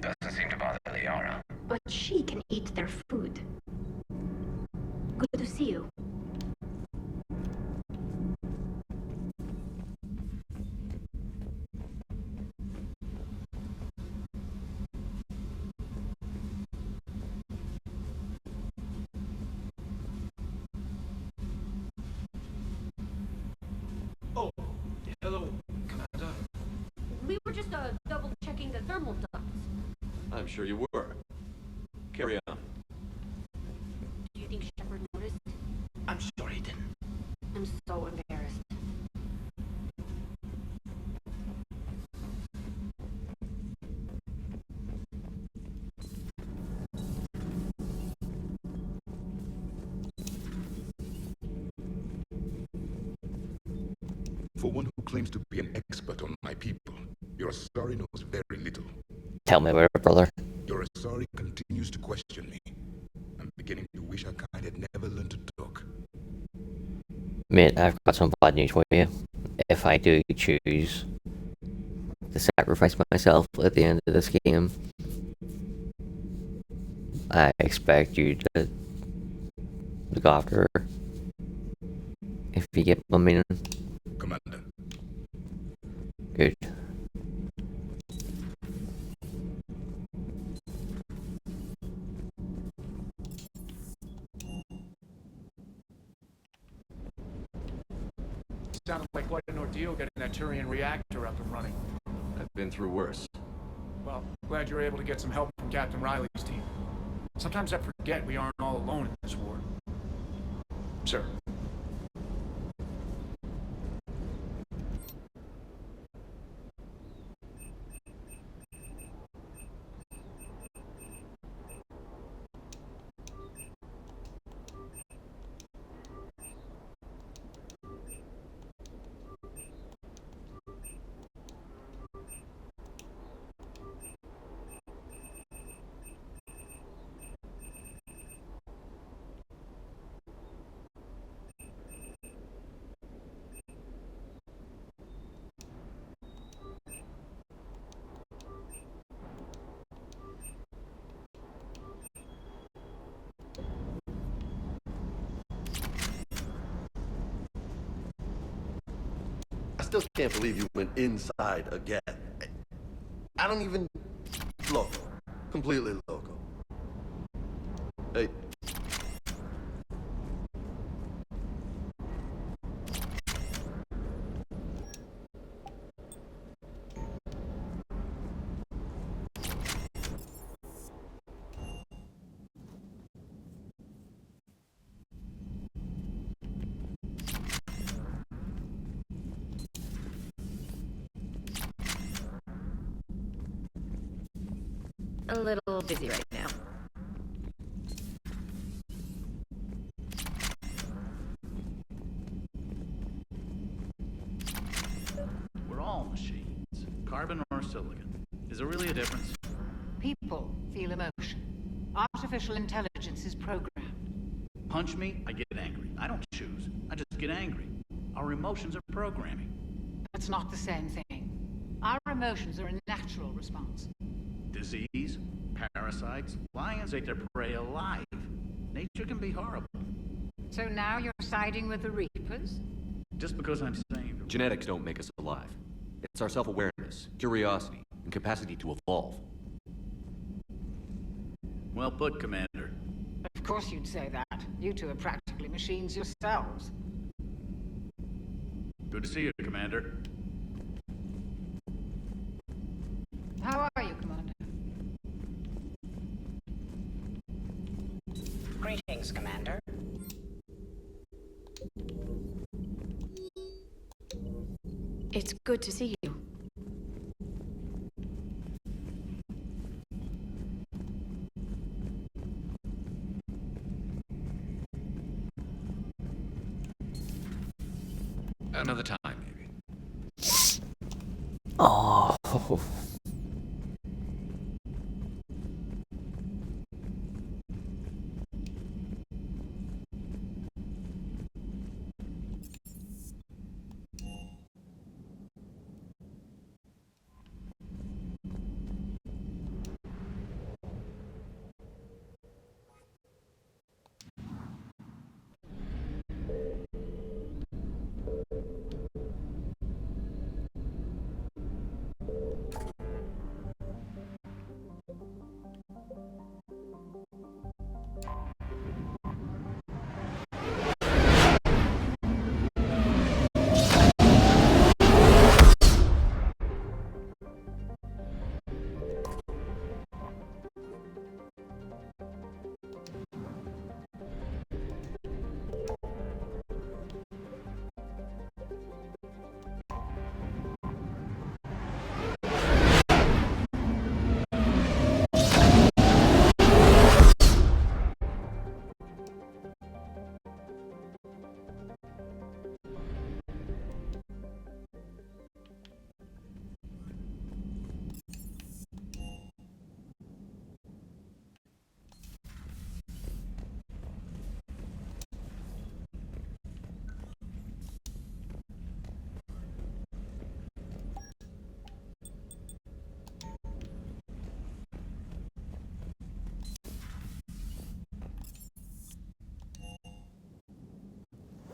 Doesn't seem to bother Liara. But she can eat their food. Good to see you. Oh, hello, Commander. We were just double checking the thermal ducts. I'm sure you were. Carry on. Do you think Shepard noticed? I'm sure he didn't. I'm so embarrassed. For one who claims to be an expert on my people, your Asari knows very little. Tell me about it, brother. Your Asari continues to question me. I'm beginning to wish our kind had never learned to talk. Mate, I've got some bad news for you. If I do choose to sacrifice myself at the end of this game, I expect you to look after her. If you get my meaning. Commander. Good. Sounded like quite an ordeal getting that Turian reactor up and running. I've been through worse. Well, glad you're able to get some help from Captain Riley's team. Sometimes I forget we aren't all alone in this war. Sir. I still can't believe you went inside a Geth. I don't even... Loco. Completely loco. Hey. A little busy right now. We're all machines. Carbon or silicon. Is there really a difference? People feel emotion. Artificial intelligence is programmed. punch me, I get angry. I don't choose. I just get angry. Our emotions are programming. That's not the same thing. Our emotions are a natural response. Disease, parasites, lions ate their prey alive. Nature can be horrible. So now you're siding with the Reapers? Just because I'm saying... Genetics don't make us alive. It's our self-awareness, curiosity, and capacity to evolve. Well put, Commander. Of course you'd say that. You two are practically machines yourselves. Good to see you, Commander. How are you, Commander? Greetings, Commander. It's good to see you. Another time, maybe. Oh.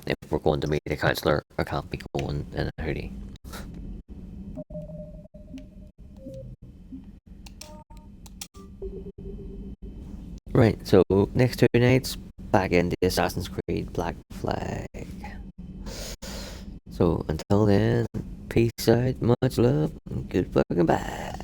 If we're going to meet a counselor, I can't be going in a hoodie. Right, so next 2 nights, back into Assassin's Creed Black Flag. So until then, peace out, much love, and good fucking bye.